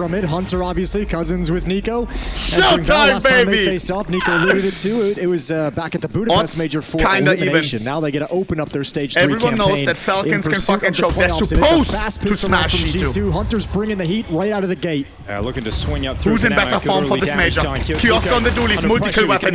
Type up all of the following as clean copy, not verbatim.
from it. Hunter, obviously, cousins with Nico. Showtime, last time they baby! faced off, Nico alluded it to. It was back at the Budapest Major for elimination. Now they get to open up their stage 3 Everyone campaign. knows that Falcons can fucking choke. They're supposed to smash G2. Hunter's bringing the heat right out of the gate. Looking to swing up through. Who's in better form for this major? Kiosk on the dualies, multi-kill weapon.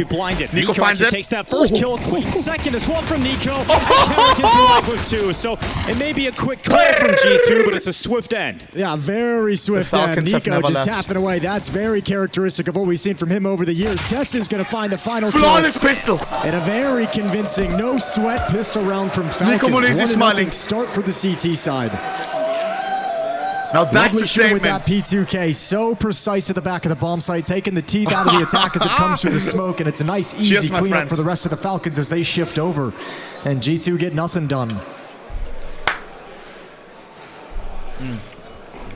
Nico finds it. Takes that first kill, clean second as well from Nico. And Kerrigan's alive with 2. So it may be a quick call from G2, but it's a swift end. Yeah, very swift end. Nico just tapping away. That's very characteristic of what we've seen from him over the years. Tess is going to find the final kill. Flawless pistol. And a very convincing, no sweat pistol round from Falcons. Nico Molese smiling. Start for the CT side. Now that's a statement. With that P2K, so precise at the back of the bomb site, taking the teeth out of the attack as it comes through the smoke, and it's a nice, easy cleanup for the rest of the Falcons as they shift over, and G2 get nothing done.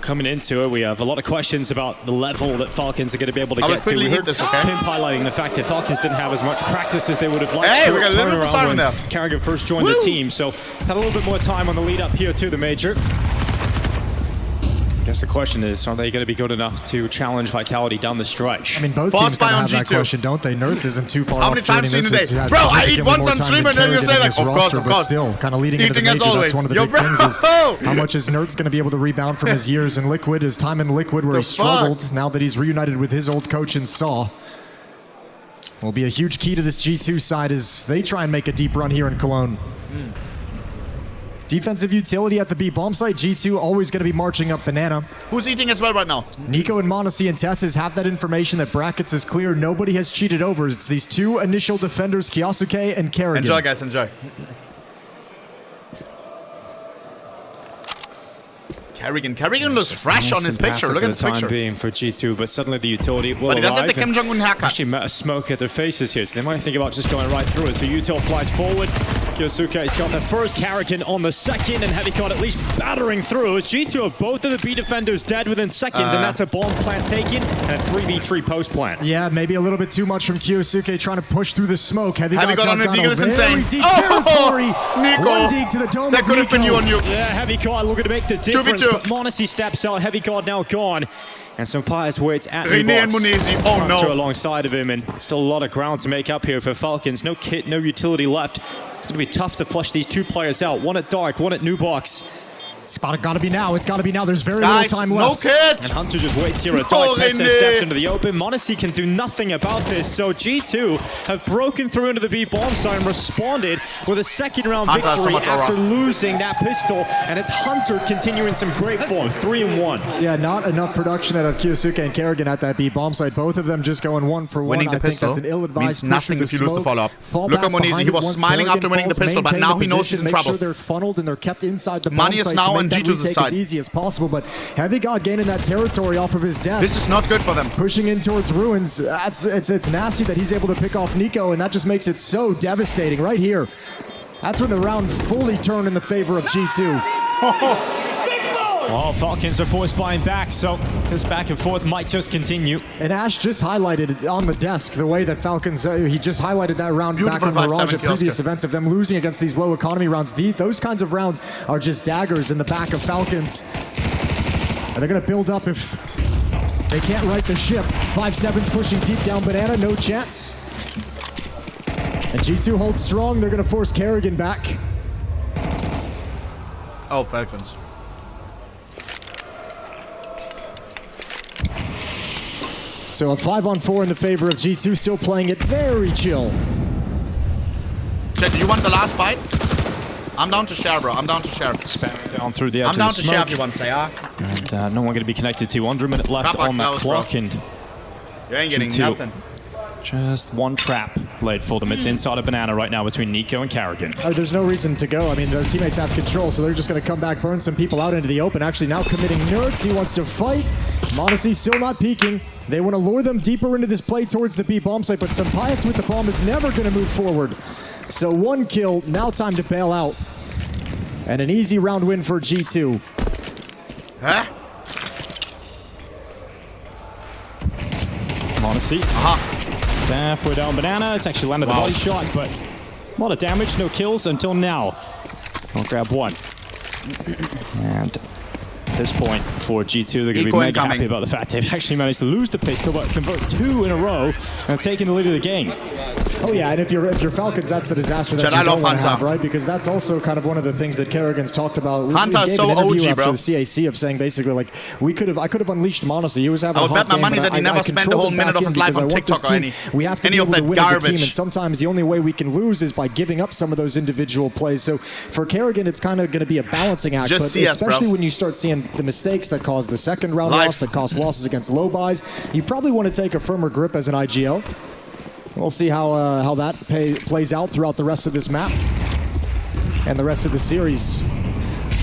Coming into it, we have a lot of questions about the level that Falcons are going to be able to get to. We heard this, okay? Pimp highlighting the fact that Falcons didn't have as much practice as they would have liked. Hey, we got a little bit of time there. Kerrigan first joined the team, so had a little bit more time on the lead up here to the major. I guess the question is, are they going to be good enough to challenge Vitality down the stretch? I mean, both teams going to have that question, don't they? Nerds isn't too far How off many times joining in this. a day? Bro, I eat once on stream and then you say like, of course. But still, kind of leading into the major, that's one of the big things is how much is Nerds going to be able to rebound from his years in Liquid, his time in Liquid where he struggled, now that he's reunited with his old coach in Saw. Will be a huge key to this G2 side as they try and make a deep run here in Cologne. Defensive utility at the B bomb site. G2 always going to be marching up Banana. Who's eating as well right now? Nico and Monacy and Tessis have that information that brackets is clear. Nobody has cheated over. It's these 2 initial defenders, Kyosuke and Kerrigan. Enjoy, guys, enjoy. Kerrigan looks fresh on his picture. Look at this picture. Being for G2, but suddenly the utility will but he doesn't have the Kim Jong-un haircut. Actually met a smoke at their faces here, so they might think about just going right through it. So Util flies forward. Kyosuke's got the first Kerrigan on the second, and Heavycard at least battering through as G2 have both of the B defenders dead within seconds, and that's a bomb plant taken and a 3v3 post plant. Yeah, maybe a little bit too much from Kyosuke trying to push through the smoke. Heavycard's on the deagle is insane. Deep territory. Nico. One dig to the dome. That could have been you on you. Yeah, Heavycard looking to make the difference, but Monacy steps out. Heavycard now gone. And some pious waits at the box. Oh no! Alongside of him, and still a lot of ground to make up here for Falcons. No kit, no utility left. It's going to be tough to flush these 2 players out. One at Dark, one at New Box. It's got to be now. It's got to be now. There's very little time left. No kit! And Hunter just waits here. A Dark Tessa steps into the open. Monacy can do nothing about this. So G2 have broken through into the B bomb site and responded with a second round victory after losing that pistol. And it's Hunter continuing some great form. 3-1. Yeah, not enough production out of Kyosuke and Kerrigan at that B bomb site. Both of them just going 1 for 1. Winning the pistol think that's an ill-advised means nothing if you lose the follow-up. Look at Monese. He was smiling after winning the pistol, but now he knows he's in trouble. Make sure they're funneled and they're kept inside the bomb Money site is now on G2's G2's side. As easy as possible, but Heavycard gaining that territory off of his death. This is not good for them. Pushing in towards ruins. It's nasty that he's able to pick off Nico, and that just makes it so devastating right here. That's when the round fully turned in the favor of G2. Oh, Falcons are forced buying back, so this back and forth might just continue. And Ash just highlighted on the desk the way that Falcons, he just highlighted that round back on Mirage at previous events of them losing against these low economy rounds. Those kinds of rounds are just daggers in the back of Falcons. And they're going to build up if they can't right the ship. 5-7's pushing deep down Banana, no chance. And G2 holds strong, they're going to force Kerrigan back. Oh, Falcons. So a 5-on-4 in the favor of G2, still playing it very chill. Chet, do you want the last bite? I'm down to share, bro. I'm down to share. Spamming down through the edge I'm down of the to share smoke. if you want to say, And no one going to be connected to. Under a minute left on that clock, and you ain't getting nothing. Just 1 trap laid for them. It's inside a Banana right now between Nico and Kerrigan. Oh, there's no reason to go. I mean, their teammates have control, so they're just going to come back, burn some people out into the open. Actually, now committing Nerds. He wants to fight. Monacy still not peeking. They want to lure them deeper into this play towards the B bomb site, but Sampaius with the bomb is never going to move forward. So 1 kill. Now time to bail out. And an easy round win for G2. Huh? Monacy. Halfway down Banana. It's actually landed a body shot, but a lot of damage. No kills until now. I'll grab 1. And this point for G2, they're going to be Eco mega incoming. happy about the fact they've actually managed to lose the pistol, but convert 2 in a row and taking the lead of the game. Oh yeah, and if you're Falcons, that's the disaster that I you don't love want to have, Hunter. right? Because that's also kind of one of the things that Kerrigan's talked about. Hunter He is gave so an interview OG, after bro. the CAC of saying basically like I could have unleashed Monacy. He was having I a would hot bet my game, money but that he never spent a controlled whole him minute back of his in life because on I want this TikTok or team. We have to any be of able to that win as a team, garbage. and sometimes the only way we can lose is by giving up some of those individual plays. So for Kerrigan, it's kind of going to be a balancing act, Just but CS, bro. especially when you start seeing the mistakes that cause the second round Life. loss, that cause losses against low buys, you probably want to take a firmer grip as an IGL. We'll see how that plays out throughout the rest of this map and the rest of the series.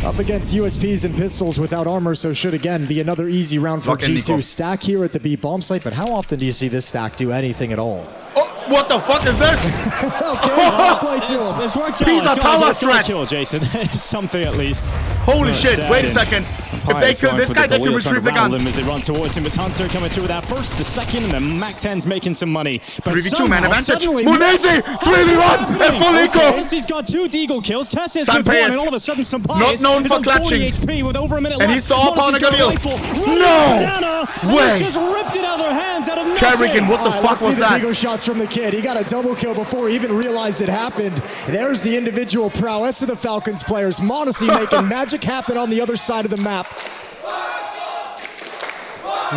Up against USPs and pistols without armor, so should again be another easy round for Fucking G2. Nico. Stack here at the B bomb site, but how often do you see this stack do anything at all? Oh, what the fuck is this? Okay, well play to him. It's worked out. Piece It's of gotta tower get a strat. kill, Jason. Something at least. Holy shit, Stat wait a in. second. If they Pius kill going this for guy, the they can goal, trying to retrieve the rattle guns. him as they run towards him. It's Hunter coming through with that first, the second, and then Mac-10's making some money. But 3v2 man somehow, advantage. suddenly- Munezi, 3v1, and full eco. He's got 2 deagle kills. Tess is Sam with one, Pius. and all of a sudden, Sampaio Not known is for on clutching. 40 HP with over a minute And left. he's the all-power Monacy's got a Galil. rifle, running No banana, and way. he's just ripped it out of their hands out of nothing. Kerrigan, what the All right, fuck let's see was the that? Deagle shots from the kid. He got a double kill before he even realized it happened. There's the individual prowess of the Falcons players. Monacy making magic happen on the other side of the map.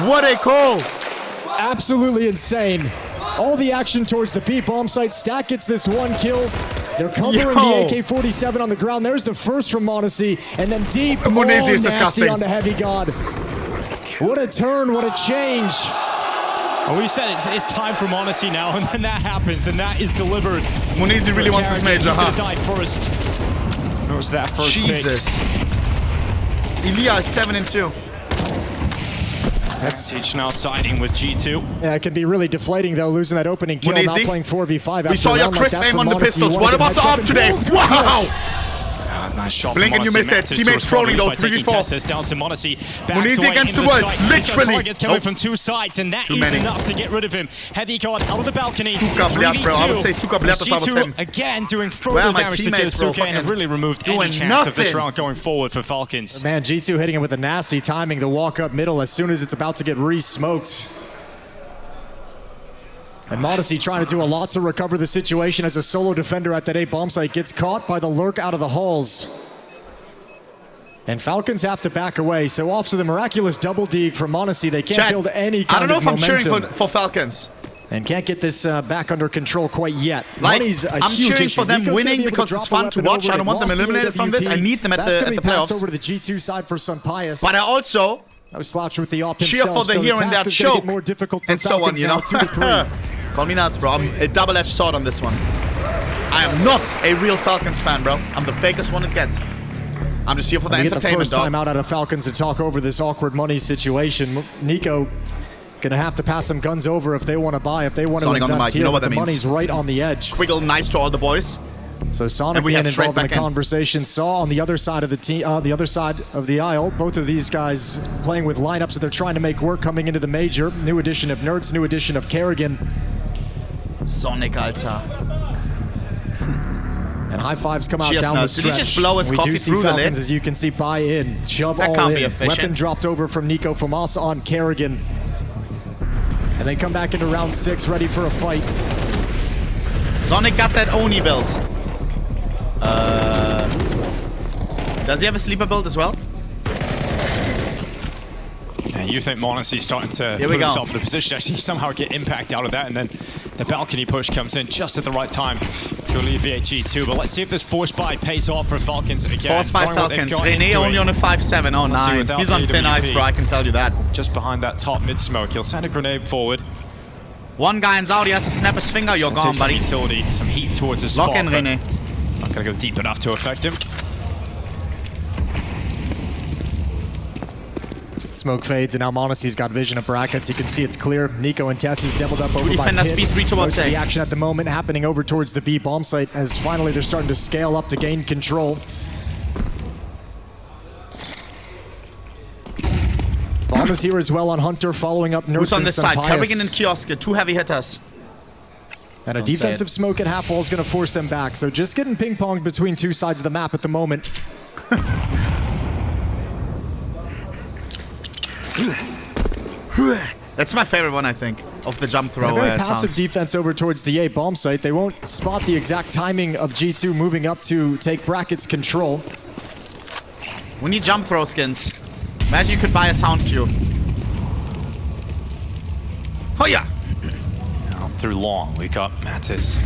What a call. Absolutely insane. All the action towards the B bomb site. Stack gets this 1 kill. They're covering Yo. the AK-47 on the ground. There's the first from Monacy, and then deep, long, Munezi is nasty disgusting. onto Heavy God. What a turn, what a change. Well, we said it's time for Monacy now, and then that happens, and that is delivered. Munezi really wants this major, He's huh? gonna die first. What was that first pick? Jesus. Ilya is 7-2. That's Siege now siding with G2. Yeah, it can be really deflating, though, losing that opening kill, not Munezi. playing 4v5. We after saw a your round like crisp that aim from on the Monacy. pistols. You What wanted about the to AWP head today? up and Wow! Nice shot Blink from and you Monacy. miss it. Matic Teammates to trolling respond though, by taking 3v4. Tessus down to Monacy. Backs Munezi away against into the world, site. He's got literally. targets coming Nope. from 2 sides, and that Too is many. enough to get rid of him. Heavy God out of the balcony. Suka Blatt, bro. I would say Suka Blatt if I was G2 him. again doing Where further are my damage to teammates, bro? Kyosuke and have Fucking really removed any doing chance of this nothing. round going forward for Falcons. Man, G2 hitting it with a nasty timing, the walk up middle as soon as it's about to get re-smoked. And Monacy trying to do a lot to recover the situation as a solo defender at that A bomb site gets caught by the lurk out of the halls. And Falcons have to back away, so off to the miraculous double dig from Monacy. They can't Chat, build any kind I don't know of if I'm cheering momentum for Falcons. and can't get this back under control quite yet. Like, Money's a I'm huge cheering issue. for them Nico's winning gonna be able because drop it's a fun to weapon watch. over. I don't want them They've lost the eliminated from this. I AWP. need them at That's the gonna be passed playoffs. over to the G2 side for Sampaio. But I also That was slouched with the op cheer himself, for the so hero in task that is gonna choke get more difficult for and so on, Falcons you now, know. 2 to 3. Call me nuts, bro. I'm a double-edged sword on this one. I am not a real Falcons fan, bro. I'm the fakest one it gets. I'm just here for the We get the entertainment, first time dog. out of Falcons to talk over this awkward money situation. Nico gonna have to pass some guns over if they want to buy, if they want to Sonic on the invest mic, you here. know what but that the means. money's right on the edge. Quiggle, nice to all the boys. So Sonic And we being head straight involved in the back in. conversation. Saw on the other side of the other side of the aisle. Both of these guys playing with lineups that they're trying to make work coming into the major. New addition of Nerds, new addition of Kerrigan. Sonic, Alter. And high fives come out Cheers, down the Nurse. Did he stretch. just blow his we coffee do see through the Falcons, lid? as you can see, buy in, shove That all can't in. be efficient. Weapon dropped over from Nico Famasa on Kerrigan. And they come back into round 6, ready for a fight. Sonic got that Oni build. Does he have a sleeper build as well? Yeah, you think Monacy's starting to Here we put go. himself in a position to actually somehow get impact out of that, and then the balcony push comes in just at the right time to alleviate G2. But let's see if this force buy pays off for Falcons again. Forced by Showing what they've Falcons. got Rene into only it. on a 5-7. Oh, Honestly, 9. without He's on thin AWP. ice, bro. I can tell you that. Just behind that top mid smoke, he'll send a grenade forward. One guy in Saudi has to snap his finger. You're gone, Takes some buddy. utility, some heat towards his Lock spot. in, but Rene. Not gonna go deep enough to affect him. Smoke fades, and now Monacy's got vision of brackets. You can see it's clear. Nico and Tess is doubled up over by defenders, Pit. B3 towards Most of A. the action at the moment happening over towards the B bomb site as finally they're starting to scale up to gain control. Bomb is here as well on Hunter, following up Nurse Who's on and this side? Sampaio. Kerrigan and Kiosk. 2 heavy hitters. And a Don't say defensive it. smoke at half wall is going to force them back. So just getting ping-ponged between 2 sides of the map at the moment. That's my favorite one, I think, of the jump throw. Very passive sounds. defense over towards the A bomb site. They won't spot the exact timing of G2 moving up to take Bracket's control. We need jump throw skins. Imagine you could buy a sound cue. Oh yeah. Out through long, we got Mattis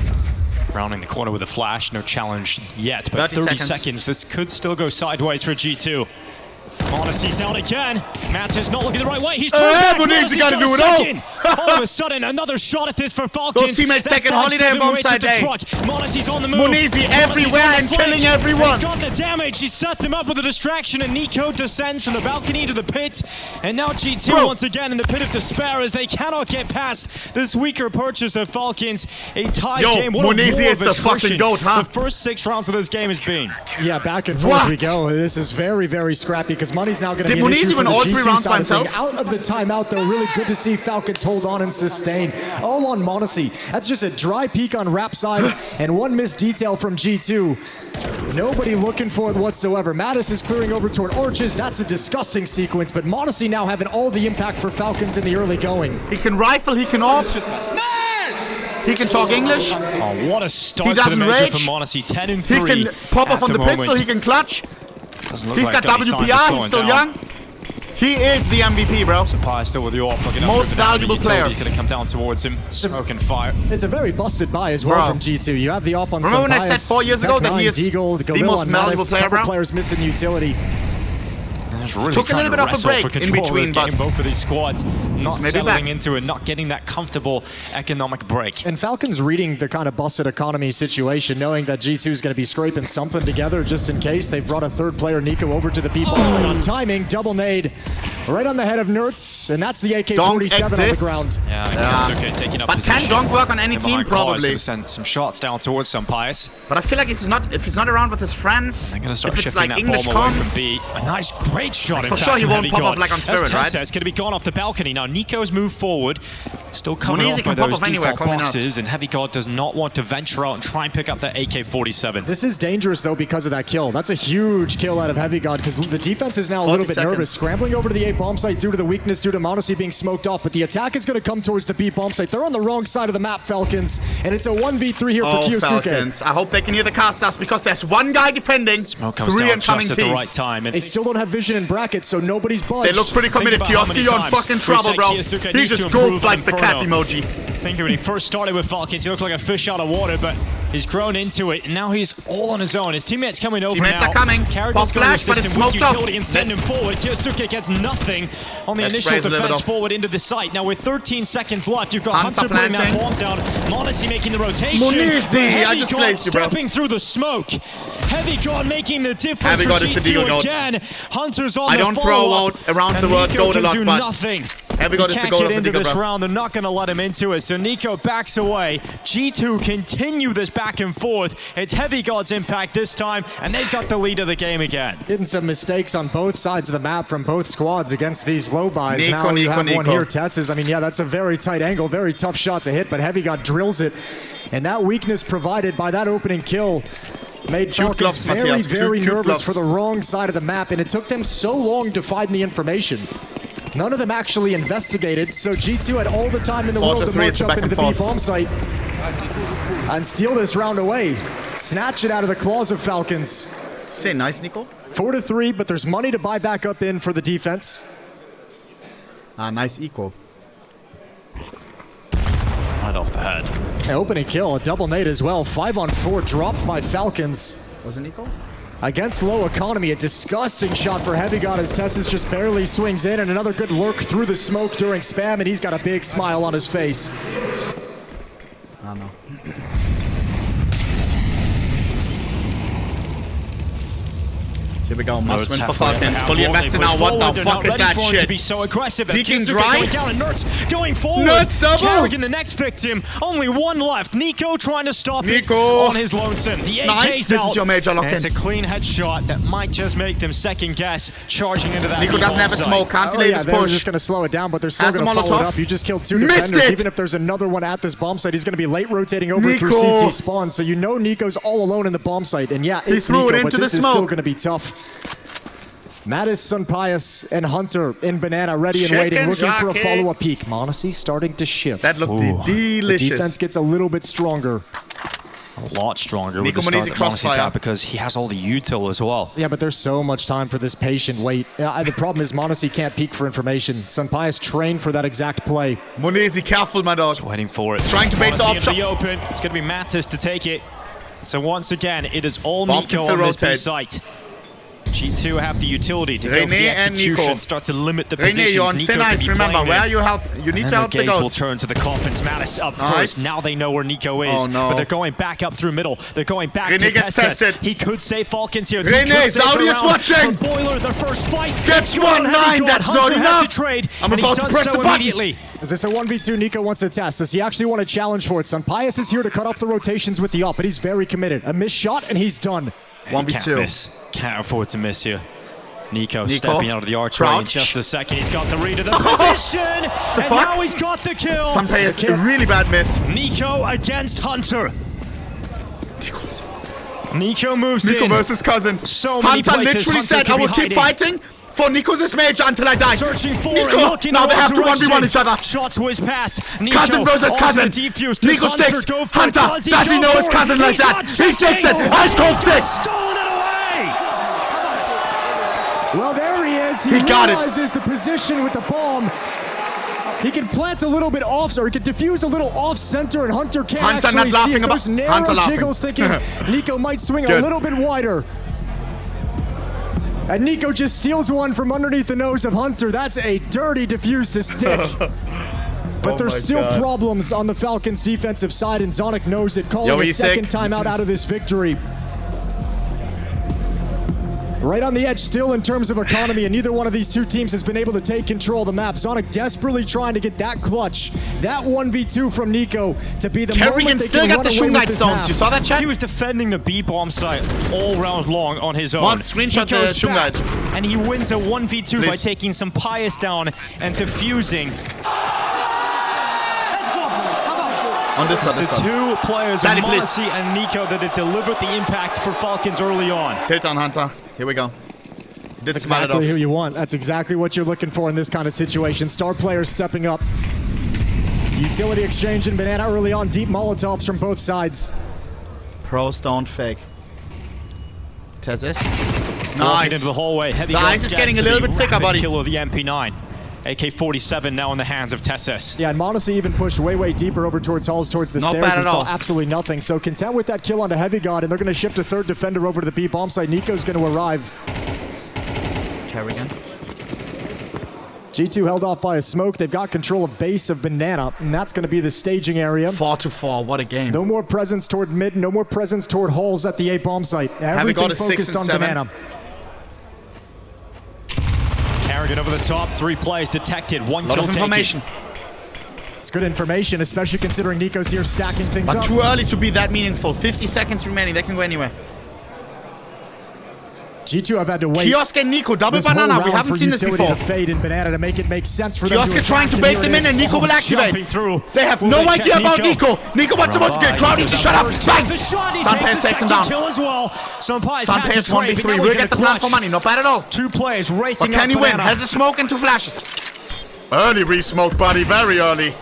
rounding the corner with a flash. No challenge yet, but 30 seconds. This could still go sideways for G2. Odyssey's out again. Mattis not looking the right way. He's trying back. Monese got to do it all of a sudden, another shot at this for Falcons. Those teammates taking holiday and bomb side day. Monesi's on the move. Monese everywhere and killing everyone. He's got the damage. He set them up with a distraction, and Nico descends from the balcony to the pit. And now G2 once again in the pit of despair as they cannot get past this weaker purchase of Falcons. A tie game. What Monese a war is of the attrition fucking goat, huh? the first 6 rounds of this game has been. Yeah, back and forth we go. This is very, very scrappy because money's now going to be an Monese issue for win the all 3 G2 rounds side by of thing. himself? Out of the timeout, though, really good to see Falcons hold on and sustain. All on Monese. That's just a dry peek on Rap side and one missed detail from G2. Nobody looking for it whatsoever. Mattis is clearing over toward Orches. That's a disgusting sequence, but Monese now having all the impact for Falcons in the early going. He can rifle, he can off. He can talk English. Oh, what a start He to the doesn't major rage. for Monese. 10-3. He can pop off on the pistol, he can clutch. He's got WPR, he's still young. He is the MVP, bro. Sapphire still with the AWP, looking Most valuable player. He's going to come down towards him. Smoke and fire. It's a very busted buy as well from G2. You have the op on Remember some when I said 4 years ago that he is Deagle, the most valuable player, bro? Players missing utility. Really Took a little bit of a break in between, but both of these squads not settling back into it, not getting that comfortable economic break. And Falcons reading the kind of busted economy situation, knowing that G2 is going to be scraping something together just in case. They've brought a third player, Nico, over to the B bomb site on timing. Double nade right on the head of Nertz, and that's the AK-47 on the ground. Yeah, taking up but position. can Donk work on any team? Probably. Going to send some shots down towards some Pius. But I feel like if he's not around with his friends, they're going to start if it's shifting like that English bomb away from comms, B. A nice, great shot. For sure he won't pop off like on Spirit, right? It's going to be gone off the balcony. Now Nico's moved forward, still coming off by those default boxes, and Heavy God does not want to venture out and try and pick up that AK-47. This is dangerous, though, because of that kill. That's a huge kill out of Heavy God, because the defense is now a little bit nervous. Scrambling over to the A bomb site due to the weakness, due to Monese being smoked off, but the attack is going to come towards the B bomb site. They're on the wrong side of the map, Falcons, and it's a 1v3 here for Kyosuke. Falcons. I hope they can hear the cast us, because there's one guy defending, Smoke comes 3 down incoming just at the right time. They still don't have vision in brackets, so nobody's budged. They look pretty committed. Kioski, you're in fucking trouble, bro. He just goes like the cat emoji. I think when he first started with Falcons, he looked like a fish out of water, but he's grown into it, and now he's all on his own. His teammates coming over Teammates now. are coming. Pop flash, but it's smoked off. And send him forward. Kyosuke gets nothing on the initial defense forward into the site. Now with 13 seconds left, you've got Hunter putting that bomb down. Monese making the rotation. Monese, I just placed you, bro. Stepping through the smoke. Heavy God making the difference Heavy for God is the Deagle G2 God. again. Hunter's on I the don't throw follow-up, out around and the word Nico goal a can lot, do but nothing. Heavy God He is the can't goal get of the into Deagle, this bro. round. They're not going to let him into it. So Nico backs away. G2 continue this back and forth. It's Heavy God's impact this time, and they've got the lead of the game again. Getting some mistakes on both sides of the map from both squads against these low buys. Nico, now you have Nico. one here, Tesses. I mean, yeah, that's a very tight angle, very tough shot to hit, but Heavy God drills it. And that weakness provided by that opening kill made Falcons very nervous for the wrong side of the map, and it took them so long to find the information. None of them actually investigated, so G2 had all the time in the world to march up into the B bomb site and steal this round away. Snatch it out of the claws of Falcons. Say nice, Nico. 4-3, but there's money to buy back up in for the defense. Nice eco. Right off the head. An opening kill, a double nade as well. 5-on-4 dropped by Falcons. Was it Nico? Against low economy, a disgusting shot for Heavy God as Tessus just barely swings in, and another good lurk through the smoke during spam, and he's got a big smile on his face. I don't know. Here we go, must win for Falcons. Fully invested now. What the fuck is that shit? To be so aggressive. Peeking dry. Going down and Nertz going forward. Nertz double. Carrigan, the next victim. Only one left. Nico trying to stop it on his lonesome. The nice. This is your major lock-in. It's a clean headshot that might just make them second guess charging into that. Nico doesn't have a smoke. Can't delay this push. They're just going to slow it down, but they're still going to follow it up. You just killed 2 defenders. Even if there's another one at this bomb site, he's going to be late rotating over through CT spawn. So you know Nico's all alone in the bomb site. And yeah, it's Nico, but this is still going to be tough. Mattis, Sunpius, and Hunter in Banana, ready and waiting, looking for a follow-up peek. m0NESY starting to shift. That looked delicious. The defense gets a little bit stronger. A lot stronger with the m0NESY start that m0NESY's crossfire. had because he has all the util as well. Yeah, but there's so much time for this patient wait. The problem is m0NESY can't peek for information. Sunpius trained for that exact play. m0NESY, careful, my dog. Waiting for it. Trying to bait the m0NESY option. in the open. It's going to be Mattis to take it. So once again, it is all Bomb Nico can on this B rotate. site. G2 have the utility to go for the René and execution, Nico. start to limit the René, positions. you're on Nico thin could ice, be remember. playing Where it. are you help? You need And to then help the the gaze will goats. turn to the coffins. Mattis up Nice. first. Now they know where Nico is. Oh, no. But they're going back up through middle. They're going back René to gets Tessus. tested. He could save Falcons here. René, He could save Saudi the is round. watching. But Boiler, their first fight. Gets It's one 1-9, heavy gun. that's Hunter not had enough. to trade, I'm and he about to does press so the button. immediately. Is this a 1v2 Nico wants to test? Does he actually want to challenge for it? Sunpius is here to cut off the rotations with the up, but he's very committed. A missed shot, and he's done. 1v2. Can't miss. Can't afford to miss here. Nico Nico, stepping out of the archway in crouch. just a second. He's got the read of the position. And fuck? now he's got the kill. Sunpius, a really bad miss. Nico against Hunter. Nico moves Nico in. versus cousin. So many Hunter places literally Hunter said, could I be will keep hiding. fighting for Nico's major until I die. Searching for Nico, and looking now in they one have to direction. 1v1 each other. Shots whiz past. Nico Cousin versus onto cousin. the defuse. Does Nico Hunter sticks. go for Hunter, it? does he go know his for cousin it? like He's that? not He sticks it. checking. Ice cold stick. Stolen it away. Well, there he is. He got it. realizes the position with the bomb. He can plant a little bit off, or he can diffuse a little off center, and Hunter can't Hunter actually not see it. laughing Those about- narrow Hunter laughing. jiggles thinking Nico might swing a Good. little bit wider. And Nico just steals one from underneath the nose of Hunter. That's a dirty diffuse to stick. But there's my still God. problems on the Falcons' defensive side, and Zonic knows it, calling a he's second sick. timeout out of this victory. Right on the edge still in terms of economy, and neither one of these two teams has been able to take control of the map. Zonic desperately trying to get that clutch, that 1v2 from Nico to be the moment Kerrigan they still can got run the away with Shungite this stones. map. You saw that, chat? He was defending the B-bomb site all round long on his own. One screenshot He goes the Shungite. back, and he wins a 1v2 by Please. taking some Pius down and defusing. On this The two players, Daddy, please. m0NESY and Nico, that have delivered the impact for Falcons early on. Tilt on Hunter. Here we go. This That's is it exactly off. who you want. That's exactly what you're looking for in this kind of situation. Star players stepping up. Utility exchange and Banana early on. Deep Molotovs from both sides. Pros don't fake. Tessus. Walking Nice. into the hallway. Heavy The guns ice is get getting to a little the bit thicker, rapid buddy. Kill of the MP9. AK-47 now in the hands of Tessus. Yeah, and m0NESY even pushed way deeper over towards halls, towards the Not stairs, bad and at saw all. absolutely nothing. So content with that kill onto Heavy God, and they're going to shift a third defender over to the B bomb site. Nico's going to arrive. Kerrigan. G2 held off by a smoke. They've got control of base of Banana, and that's going to be the staging area. 4-4. What a game. No more presence toward mid, no more presence toward halls at the A bomb site. Everything got a 6 focused and on 7? Banana. Kerrigan over the top. 3 plays detected. 1 A lot kill of taken. information. It's good information, especially considering Nico's here stacking things But up. too early to be that meaningful. 50 seconds remaining. They can go anywhere. G2 have had to wait. Kiosk and Nico. Double this whole banana. We round haven't for seen this utility before. to fade in Banana to make it make sense for them Kiosk to is trying to attack, bait and them here in, it and is. Nico will Jumping activate. through. They have Will no they idea check about Nico? Nico. Nico wants about to get Crowd needs to shut up. Bang! The shot. He Sunpace takes the takes him second down. kill as well. Sunpace had to Sunpace trade, but 1v3. now We'll he's in get a the plan clutch. for money. Not bad at all. 2 players racing But can he up win? Banana. Has the smoke and 2 flashes. Early re-smoke, buddy. Very early.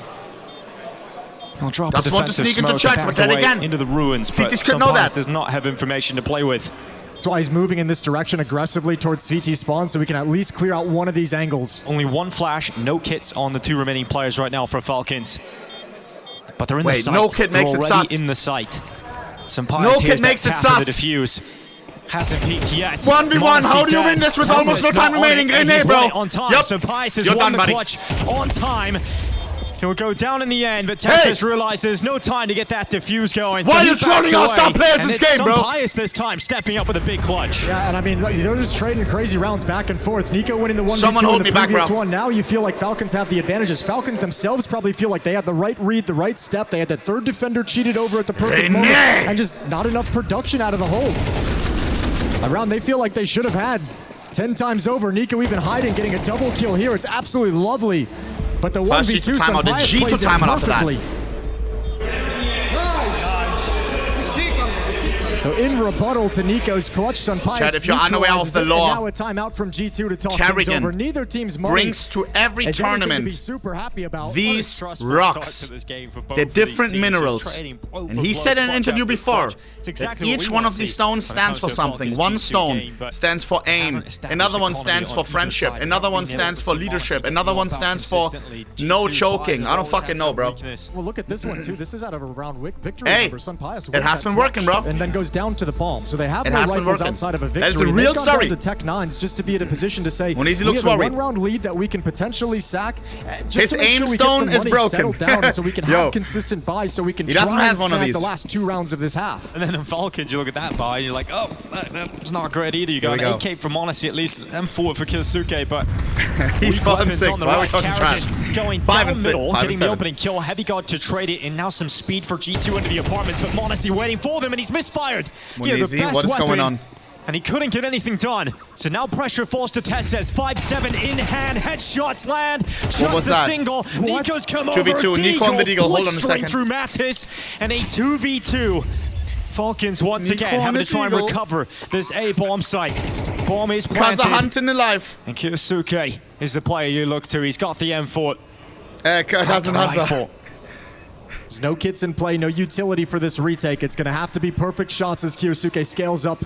He'll drop Just a want to defensive sneak into smoke church, back but then away again, into the ruins. But CTs could know that. Sunpace does not have information to play with. That's why he's moving in this direction aggressively towards CT spawn, so we can at least clear out one of these angles. Only 1 flash, no kits on the 2 remaining players right now for Falcons. But they're in the Wait, site. no kit They're makes it already sus. in the site. Sunpace No kit hears that makes it tap sus. of the defuse. Hasn't peaked yet. 1v1, how do you dead. win this with Tessus almost no time not on it, remaining? and René, he's bro. won it on time. Yep. Sunpace has You're won done, the buddy. clutch on time. He'll go down in the end, but Tessus realizes no time to get that defuse going. Why so are he you trolling our backs star away, players and this it's game, bro? Sunpace this time stepping up with a big clutch. Yeah, and I mean, they're just trading crazy rounds back and forth. Nico winning the 1v2 Someone in hold the me back, previous bro. one. Now you feel like Falcons have the advantages. Falcons themselves probably feel like they had the right read, the right step. They had that third defender cheated over at the perfect René! moment, and just not enough production out of the hold. A round they feel like they should have had 10 times over. Nico even hiding, getting a double kill here. It's absolutely lovely. But the First 1v2 G2 timeout, the Sunpius G2 plays it timeout after that. perfectly. So in rebuttal to Nico's clutch, Sunpius Chad, if you're unaware of the law, now a timeout from G2 to talk things over. Neither team's money brings to every tournament to be super happy about. These rocks. They're different minerals. And he said in an interview before that each one of these stones stands for something. One stone stands for aim. Another one stands for friendship. Another one stands for leadership. Another one stands for no choking. I don't fucking know, bro. Well, look at this one, too. This is out of a round victory. Hey, it has been working, bro. And then goes down to the bomb. So they have no rifles outside of a victory. That is a real story. To Tech 9s just to be in a position to say, we have a one-round lead that we can potentially sack. Just his aim stone is broken. Down so we can have consistent buys so we can try and snag the last 2 rounds of this half. And then in Falcons, you look at that buy and you're like, oh, that's not great either. You got an AK from Odyssey at least, M4 for Kyosuke, but he's 5 and 6. Why are we talking trash? Going down middle, getting the opening kill. Heavy God to trade it, and now some speed for G2 into the apartments, but Monacy waiting for them, and he's misfired. What is going on? And he couldn't get anything done. So now pressure falls to Testez. 5-7 in hand. Headshots land. Just a single. Nico's come 2v2. over. Nico on the Deagle. Hold on a second. Through Mattis. And a 2v2. Falcons once again having to try and recover this A bomb site. Bomb is planted. Kaza hunting alive. And Kyosuke is the player you look to. He's got the M4. Kaza Hunter. There's no kits in play, no utility for this retake. It's going to have to be perfect shots as Kyosuke scales up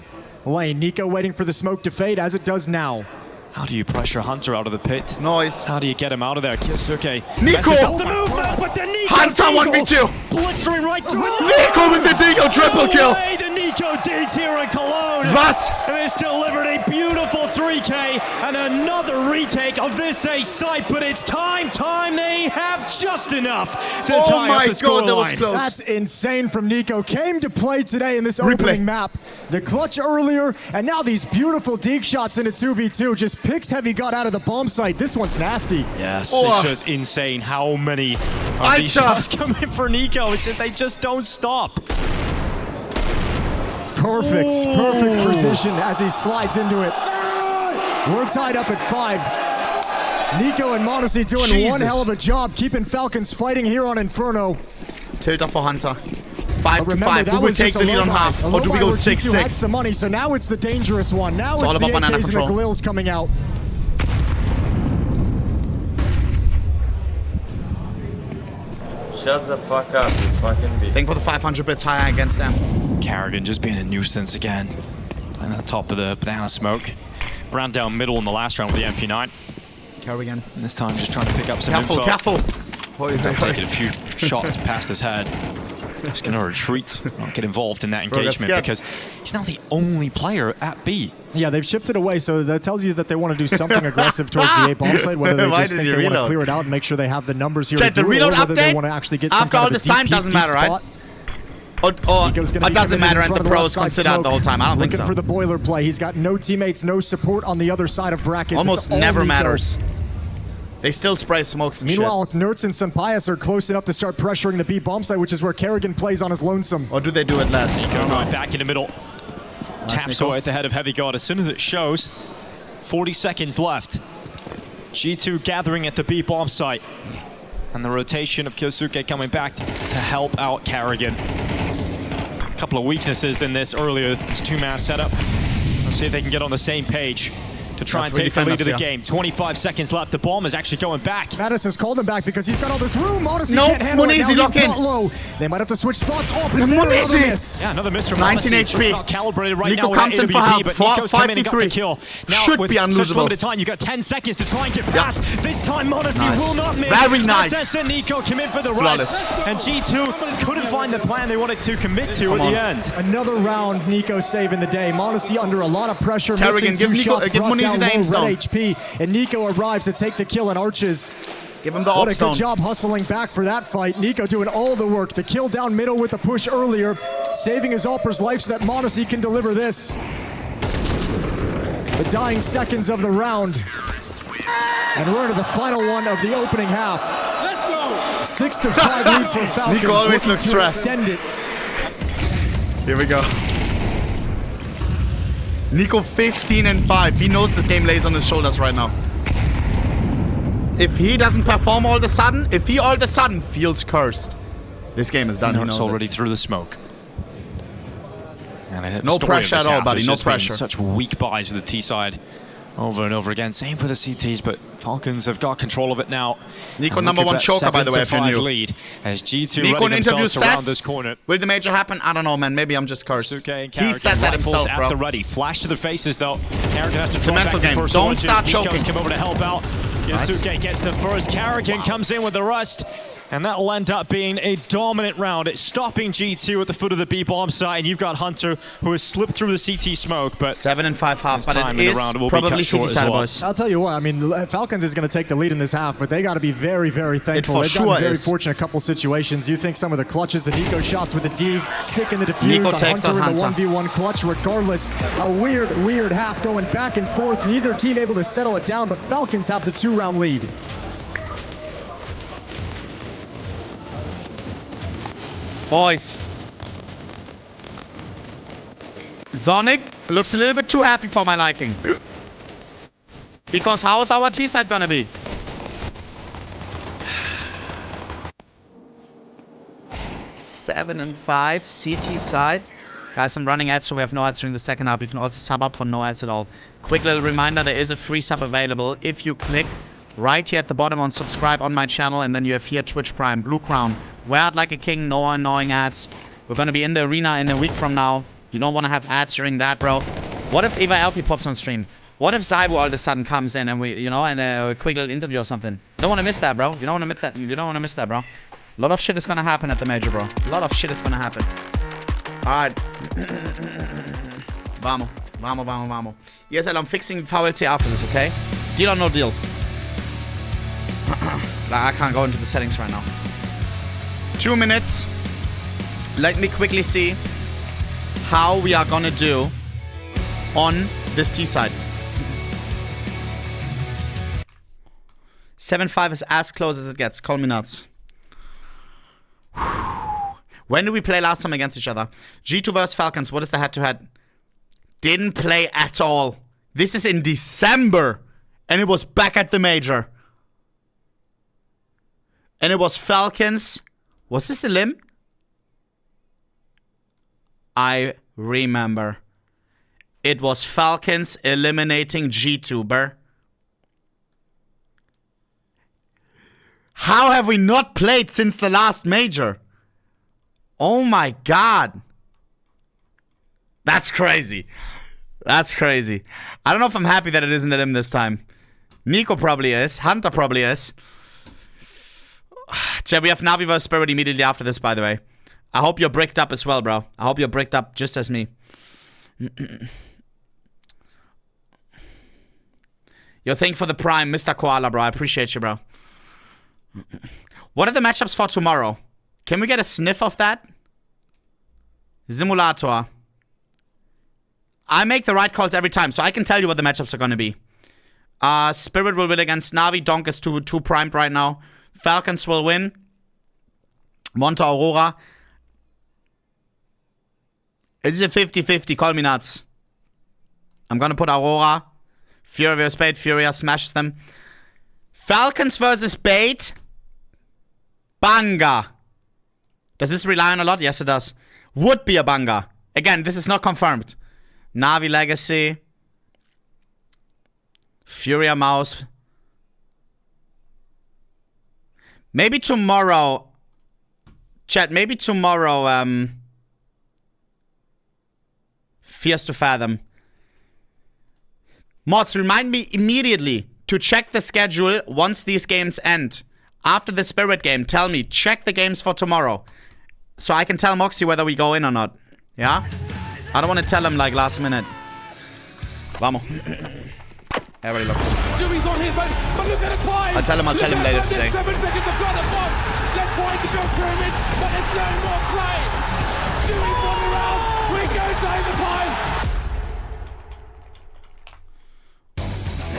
lane. Nico waiting for the smoke to fade, as it does now. How do you pressure Hunter out of the pit? Nice. How do you get him out of there? Kyosuke. Nico! Up the move, but the Nico Hunter 1v2! Blistering right through it. Nico with the Deagle triple kill! The Nico digs here in Cologne. What? And it's delivered a beautiful 3K and another retake of this A site, but it's time. They have just enough to tie up the scoreline. That was close. That's insane from Nico. Came to play today in this opening map. The clutch earlier, and now these beautiful deke shots into 2v2. Just picks Heavy God out of the bomb site. This one's nasty. Yes, it's just insane how many of these shots come in for Nico. It's just, they just don't stop. Perfect precision as he slides into it. We're tied up at 5. Nico and Monacy doing one hell of a job keeping Falcons fighting here on Inferno. Tilda for Hunter. 5-5. Who will take the lead on half? Or do we go 6-6? Had some money, so now it's the dangerous one. Now it's the AKs and the Galils coming out. Shut the fuck up, you fucking bitch. Think for the 500 bits higher against them. Carrigan just being a nuisance again. Playing at the top of the banana smoke. Ran down middle in the last round with the MP9. Carrigan. And this time just trying to pick up some info. Careful. Taking a few shots past his head. Just going to retreat, not get involved in that engagement because he's now the only player at B. Yeah, they've shifted away, so that tells you that they want to do something aggressive towards the A bomb site, whether they just think they want to clear it out and make sure they have the numbers here to do it, or whether they want to actually get some kind of a deep doesn't matter, right? Or it doesn't matter, and the pros can sit out the whole time. I don't think so. Looking for the boiler play. He's got no teammates, no support on the other side of brackets. Almost never matters. They still spray smokes and Meanwhile, Nertz and Sunpius are close enough to start pressuring the B bomb site, which is where Kerrigan plays on his lonesome. Or do they do it less? Nico right back in the middle. Taps away at the head of Heavy God as soon as it shows. 40 seconds left. G2 gathering at the B bomb site. And the rotation of Kyosuke coming back to help out Kerrigan. A couple of weaknesses in this earlier, this two-man setup. Let's see if they can get on the same page to try and take the lead of the game. 25 seconds left. The bomb is actually going back. Mattis has called him back because he's got all this room. Odyssey can't handle it. Now he's not low. They might have to switch spots. Oh, another miss. Yeah, another miss from 19 HP. Not calibrated right Nico now. comes in for help. But Nico's come in and got the kill. Now, should with be unlosable. Such limited time, you've got 10 seconds to try and get past. This time, Monacy will not miss. Very nice. Tess and Nico come in for the rest. And G2 couldn't find the plan they wanted to commit to at the end. Another round, Nico saving the day. Monacy under a lot of pressure. Kerrigan, missing 2 shots, brought down low red HP. And Nico arrives to take the kill and Arches. Give him the what a good job hustling back for that fight. Nico doing all the work. The kill down middle with the push earlier, saving his Alper's life so that Monacy can deliver this. The dying seconds of the round. And we're into the final one of the opening half. Let's go! 6-5 lead for Falcons. Nico always looks stressed. Extend it. Here we go. Nico 15-5. He knows this game lays on his shoulders right now. If he doesn't perform all of a sudden, if he all of a sudden feels cursed, this game is done. It's already through the smoke. And no pressure at all, buddy. No pressure. Such weak buys for the T side over and over again. Same for the CTs, but Falcons have got control of it now. Nico #1 choker, by the way, if you're new. Lead as G2 Nico in interview around this says, corner. will the major happen? I don't know, man. Maybe I'm just cursed. He said that himself, at bro. the ready. Flash to the faces, though. Karrakin has to It's a drop mental back game. to first Don't launches. start Nico's choking. come over to help out. Yasuke gets the first. Karrakin comes in with the rust. And that'll end up being a dominant round. It's stopping G2 at the foot of the B-bomb site, and you've got Hunter, who has slipped through the CT smoke, but 7 and 5 half, but time it in is the round will probably be cut short CT side, as well. boys. I'll tell you what, I mean, Falcons is going to take the lead in this half, but they got to be very, very thankful. They've gotten very fortunate couple situations. You think some of the clutches, the Nico shots with the D, stick in the defuse Nico on takes Hunter on in the Hunter. 1v1 clutch. Regardless, a weird half going back and forth. Neither team able to settle it down, but Falcons have the 2-round lead. Boys. Sonic looks a little bit too happy for my liking. Because how is our T side gonna be? Seven and 5 CT side. Guys, I'm running ads, so we have no ads during the second half. You can also sub up for no ads at all. Quick little reminder, there is a free sub available if you click right here at the bottom on subscribe on my channel, and then you have here Twitch Prime, Blue Crown. Wear it like a king, no annoying ads. We're gonna be in the arena in a week from now. You don't wanna have ads during that, bro. What if Eva LP pops on stream? What if Zybo all of a sudden comes in and we, you know, and a quick little interview or something? You don't wanna miss that, bro. You don't wanna miss that. You don't wanna miss that, bro. A lot of shit is gonna happen at the major, bro. A lot of shit is gonna happen. Alright. Vamos. Vamos. ESL, I'm fixing VLC after this, okay? Deal or no deal? I can't go into the settings right now. 2 minutes. Let me quickly see how we are gonna do on this T side. 7-5 is as close as it gets. Call me nuts. When did we play last time against each other? G2 vs Falcons. What is the head-to-head? Didn't play at all. This is in December. And it was back at the major. And it was Falcons. Was this a limb? I remember. It was Falcons eliminating G2, How have we not played since the last major? Oh my god. That's crazy. That's crazy. I don't know if I'm happy that it isn't a limb this time. Nico probably is. Hunter probably is. Chat, we have Navi vs Spirit immediately after this, by the way. I hope you're bricked up as well, bro. I hope you're bricked up just as me. Yo, thank you for the prime, Mr. Koala, bro. I appreciate you, bro. What are the matchups for tomorrow? Can we get a sniff of that? Simulator. I make the right calls every time, so I can tell you what the matchups are going to be. Spirit will win against Navi. Donk is too primed right now. Falcons will win. Monta Aurora. It's a 50-50. Call me nuts. I'm going to put Aurora. Fury vs Bait. Furia smashes them. Falcons versus Bait. Banger. Does this rely on a lot? Yes, it does. Would be a banger. Again, this is not confirmed. Navi Legacy. Furia Mouse. Maybe tomorrow. Chat, maybe tomorrow. Fierce to Fathom. Mods, remind me immediately to check the schedule once these games end. After the Spirit game, tell me, check the games for tomorrow. So I can tell Moxie whether we go in or not. Yeah? I don't want to tell him like last minute. Vamos. Everybody look. Stewie's on his own, but look at the time. I'll tell him later today. 7 seconds of blood at one. They're trying to build pyramids, but there's no more play. Stewie's won the round. We go to overtime.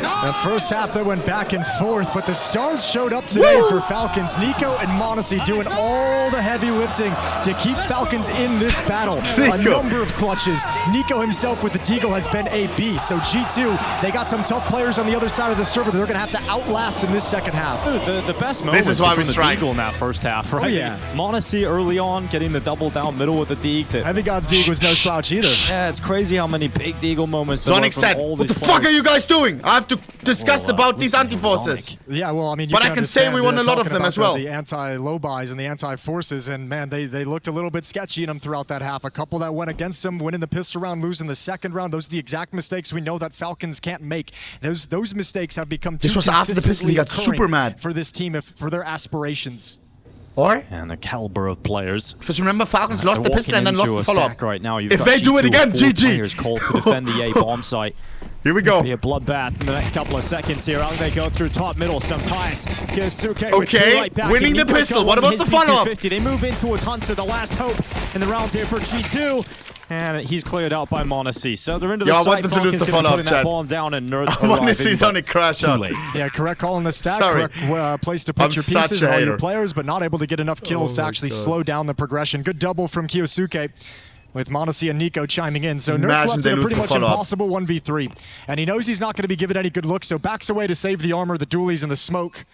The first half they went back and forth, but the stars showed up today for Falcons. Nico and Monacy doing all the heavy lifting to keep Falcons in this battle. A number of clutches. Nico himself with the Deagle has been a beast. So G2, they got some tough players on the other side of the server that they're going to have to outlast in this second half. The best moment was from the Deagle in that first half, right? Oh, yeah. Monacy early on, getting the double down middle with the Deagle. Heavy God's Deagle was no slouch either. Yeah, it's crazy how many big Deagle moments there were Sonic from said, all what these the fuck are you guys doing? I have to discuss about these listen to anti-forces. Yeah, well, I mean, you But I can say we won a lot of them as well. The anti-low buys and the anti-forces, and man, they looked a little bit sketchy in them throughout that half. A couple that went against them, winning the pistol round, losing the second round. Those are the exact mistakes we know that Falcons can't make. Those mistakes have become too This was after the pistol, he got consistently super mad. for this team, for their aspirations. And the caliber of players. Because remember, Falcons lost the pistol and then lost the follow-up. Right now, you've if got they do it again, GG. GG. Players called to defend the A bomb site. Here we go. Be a bloodbath in the next couple of seconds here. Out they go through top middle. Some pies. Kyosuke Okay, right back. winning the pistol. What about the follow-up? They move in towards Hunter, the last hope in the round here for G2. And he's cleared out by Monacy. So they're into the site. I want them to lose the follow-up, that bomb down and Nerds Monacy's on a crash out. Yeah, correct call in the stack. Sorry. Correct place to put your pieces and all your players, but not able to get enough kills to actually slow down the progression. Good double from Kyosuke, with Monacy and Nico chiming in. So Nerds left in a pretty much impossible 1v3. And he knows he's not going to be given any good looks, so backs away to save the armor, the dualies, and the smoke.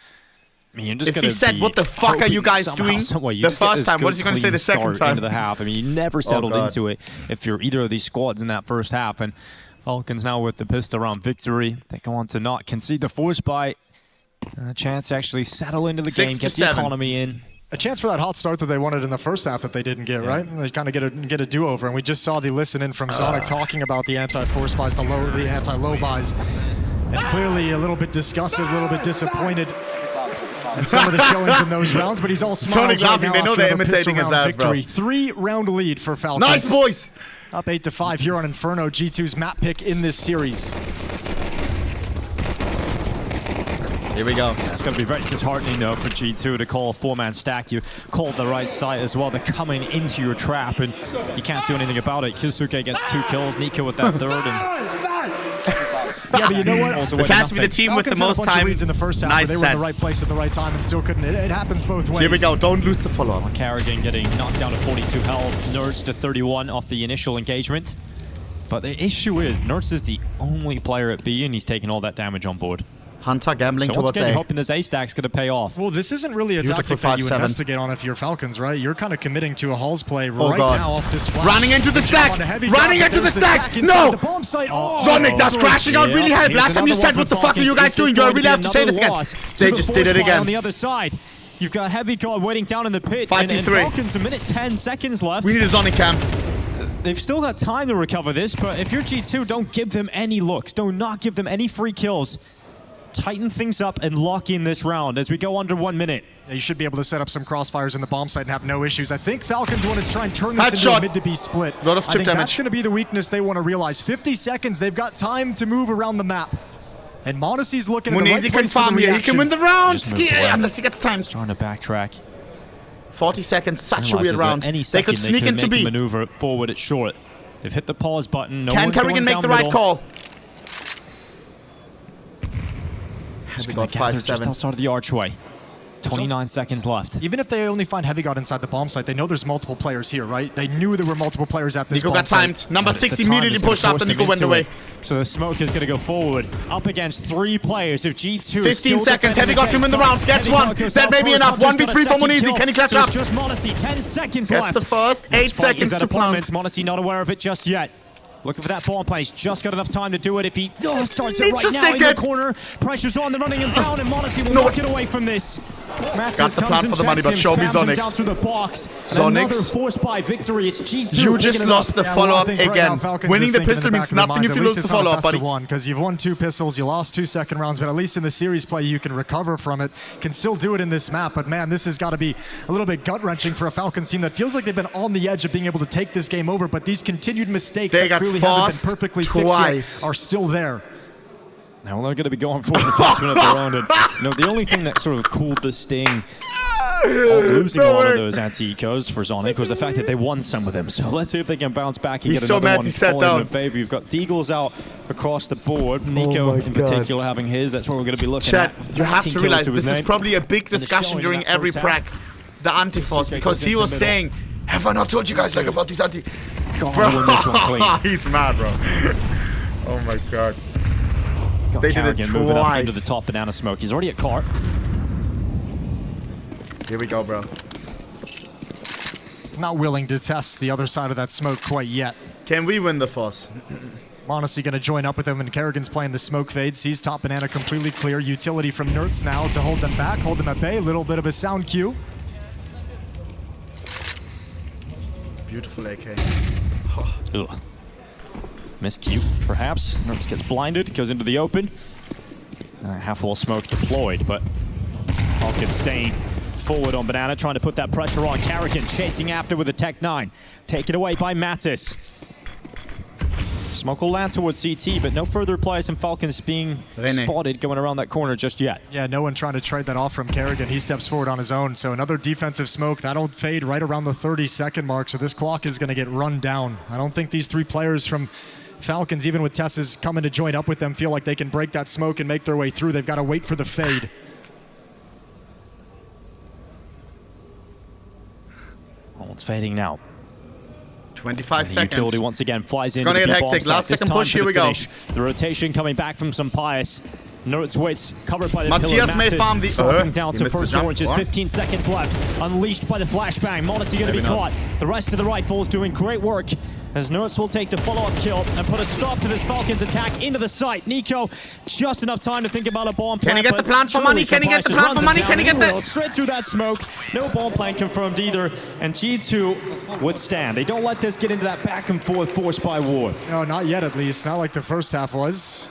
I mean, you're just if he said, what the fuck are you guys doing the first time, what is he going to say the second time? Into the half. I mean, you never settled into it if you're either of these squads in that first half. And Falcons now with the pistol round victory. They go on to not concede the force buy. A chance to actually settle into the game, get the economy in. A chance for that hot start that they wanted in the first half that they didn't get, right? They kind of get a do-over, and we just saw the listen in from Sonic talking about the anti-force buys, the anti-low buys, and clearly a little bit disgusted, a little bit disappointed in some of the showings in those rounds, but he's all smiles Sonic laughing. They know they're imitating his ass, bro. 3-round lead for Falcons. Nice, boys. Up 8-5 here on Inferno, G2's map pick in this series. Here we go. It's going to be very disheartening, though, for G2 to call a four-man stack. You called the right side as well. They're coming into your trap, and you can't do anything about it. Kyosuke gets 2 kills, Nico with that third, and... Yeah, but you know what? This has to be the team with the most time. In the first half, they were in the right place at the right time and still couldn't. It happens both ways. Here we go. Don't lose the follow-up. Carrigan getting knocked down to 42 health. Nerds to 31 off the initial engagement. But the issue is, Nerds is the only player at B, and he's taking all that damage on board. Hunter gambling so towards again, A. you're hoping this A stack's going to pay off. Well, this isn't really a tactic that you investigate on if you're Falcons, right? You're kind of committing to a Halls play right now off this flash. Running into the stack! Running into the stack! No! The bomb site. Sonic, that's crashing out really hard. Last time you said, what the fuck are you guys doing? Do I really have to say this again? They just did it again. On the other side, you've got Heavy God waiting down in the pit. 5v3. And Falcons, 1 minute 10 seconds left. We need a Sonic cam. They've still got time to recover this, but if you're G2, don't give them any looks. Do not give them any free kills. Tighten things up and lock in this round as we go under 1 minute. Yeah, you should be able to set up some crossfires in the bomb site and have no issues. I think Falcons want to try and turn this into a mid to B split. A lot of chip damage. That's going to be the weakness they want to realize. 50 seconds, they've got time to move around the map. And Monacy's looking at the right place for the reaction. He can win the round, unless he gets time. Trying to backtrack. 40 seconds, such a weird round. They could sneak into B. Maneuver forward at short. They've hit the pause button. Can Carrigan make the right call? We got 5-7 just outside of the archway. 29 seconds left. Even if they only find Heavy God inside the bomb site, they know there's multiple players here, right? They knew there were multiple players at this Nico got timed. Number 6 immediately pushed after Nico went away. So the smoke is going to go forward. Up against 3 players. If G2 15 seconds. Heavy God him in the round. Gets one. That may be enough. 1v3 for Monacy. Can he clutch up? It's just Monacy. 10 seconds left. Gets the first. 8 seconds to plant. Monacy not aware of it just yet. Looking for that bomb play. He's just got enough time to do it. If he starts it right now in the corner, pressure's on. They're running him down, and Monacy will not get away from this. Got the plan for the money, but show me Zonix. Down through the box. Another force by victory. It's G2. You just lost the follow-up again. Winning the pistol means nothing if you lose the follow-up, buddy. Because you've won 2 pistols, you lost 2 second rounds, but at least in the series play, you can recover from it. Can still do it in this map, but man, this has got to be a little bit gut-wrenching for a Falcons team that feels like they've been on the edge of being able to take this game over, but these continued mistakes that clearly haven't been perfectly fixed yet are still there. Now they're going to be going for the first minute of the round. And, the only thing that sort of cooled the sting of losing a lot of those anti-ecos for Zonic was the fact that they won some of them. So let's see if they can bounce back and get another one falling in favor. You've got Deagles out across the board. Nico in particular having his. That's what we're going to be looking at. You have to realize this is probably a big discussion during every prac. The anti-force, because he was saying, have I not told you guys like about these anti... Bro, this one clean. He's mad, bro. Oh my god. They did it twice. Moving up into the top banana smoke. He's already at cart. Here we go, bro. Not willing to test the other side of that smoke quite yet. Can we win the force? Monacy going to join up with him, and Kerrigan's playing the smoke fade. Sees top banana completely clear. Utility from Nerds now to hold them back, hold them at bay. A little bit of a sound cue. Beautiful AK. Ugh. Miscue, perhaps. Nerds gets blinded, goes into the open. Half-wall smoke deployed, but Falcons staying forward on banana, trying to put that pressure on. Kerrigan chasing after with a Tech 9. Taken away by Mattis. Smoke will land towards CT, but no further replies from Falcons being spotted going around that corner just yet. Yeah, no one trying to trade that off from Kerrigan. He steps forward on his own. So another defensive smoke. That'll fade right around the 30-second mark. So this clock is going to get run down. I don't think these three players from Falcons, even with Tessa's coming to join up with them, feel like they can break that smoke and make their way through. They've got to wait for the fade. Oh, it's fading now. 25 seconds. Utility once again flies in. It's gonna get hectic. Last second push. Here we go. The rotation coming back from some Pius. Nerds waits covered by the Matthias may farm the down to first oranges. 15 seconds left. Unleashed by the flashbang. Monacy going to be caught. The rest of the rifles doing great work as Nerds will take the follow-up kill and put a stop to this Falcons attack into the site. Nico, just enough time to think about a bomb plant. Can he get the plant for money? Can he get the plant for money? Can he get the... Straight through that smoke. No bomb plant confirmed either. And G2 withstand. They don't let this get into that back and forth forced by war. No, not yet at least. Not like the first half was.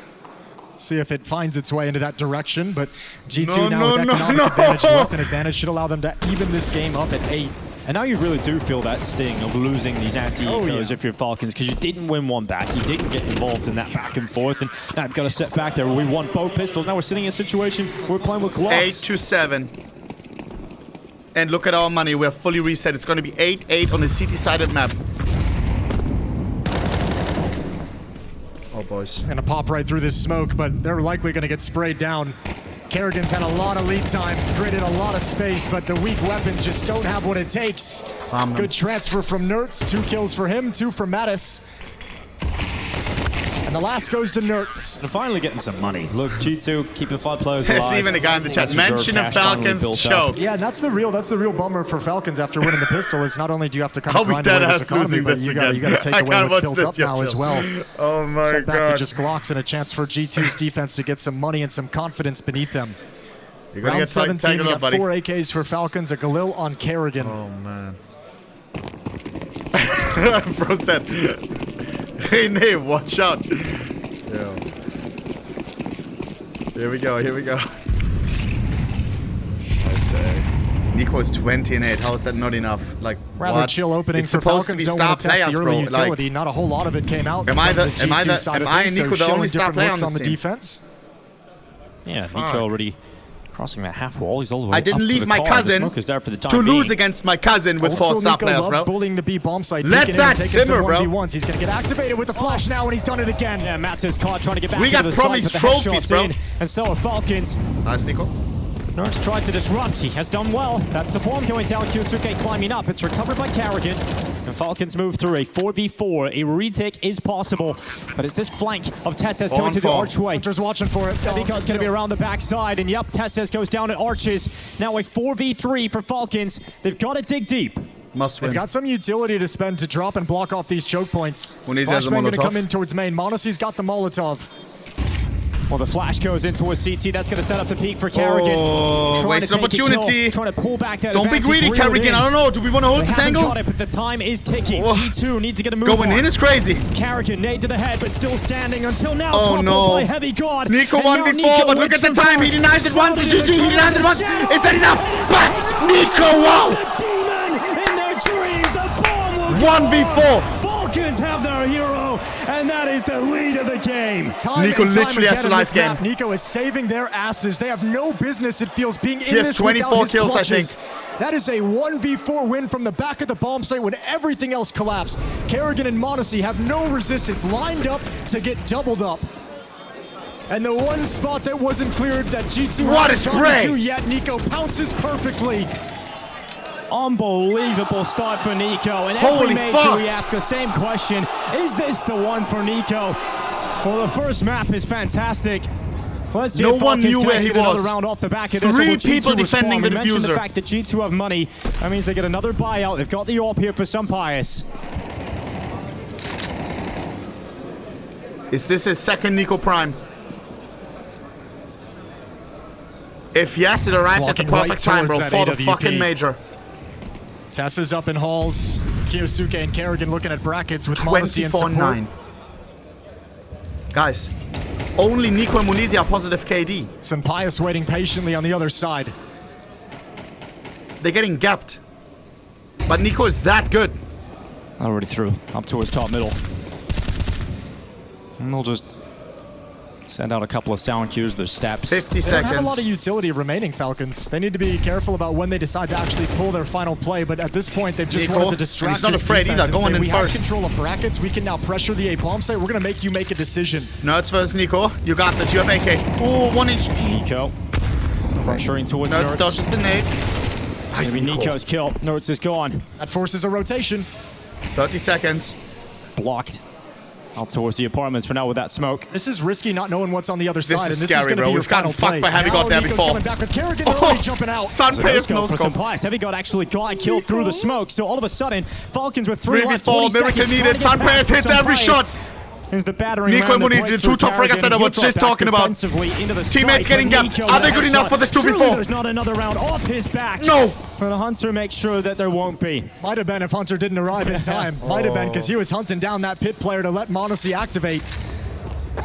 See if it finds its way into that direction. But G2 now with economic advantage and weapon advantage should allow them to even this game up at 8. And now you really do feel that sting of losing these anti-ecos if you're Falcons, because you didn't win one back. You didn't get involved in that back and forth. And now you've got to sit back there. We won both pistols. Now we're sitting in a situation where we're playing with gloves. 8-7. And look at our money. We're fully reset. It's going to be 8-8 on the CT-sided map. Oh, boys. Gonna pop right through this smoke, but they're likely gonna get sprayed down. Kerrigan's had a lot of lead time, created a lot of space, but the weak weapons just don't have what it takes. Good transfer from Nerds. 2 kills for him, 2 for Mattis. And the last goes to Nerds. They're finally getting some money. Look, G2, keep the 5 players alive. There's even a guy in the chat. Mention of Falcons show. Yeah, and that's the real bummer for Falcons after winning the pistol is not only do you have to kind of grind away this economy, but you got to take away what's built up now as well. Oh my god. Back to just Glocks and a chance for G2's defense to get some money and some confidence beneath them. You're gonna Round get 17, we got buddy. 4 AKs for Falcons, a Galil on Kerrigan. Oh man. Bro said, hey Nate, watch out. Yo. Here we go, here we go. I say. Nico is 20 and 8. How is that not enough? Like, rather what? chill opening it's for supposed Falcons. to be Don't star want to test players, the early bro. utility. Like, not a whole lot of it came out. Am I and Nico the only star player on the defense? Yeah, Nico already crossing that half wall. He's all the way I didn't up leave to the my car. cousin to lose against my cousin with 4 star players, bro. Bullying the B bomb site. Let that simmer, bro. He's gonna get activated with the flash now, and he's done it again. Yeah, Mattis caught trying to get back. We got promised trophies, bro. And so are Falcons. Nice, Nico. Nerds tries to disrupt. He has done well. That's the bomb going down. Kyosuke climbing up. It's recovered by Kerrigan. And Falcons move through a 4v4. A retake is possible. But it's this flank of Tesses going to the archway. Hunter's watching for it. Nico's going to be around the backside. And yep, Tesses goes down at arches. Now a 4v3 for Falcons. They've got to dig deep. Must win. They've got some utility to spend to drop and block off these choke points. Flashbang going to come in towards main. Monacy's got the Molotov. Well, the flash goes into a CT. That's going to set up the peak for Kerrigan. Oh, waste opportunity. Trying to pull back that Don't be greedy, Kerrigan. I don't know. Do we want to hold this angle? Got it, but the time is ticking. G2 need to get a move Going in is crazy. Kerrigan, nade to the head, but still standing until now. Oh, no. By Heavy God. Nico 1v4, but look at the time. He denies it once. GG, he denies it once. Is that enough? But Nico, wow. The demon in their dreams. The bomb will 1v4. Falcons have their hero, and that is the lead of the game. Nico literally has a nice game. Nico is saving their asses. They have no business, it feels, being in he has this 24 without his kills, clutches. I think. That is a 1v4 win from the back of the bomb site when everything else collapsed. Kerrigan and m0NESY have no resistance, lined up to get doubled up. And the one spot that wasn't cleared that G2 hadn't gotten to yet, Nico pounces perfectly. Unbelievable start for Nico. And every major we ask the same question, is this the one for Nico? Well, the first map is fantastic. Let's see if Falcons can get another round off the back of this. Three people defending the diffuser. The diffuser. fact that G2 have money, that means they get another buyout. They've got the AWP here for some bias. Is this his second Nico Prime? If yes, it arrives at the perfect time, bro, for the fucking major. Tessa's up in halls. Kyosuke and Kerrigan looking at brackets with m0NESY and support. 24-9. Guys, only Nico and m0NESY are positive KD. Sampaius waiting patiently on the other side. They're getting gapped. But Nico is that good. Already through, up towards top middle. And they'll just send out a couple of sound cues, their steps. 50 seconds. They don't have a lot seconds. of utility remaining, Falcons. They need to be careful about when they decide to actually pull their final play, but at this point, they've just wanted to distract he's not this afraid defense either. and Going say, in we first. have control of brackets, we can now pressure the A bomb site, we're gonna make you make a decision. Nerds versus Nico. You got this, you have AK. Oh, 1 HP. Nico pressuring towards Nerds Nerds. dodges the nade. Nice, Nico's kill. Nerds is gone. That forces a rotation. 30 seconds. Blocked. Out towards the apartments for now with that smoke. This is risky not knowing what's on the other side, is and this scary, is going to bro. be your We've gotten final fucked play. by Heavy God there Nico's before. coming back with Kerrigan, they're already jumping out. Sunpace no For some scope. bias. Heavy God actually got killed through the smoke, so all of a sudden, Falcons with 3 left, 20 3v4, miracle seconds, needed. Sunpace hits every shot. Here's the battering Nico ram and that m0NESY, breaks the two through top fraggers that I Kerrigan. was He'll just drop back talking about. defensively into the Teammates site, getting but gapped. Nico Are they with good that enough shot. for this 2v4? Surely there's not another round off his back. No. But Hunter makes sure that there won't be. Might have been if Hunter didn't arrive in time. Might have been because he was hunting down that pit player to let m0NESY activate.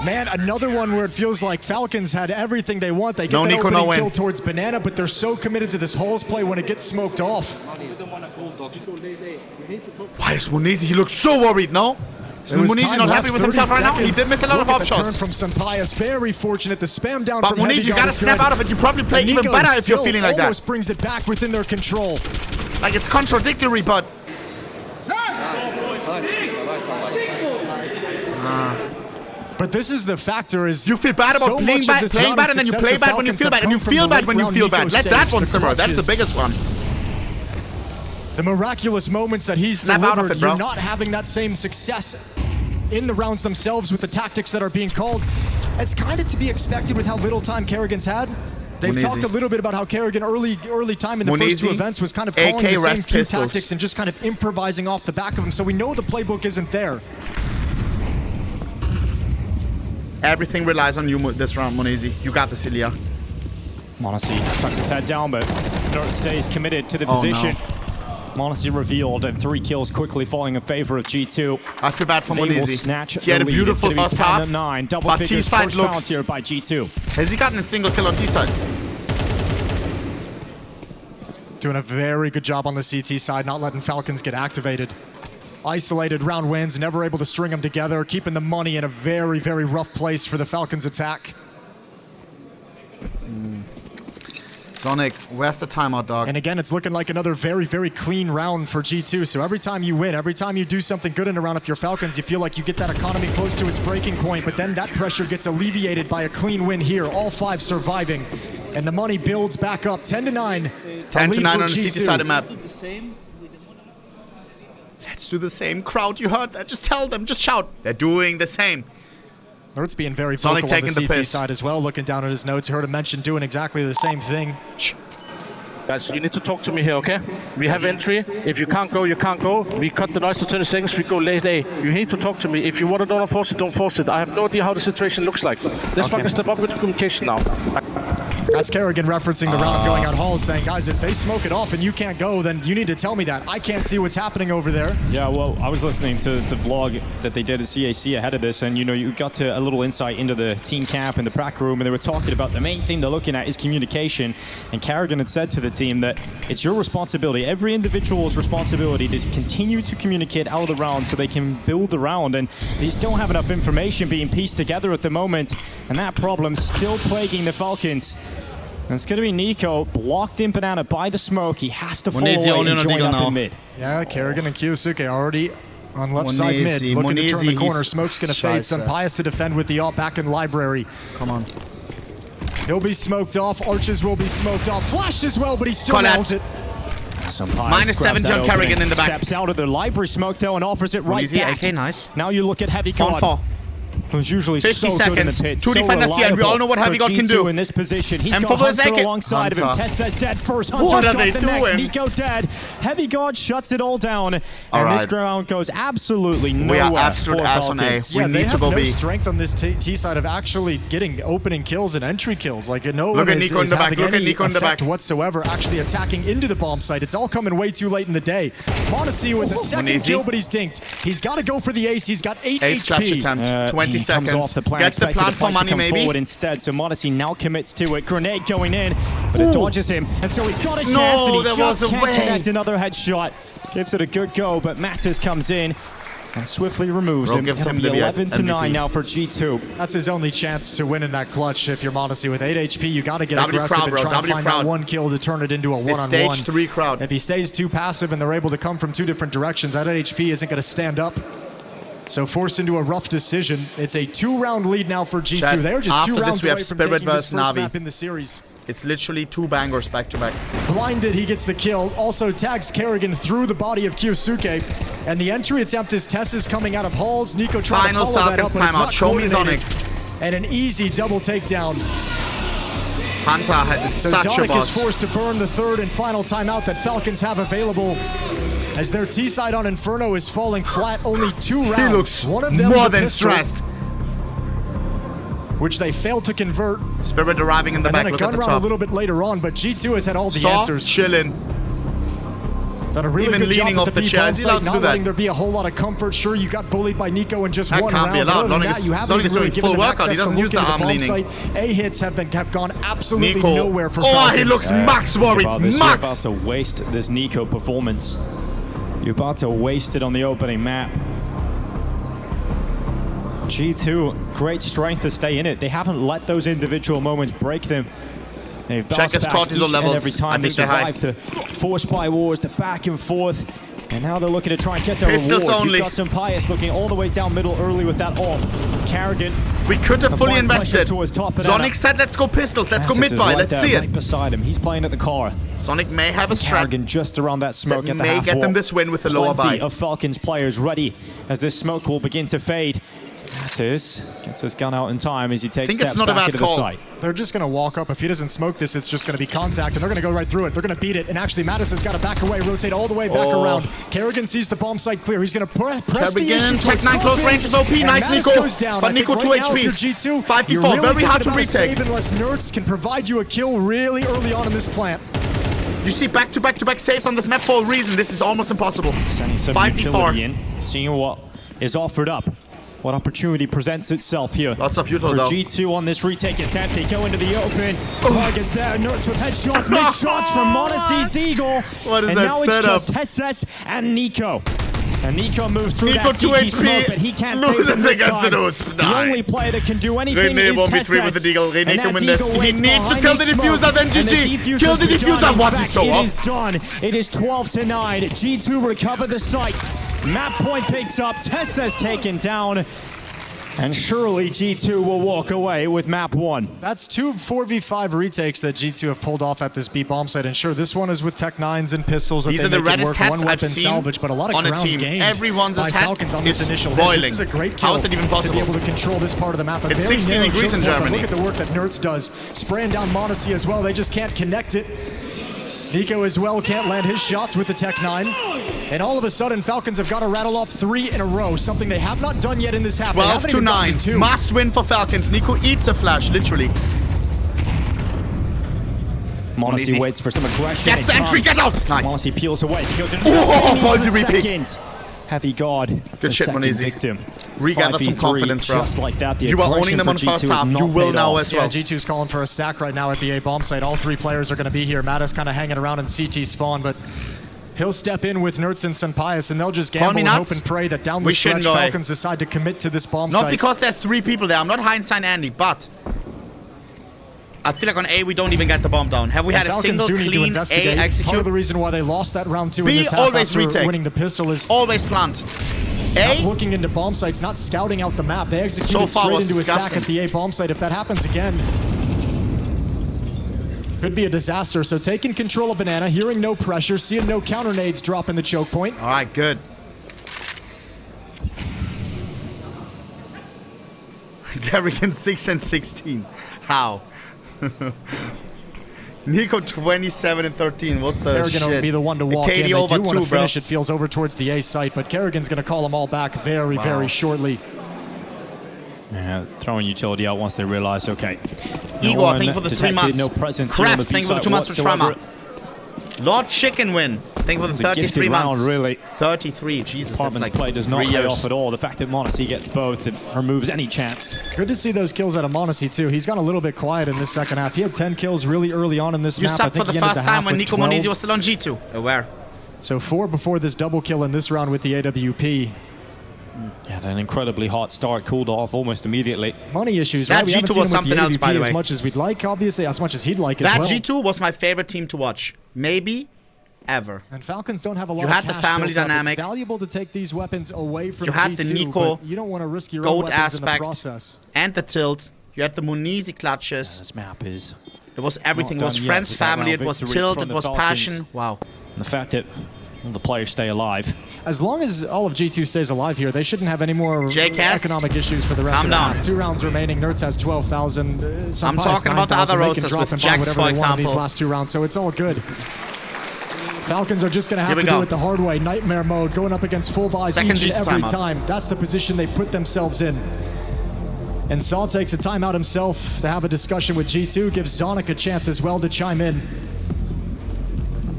Man, another one where it feels like Falcons had everything they want. They get the opening kill towards Banana, but they're so committed to this Halls play when it gets smoked off. Why is m0NESY? He looks so worried, no? Is m0NESY not happy with himself right now? He did miss a lot of Look op at the turn shots. from Sampaius. Very fortunate. The spam down But from Heavy m0NESY, you God gotta is snap good. out of it. You probably play And even Nico better if you're still feeling like that. almost brings it back within their control. Like, it's contradictory, but... But this is the factor is you feel bad about playing bad and then you play bad when you feel bad and you feel bad when you feel bad. Let that one simmer. That's the biggest one. The miraculous moments that he's delivered, you're not having that same success in the rounds themselves with the tactics that are being called. It's kind of to be expected with how little time Kerrigan's had. They've talked a little bit about how Kerrigan early time in the first two events was kind of calling the same few tactics and just kind of improvising off the back of him. So we know the playbook isn't there. Everything relies on you this round, m0NESY. You got this, Ilya. m0NESY tucks his head down, but Nerds stays committed to the position. No. m0NESY revealed and 3 kills quickly falling in favor of G2. I feel bad for m0NESY. He had a beautiful first half, but T-side looks here by G2. Has he gotten a single kill on T-side? Doing a very good job on the CT side, not letting Falcons get activated. Isolated round wins, never able to string them together, keeping the money in a very, very rough place for the Falcons attack. Sonic, where's the timeout, dog? And again, it's looking like another very, very clean round for G2. So every time you win, every time you do something good in a round, if you're Falcons, you feel like you get that economy close to its breaking point, but then that pressure gets alleviated by a clean win here. All 5 surviving, and the money builds back up. 10-9. 10-9 on the CT side of the map. Let's do the same. Crowd, you heard that? Just tell them, just shout. They're doing the same. Nerds being very vocal on the CT side as well, looking down at his notes. Heard him mention doing exactly the same thing. Guys, you need to talk to me here, okay? We have entry. If you can't go, you can't go. We cut the noise to 20 seconds, we go late A. You need to talk to me. If you want to don't force it, don't force it. I have no idea how the situation looks like. Let's fucking step up with communication now. That's Kerrigan referencing the round of going out halls, saying, guys, if they smoke it off and you can't go, then you need to tell me that. I can't see what's happening over there. Yeah, well, I was listening to the vlog that they did at CAC ahead of this, and you know, you got to a little insight into the team camp and the prac room, and they were talking about the main thing they're looking at is communication. And Kerrigan had said to the team that it's your responsibility, every individual's responsibility, to continue to communicate out of the round so they can build the round. And they just don't have enough information being pieced together at the moment, and that problem's still plaguing the Falcons. And it's going to be Nico, blocked in banana by the smoke. He has to fall Monesi away and join up now. in mid. Yeah, Kerrigan and Kyosuke already on left side mid, looking to turn the corner. Smoke's going to fade. Senpaius to defend with the ult back in library. Come on. He'll be smoked off. Arches will be smoked off. Flashed as well, but he still nails it. -7 John Kerrigan in the back. Steps out of the library smoke though and offers it right back. AK, nice. Now you look at Heavy God, who's usually 50 so good in the pit, Two so defenders here, and we all know what Heavy God can do. In this position, he's And got for Hunter Hunter alongside of him. Tessa's dead first. Hunter's What are got they the next. doing? Nico dead. Heavy God shuts it all down, and this ground goes absolutely nowhere. We are absolute ass on A. Falcons. We need to go no B. strength on this T side of actually getting opening kills and entry kills. Like no Look one at is Nico in the back. having Look at any Nico in the effect back. whatsoever actually attacking into the bomb site. It's all coming way too late in the day. Monesi with the second kill, but he's dinked. He's got to go for the ace. He's got 8 Ace traps HP. attempt. 20 he seconds. Comes off the plan. Gets the plan for money, come maybe. Forward instead, so Monesi now commits to it. Grenade going in, but it dodges him, and so he's got a chance, and he there just was a can't way. connect another headshot. Gives it a good go, but Matters comes in and swiftly removes him. gives It'll him be the 11-9 MVP. now for G2. That's his only chance to win in that clutch. If you're Monesi with 8 HP, you got to get W aggressive proud, and bro. try and W find proud. that one kill to turn it into a one-on-one. Stage 3 crowd. If he stays too passive and they're able to come from 2 different directions, that HP isn't going to stand up. So forced into a rough decision. It's a 2-round lead now for G2. Chat, They're just 2 after rounds this we have away from Spirit taking this versus first Navi. map in the series. It's literally 2 bangers back to back. Blinded, he gets the kill. Also tags Kerrigan through the body of Kyosuke. And the entry attempt is Tessa's coming out of halls. Nico trying to follow that up, Falcons but it's timeout. not Show me coordinated. Zonic. And an easy double takedown. Hunter is So such a Zonic boss. is forced to burn the 3rd and final timeout that Falcons have available. As their T-side on Inferno is falling flat, only 2 rounds. He looks one of them more the than pistol, stressed. which they failed to convert. Spirit arriving in the And back. then a Look at gun the round a top. little bit later on, but G2 has had all the Saw answers. chilling. Done a really Even good job leaning at off the the B chair. bomb Is he allowed site, to not do that? letting there be a whole lot of comfort. Sure, you got bullied by Nico in just That one can't round. be allowed. Other than Zonic that, is- you haven't Zonic is really doing given full them workout. He access to doesn't look use the into arm bomb leaning. site. A hits have gone absolutely Nico. nowhere for Oh, Falcons. he looks max worried. You're about Max. to waste this Nico performance. You're about to waste it on the opening map. G2, great strength to stay in it. They haven't let those individual moments break them. They've Check bounced his back cortisol each levels. and every I time they think they're high. survive the force by wars, the back and forth. And now they're looking to try and get their Pistols reward. only. You've got Senpaius looking all the way down middle early with that ult. Kerrigan. We could have fully applying pressure invested. towards top banana. Sonic said, let's go pistols. Let's go Mantis is mid-buy. right Let's there, see right it. beside him. He's playing at the car. Sonic may have a strat. Kerrigan just around that smoke That at the may half get them wall. this win with the lower Plenty buy. of Falcons players ready as this smoke will begin to fade. Mattis gets his gun out in time as he takes Think it's steps not a back bad into the call. site. They're just going to walk up. If he doesn't smoke this, it's just going to be contact, and they're going to go right through it. They're going to beat it, and actually Mattis has got to back away, rotate all the way back around. Kerrigan sees the bomb site clear. He's going to press the issue Kerrigan, towards Tech 9 close Coffins, range is OP. and Nice, Mattis Nico. goes down. But I think Nico, 2 right now, HP. if you're G2, 5v4, you're really very hard to thinking about a retake. save unless Nerds can provide you a kill really early on in this plant. You see back-to-back-to-back saves on this map for a reason. This is almost impossible. Sending some 5v4. utility in, seeing what is offered up. What opportunity presents itself here? Lots of util for though. G2 on this retake attempt. They go into the open. Targets there. Nerds with headshots. Missed shots from Monesi's Deagle. What is and that now it's setup? just Tesses and Nico. And Nico moves through Nico that 2 CT HP, smoke, but he can't save loses them this against time. the nose. The Die. only player that can do anything René is 1v3 with the Tesses. Deagle. René And that can win this. Deagle He waits needs to behind kill the smoke. diffuser, then And the GG. diffuser's Kill the been diffuser. done. In What fact, is so it up? is done. It is 12-9. G2 recover the site. Map point picked up. Tesses taken down. And surely G2 will walk away with map 1. That's 2 4v5 retakes that G2 have pulled off at this B bomb site. And sure, this one is with Tech 9s and pistols that These they are the make it reddest work. hats One I've weapon seen salvage, but a lot of on a ground team. gained Everyone's by hat Falcons on is this initial hit. boiling. This is a great How kill is it even to possible? be able to control this part of the map. A It's very 16 narrow degrees in choke point, but Germany. Look at the work that Nerds does. Spraying down Monesi as well. They just can't connect it. Nico as well can't land his shots with the Tech 9. And all of a sudden, Falcons have got to rattle off 3 in a row, something they have not done yet in this half. 12 to 9. Must win for Falcons. Nico eats a flash, literally. Monesi waits for some aggression. Gets the entry, get out! Nice. Monesi peels away. He goes in. Baldy the repick. second. Heavy God. Good shit, second Monesi. victim. Regather some 5v3, confidence, bro. Just like that. The You were owning aggression them for on G2 first has half. not You will paid now off. as well. Yeah, G2's calling for a stack right now at the A bomb site. All 3 players are going to be here. Mattis kind of hanging around in CT spawn, but he'll step in with Nerds and Senpaius, and they'll just gamble and hope and pray that down the stretch, Falcons decide to commit to this bomb site. Not because there's 3 people there. I'm not hindsight Andy, but I feel like on A we don't even get the bomb down. Have we had a single clean A execute? Part of the reason why they lost that round 2 in this half always after retake. winning the pistol is always plant. not looking into bomb sites, not scouting out the map. They executed straight into a stack at the A bomb site. If that happens again, could be a disaster. So taking control of Banana, hearing no pressure, seeing no counter nades drop in the choke point. All right, good. Kerrigan 6 and 16. How? Nico 27 and 13. What the Kerrigan shit? will be the one to walk in. They do over want to finish. bro. It feels over towards the A site, but Kerrigan's going to call them all back very, very shortly. Yeah, throwing utility out once they realize, okay. Igor, thank you for the 3 months. No presence Krebs, thank you for the 2 months for Shrama. Lord Chicken Win, thank you for the 33 months. Round, really. 33, Jesus, that's like play does not 3 pay years. off at all. The fact that Monacy gets both, it removes any chance. Good to see those kills out of Monacy, too. He's gone a little bit quiet in this second half. He had 10 kills really early on in this You map. sucked for the first time when Nico Monizi was still on G2. Aware. So 4 before this double kill in this round with the AWP. Yeah, an incredibly hot start, cooled off almost immediately. Money issues, That right? We haven't G2 seen was him with something else, by the way. as much as we'd like, obviously, as much as he'd like as That well. G2 was my favorite team to watch. Maybe ever. And Falcons don't have a lot You of had the cash family built up. dynamic. It's valuable to take these weapons away from You had G2, the Nico but you don't want to risk your goat own weapons in the aspect process. and the tilt. You had the Munizi clutches. This map is... It was everything. It Not was done friends, yet. We got family, round it was victory tilt, from it the was Falcons. passion. Wow. And the fact that all the players stay alive. As long as all of G2 stays alive here, they shouldn't have any more JCast, economic issues for the rest calm of the down. half. 2 rounds remaining. Nerds has 12,000. I'm talking about the other roasters with Jax, for These example. last 2 rounds, so it's all good. Falcons are just going to have to do it the hard way. Nightmare mode, going up against full buys each and every time. That's the position they put themselves in. And Saul takes a timeout himself to have a discussion with G2. Gives Zonic a chance as well to chime in.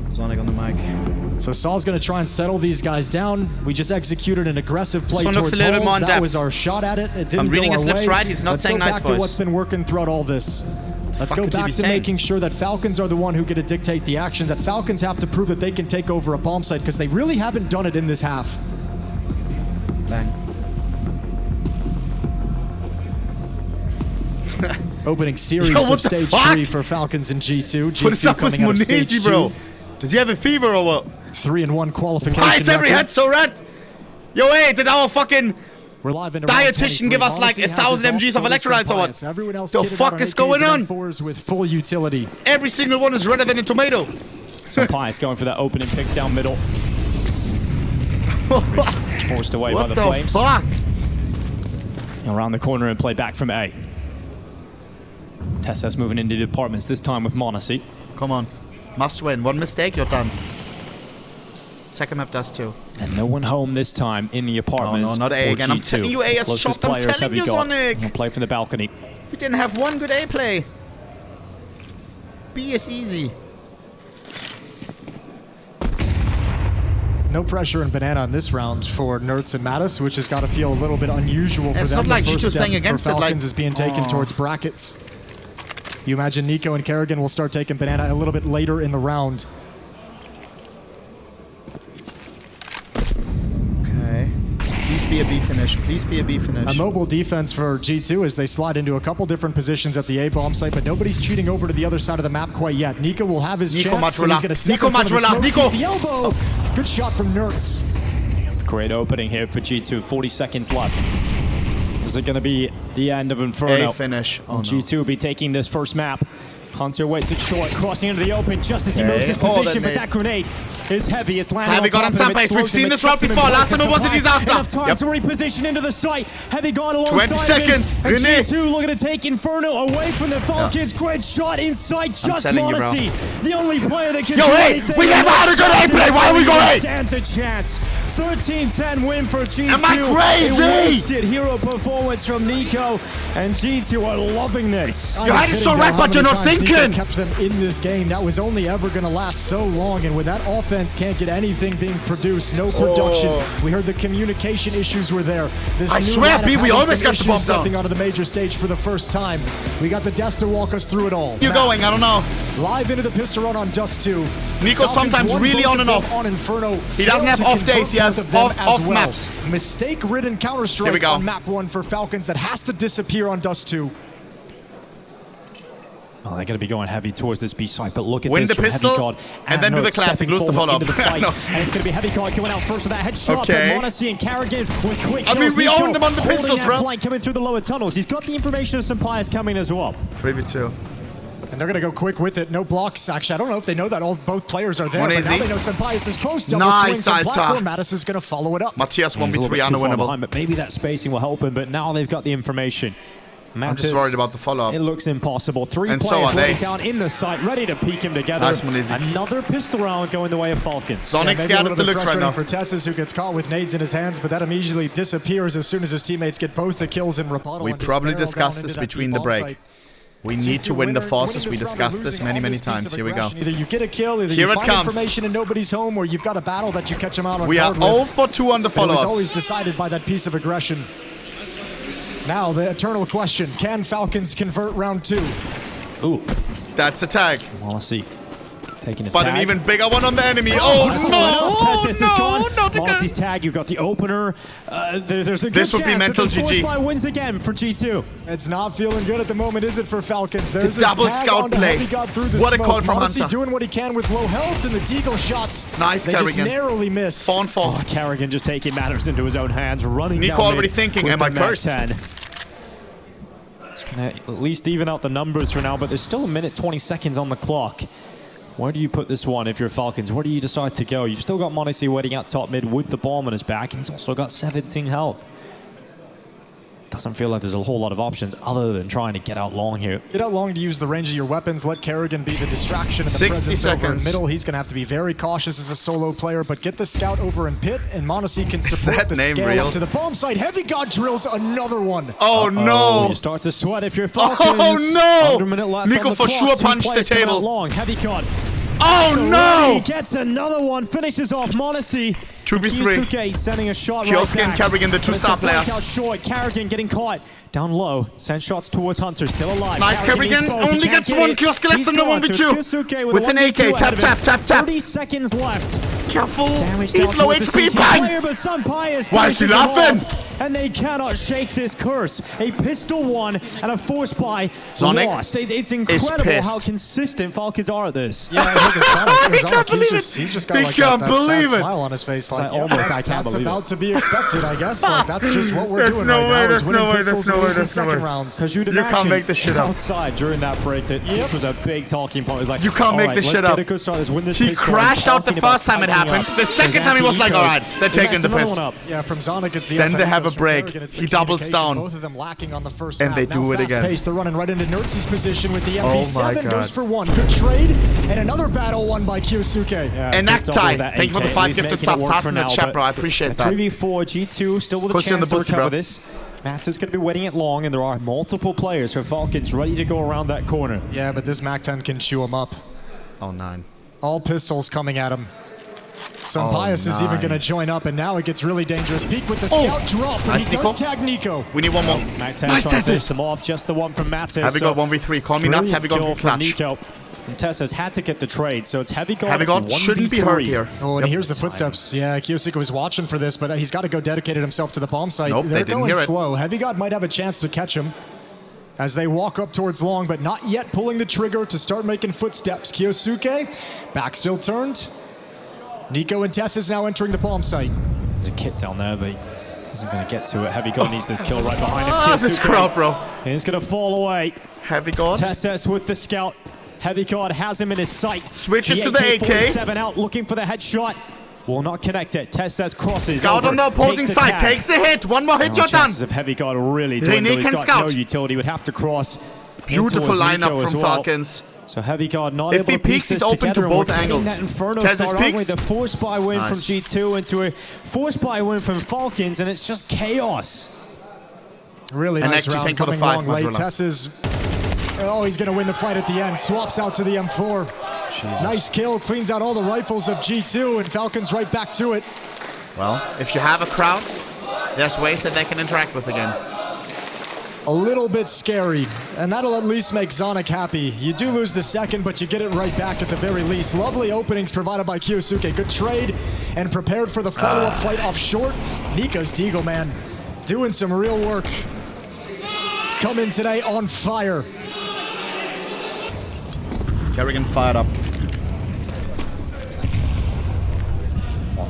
Zonic on the mic. So Saul's going to try and settle these guys down. We just executed an aggressive play towards looks a little bit more Halls. in That depth. was our shot at it. It didn't I'm reading go his our lips way. right. He's not Let's saying go nice, back to boys. what's been working throughout all this. Let's go could he back be to saying? making sure that Falcons are the one who get to dictate the action, that Falcons have to prove that they can take over a bomb site, because they really haven't done it in this half. Bang. Opening series Yo, what of the stage fuck? 3 for Falcons and G2. What is G2 up with coming out of stage Munizi, 2. bro? Does he have a fever or what? 3-1 qualification. Why is every record. head so red? Yo, hey, did our fucking We're live into round dietitian give 23. us like Monacy has 1,000 his mgs of ult, so electrolytes or what? bias. Everyone else The kitted fuck out is AKs going and on? M4s with full utility. Every single one is redder than a tomato. So Pius going for that opening pick down middle. Forced away by What the the Flames. fuck? Around the corner and play back from A. Tessa's moving into the apartments, this time with Monacy. Come on. Must win. One mistake, you're done. Second map does too. And no one home this time in the apartments. No, not A for again. I'm G2. telling you, A has Closest shot. I'm players telling have you, got. Sonic. He'll play from the balcony. We didn't have one good A play. B is easy. No pressure in Banana in this round for Nerds and Mattis, which has got to feel a little bit unusual for It's them. not like The first G2's step playing against for it, like- Falcons is being taken towards brackets. You imagine Nico and Kerrigan will start taking Banana a little bit later in the round. Okay. Please be a B finish. Please be a B finish. A mobile defense for G2 as they slide into a couple different positions at the A bomb site, but nobody's cheating over to the other side of the map quite yet. Nico will have his chance, and he's going to step in front of the smokes. He's the elbow. Good shot from Nerds. Great opening here for G2. 40 seconds left. Is it going to be the end of Inferno? A finish. Oh, G2 will be taking this first map. Hunter waits it short, crossing into the open just as he moves his Oh, that position, but nade. that grenade is heavy. It's landing Heavy on got top on of him. some It base. We've slows him. seen It this stops route him in before. place Last time of it was a supply. disaster. Enough time Yep. to reposition into the site. Heavy got 20 alongside of him. seconds. And Grenade. G2 looking to take Inferno away from the Falcons. Great shot inside just telling you, bro. Monacy. The only player that can Yo, do hey, anything. we never had a good A play. Why are we going? Stands a chance. 13-10 win for G2. Am I crazy? A wasted hero performance from Nico, and G2 are loving this. You had it so right, but you're not thinking. Kept them in this game. That was only ever going to last so long, and when that offense can't get anything being produced, no production. We heard the communication issues were there. This I new swear, lineup B, we having always some got the issues bomb stepping down. onto the major stage for the first time. We got the Dust to walk us through it all. You going? I don't know. Live into the pistol run on Dust 2. Nico Falcons sometimes won really both on of and them off. On Inferno. He doesn't have Failed to off days. convert He has both of them off as well. maps. Mistake-ridden Here we Counter-Strike go. on map 1 for Falcons that has to disappear on Dust 2. Oh, they're going to be going heavy towards this B side, but look at Win this the pistol, HeavyGod, and then do the classic, lose the follow-up. And it's going to be HeavyGod going out first with that headshot, Okay. but Monacy and Carrigan with quick kills. I mean, we Nico own them on the holding pistols, that bro. flank coming through the lower tunnels. He's got the information of Sampayas coming as well. 3v2. And they're going to go quick with it. No blocks, actually. I don't know if they know that both players are there, but now they know Sampayas is close. Double swing from platform. Mattis is going to follow it up. Matthias 1v3 behind, unwinnable. but maybe that spacing will help him, but now they've got the information. Mattis, I'm just worried about the follow-up. It looks impossible. Three And so players are they. running down in the site, ready to peek him together. Nice one, Izzy. Another pistol round going the way of Falcons. Sonic scared at the looks right now. For Tessus, who gets caught with nades in his hands, but that immediately disappears as soon as his teammates get both the kills in rebuttal. We probably discussed this between the break. We need to win the forces. We discussed this many times. Here we go. Either you get a kill, either Here you it find comes. information and nobody's home, or you've got a battle that you catch them out on We are guard with. 0 for 2 on the But it was always follow-ups. decided by that piece of aggression. Now, the eternal question. Can Falcons convert round 2? Ooh, That's a tag. Monacy taking a But tag. an even bigger one on the enemy. Oh, no! Tessus is gone. Not again. Monacy's tag. You've got the opener. There's a good This would be chance mental that the GG. Force wins again for G2. It's not feeling good at the moment, is it, for Falcons? There's The double a tag scout onto play. HeavyGod through the What a smoke. call from Monacy Hunter. doing what he can with low health, and the deagle shots. Nice, they just Carrigan. narrowly miss. 4 on 4. Oh, Carrigan just taking matters into his own hands, running Nico down already mid thinking, with am I the Mac cursed? 10. Just gonna at least even out the numbers for now, but there's still a minute 20 seconds on the clock. Where do you put this one if you're Falcons? Where do you decide to go? You've still got Monacy waiting out top mid with the bomb on his back, and he's also got 17 health. Doesn't feel like there's a whole lot of options other than trying to get out long here. Get out long to use the range of your weapons. Let Carrigan be the distraction in the 60 presence over in seconds. middle. He's going to have to be very cautious as a solo player, but get the scout over in pit, and Monacy can support that the name scale real? up to the bomb site. HeavyGod drills another one. Oh, no! You start to sweat if you're Falcons. Oh, no! Under a minute left Nico on the for clock. sure Two punched the players coming table. out long. HeavyGod. Oh, no! He gets another one, finishes off Monacy. 2v3. Kyosuke sending a shot Kyosuke right and back. Carrigan, the two star Flank players. out short. Carrigan getting caught. Down low. Sends shots towards Hunter. Still alive. Nice, Carrigan. needs both. He Only can't gets get one. it. Kyosuke lets He's him know gone. So 1v2. it's Kyosuke With an 1v2 AK. ahead Tap, of tap, him. tap, tap. 30 seconds left. Careful. Damage He's down low towards the HP. CT Bang! player, but Sampayas Why is he finishes him laughing? off, and they cannot shake this curse. A pistol one and a force buy Sonic lost. It's incredible pissed. how consistent Falcons are at this. Yeah, look at Sonic. can't believe He's just got He like can't that believe sad it. smile on his face. Like, like, almost, I can't that's believe about it. to be expected, I guess. Like, that's just what we're There's doing no right way, now, is there's winning no way, pistols there's no and way, losing there's no second way. rounds. Because you'd You can't imagine make this shit up. outside during that break that this was a big talking point. It was like, You can't make all right, this let's shit get up. a good start. Let's win this He pistol. crashed out the Talking about first time it tightening happened. up. The second There's time he was like, anti-ecos. alright, they're He taking messed the another piss. one up. Yeah, from Sonic, it's the Then they have a anti-ecos. From break. Carrigan, it's the He doubles communication. down. Both of them lacking on the first And round. they Now do it again. fast-paced, they're running right into Nertz's position with the Oh my MP7. God. Goes for one. Good trade. And another battle won by Kyosuke. Yeah, And good double Naktai. with that Thank you for the AK, 5 at least gifted making it subs. work Half for in the now, chat, but bro. I appreciate a that. 3v4, G2 still with a Push you on chance the to pussy, recover bro. this. Matt is going to be waiting it long, and there are multiple players for Falcons ready to go around that corner. Yeah, but this MAC-10 can chew him up. Oh, 9. All pistols coming at him. Sampayas is even going to join up, and now it gets really dangerous. Peek with the scout drop, but Nice, he does Nico. tag Nico. We need one more. Mac 10 Nice, trying to Tessus. finish them off, just the one from Mattis. Heavy got 1v3. Call me nuts. Heavy got kill big from clutch. Nico. And Tessa's had to get the trade, so it's Heavy God. Heavy God shouldn't be hurt here. Oh, and here's the footsteps. Yeah, Kyosuke was watching for this, but he's got to go dedicate himself to the bomb site. Nope, They're they didn't going hear it. slow. Heavy God might have a chance to catch him as they walk up towards long, but not yet pulling the trigger to start making footsteps. Kyosuke, back still turned. Nico and Tess is now entering the bomb site. There's a kit down there, but he isn't going to get to it. Heavy God needs this kill right behind him. Ah, this Kyosuke crowd, bro. is going to fall away. Heavy God. Tesses with the scout. Heavy God has him in his sights. Switches to the AK. AK-47 out looking for the headshot. Will not connect it. Tesses crosses Scout over, on the opposing takes side. tag. Takes a hit. One more hit, No you're done. chances of Heavy God really dwindle. Nick He's can got scout. no utility. Would have to cross. Beautiful in towards lineup Nico from as well. Falcons. So Heavy God not If able he to piece peeks, he's this open to together, and both we're getting angles. that Inferno Tez's start, aren't we? peeks. The force buy win from Nice. G2 into a force buy win from Falcons, and it's just chaos. Really And nice actually, round thank you for the coming 5, long late. Madrilla. Tess is... Oh, he's going to win the fight at the end. Swaps out to the M4. Jesus. Nice kill. Cleans out all the rifles of G2, and Falcons right back to it. Well, if you have a crowd, there's ways that they can interact with again. A little bit scary, and that'll at least make Sonic happy. You do lose the second, but you get it right back at the very least. Lovely openings provided by Kyosuke. Good trade, and prepared for the follow-up fight off short. Nico's Deagle, man, doing some real work. Come in today on fire. Kerrigan fired up.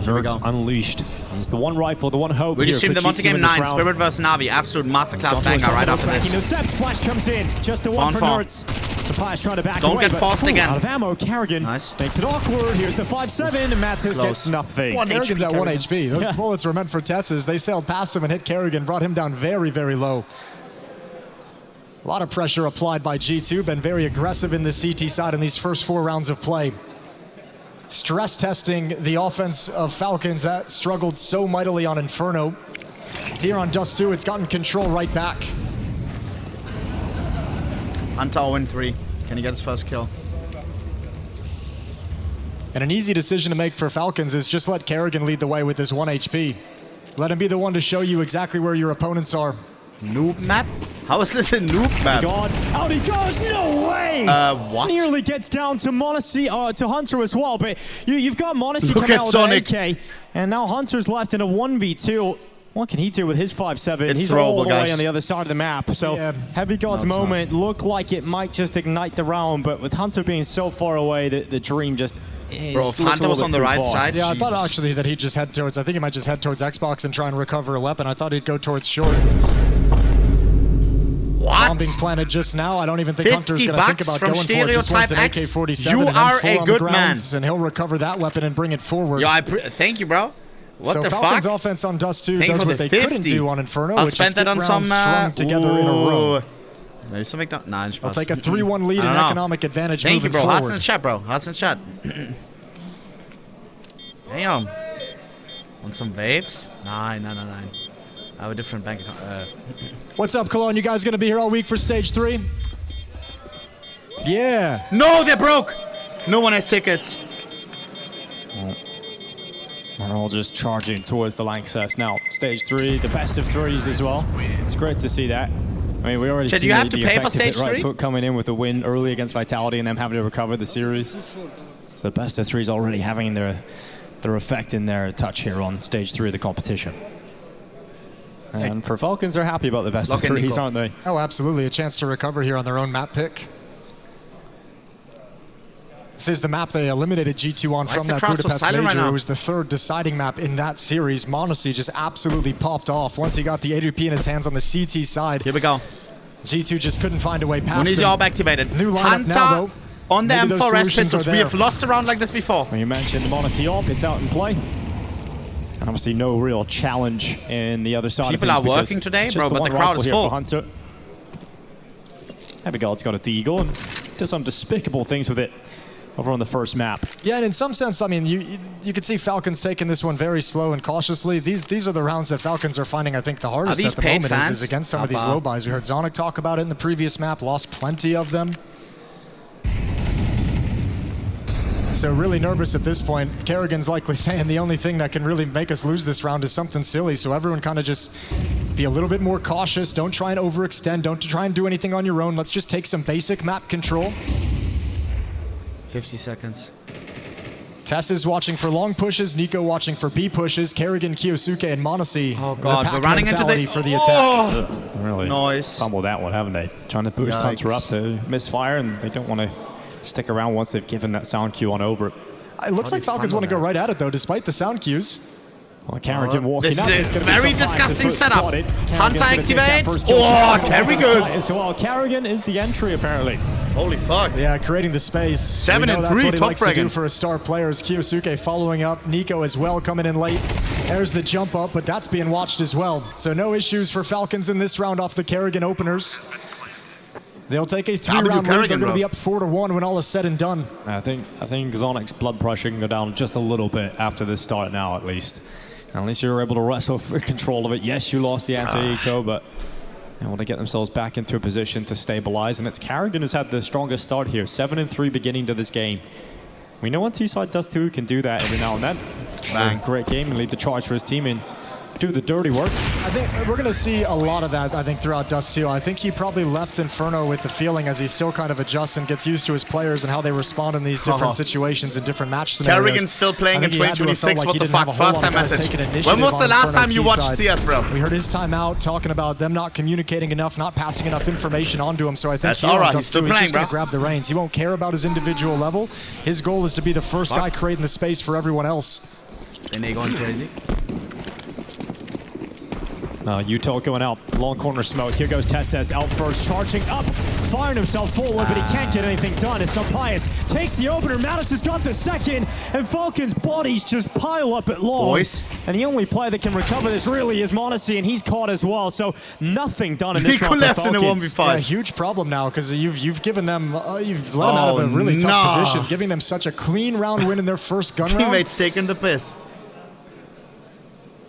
Nerds unleashed. He's the one rifle, the one hope. We here stream for the Monte G2 Game in this 9, round. Spirit vs Navi, absolute masterclass banger right after this. No steps, flash comes in, just the one for Nerds. Supplies trying to back away. Don't get forced again. Out of ammo, Kerrigan makes it awkward. Here's the 5-7, and Matters gets nothing. Kerrigan's at 1 HP. Those bullets were meant for Tesses. They sailed past him and hit Kerrigan, brought him down very, very low. A lot of pressure applied by G2, been very aggressive in the CT side in these first 4 rounds of play. Stress testing the offense of Falcons that struggled so mightily on Inferno. Here on Dust 2, it's gotten control right back. Hunter 0-3. Can he get his first kill? And an easy decision to make for Falcons is just let Kerrigan lead the way with his 1 HP. Let him be the one to show you exactly where your opponents are. Noob map? How is this a noob map? God, out he goes! No way! What? Nearly gets down to Monacy, to Hunter as well, but you've got Monacy Look coming at out Sonic. with an AK, and now Hunter's left in a 1v2. What can he do with his 5-7? He's throwable, all the guys. way on the other side of the map. So Heavy God's moment looked like it might just ignite the round, but with Hunter being so far away, the dream just is. Bro, if Hunter was on the right side. Yeah, Jesus. I thought actually that he'd just head towards, I think he might just head towards Xbox and try and recover a weapon. I thought he'd go towards short. What? Bomb being planted just now. I don't even think Hunter's going to think about from going for it. Just wants an Stereotype X. AK-47 You and are then a full good on the man. grounds, and he'll recover that weapon and bring it forward. Yo, thank you, bro. What so the Falcons fuck? offense on Dust 2 Thank does you for what the they 50. couldn't do on Inferno, I'll which is spend that get on rounds some strung together in a row. Maybe some McDonald's. Nah, I'll take a 3-1 lead in economic advantage Thank you, moving bro. forward. Hearts in the chat, bro. Hearts in the chat. Damn. Want some vapes? Nah. I have a different bank account. What's up, Cologne? You guys going to be here all week for stage 3? Yeah. No, they're broke. No one has tickets. We're all just charging towards the Lanxess now. Stage 3, the best of 3s as well. It's great to see that. I mean, we already see you have to the pay for effect of it, stage 3? right foot coming in with a win early against Vitality and them having to recover the series. So the best of 3s already having their effect in their touch here on stage 3 of the competition. And for Falcons, they're happy about the best of 3s, aren't they? Oh, absolutely. A chance to recover here on their own map pick. This is the map they eliminated G2 on from that Budapest Major. It was the third deciding map in that series. Monacy just absolutely popped off once he got the AWP in his hands on the CT side. Here we go. G2 just couldn't find a way past When is him. job activated? New lineup Hunter now, though. on the Maybe those M4S solutions pistols. are We there. have lost a round like this before. When you mentioned Monacy op, it's out in play. And obviously no real challenge in the other side People of are things. working today, bro, but the crowd crowd is here full. for Hunter. Abigail's got a deagle and does some despicable things with it over on the first map. Yeah, and in some sense, I mean, you could see Falcons taking this one very slow and cautiously. These are the rounds that Falcons are finding, I think, the hardest these at the paid moment fans? is against some of these low buys. We heard Zonic talk about it in the previous map, lost plenty of them. So really nervous at this point. Kerrigan's likely saying the only thing that can really make us lose this round is something silly, so everyone kind of just be a little bit more cautious. Don't try and overextend. Don't try and do anything on your own. Let's just take some basic map control. 50 seconds. Tess is watching for long pushes, Nico watching for B pushes, Kerrigan, Kiyosuke, and Monacy. Oh god, we're running into the... for the attack. Really Noise. fumbled that one, haven't they? Trying to boost Hunter up to misfire, and they don't want to stick around once they've given that sound cue on over. It looks like Falcons want to go right at it, though, despite the sound cues. Well, Kerrigan walking This up. is It's a gonna be very some fire disgusting foot setup. spotted. Hunter Kerrigan's gonna take that activates. first kill. Oh, very good. As well, Kerrigan is the entry, apparently. Holy fuck. Yeah, creating the space. 7 and 3, That's what he top likes to do fragging. for a star player. Is Kiyosuke following up. Nico as well coming in late. There's the jump up, but that's being watched as well. So no issues for Falcons in this round off the Kerrigan openers. They'll take a 3-round lead. They're going to be up 4-1 when all is said and done. I think Zonic's blood pressure can go down just a little bit after this start now, at least. And at least you're able to wrestle for control of it. Yes, you lost the anti-eco, but they want to get themselves back into a position to stabilize. And it's Kerrigan who's had the strongest start here. 7 and 3 beginning to this game. We know what T-Side does too, can do that every now and then. Bang. Great game and lead the charge for his team in do the dirty work. I think we're going to see a lot of that, I think, throughout Dust 2. I think he probably left Inferno with the feeling as he still kind of adjusts and gets used to his players and how they respond in these different situations and different match scenarios. Kerrigan's still playing in 2026, what the fuck? First time message. When was the last time you watched CS, bro? We heard his timeout talking about them not communicating enough, not passing enough information onto him, so I think that's all right. He's just going to grab the reins. He won't care about his individual level. His goal is to be the first guy creating the space for everyone else. And they going crazy. Utah going out, long corner smoke. Here goes Testes out first, charging up, firing himself forward, but he can't get anything done as Sampaius takes the opener. Mattis has got the second, and Falcons' bodies just pile up at long. And the only player that can recover this really is Monacy, and he's caught as well, so nothing done in this round for Falcons. Yeah, a huge problem now, because you've given them, you've let them out of a really tough position, giving them such a clean round win in their first gun round. Teammates taking the piss.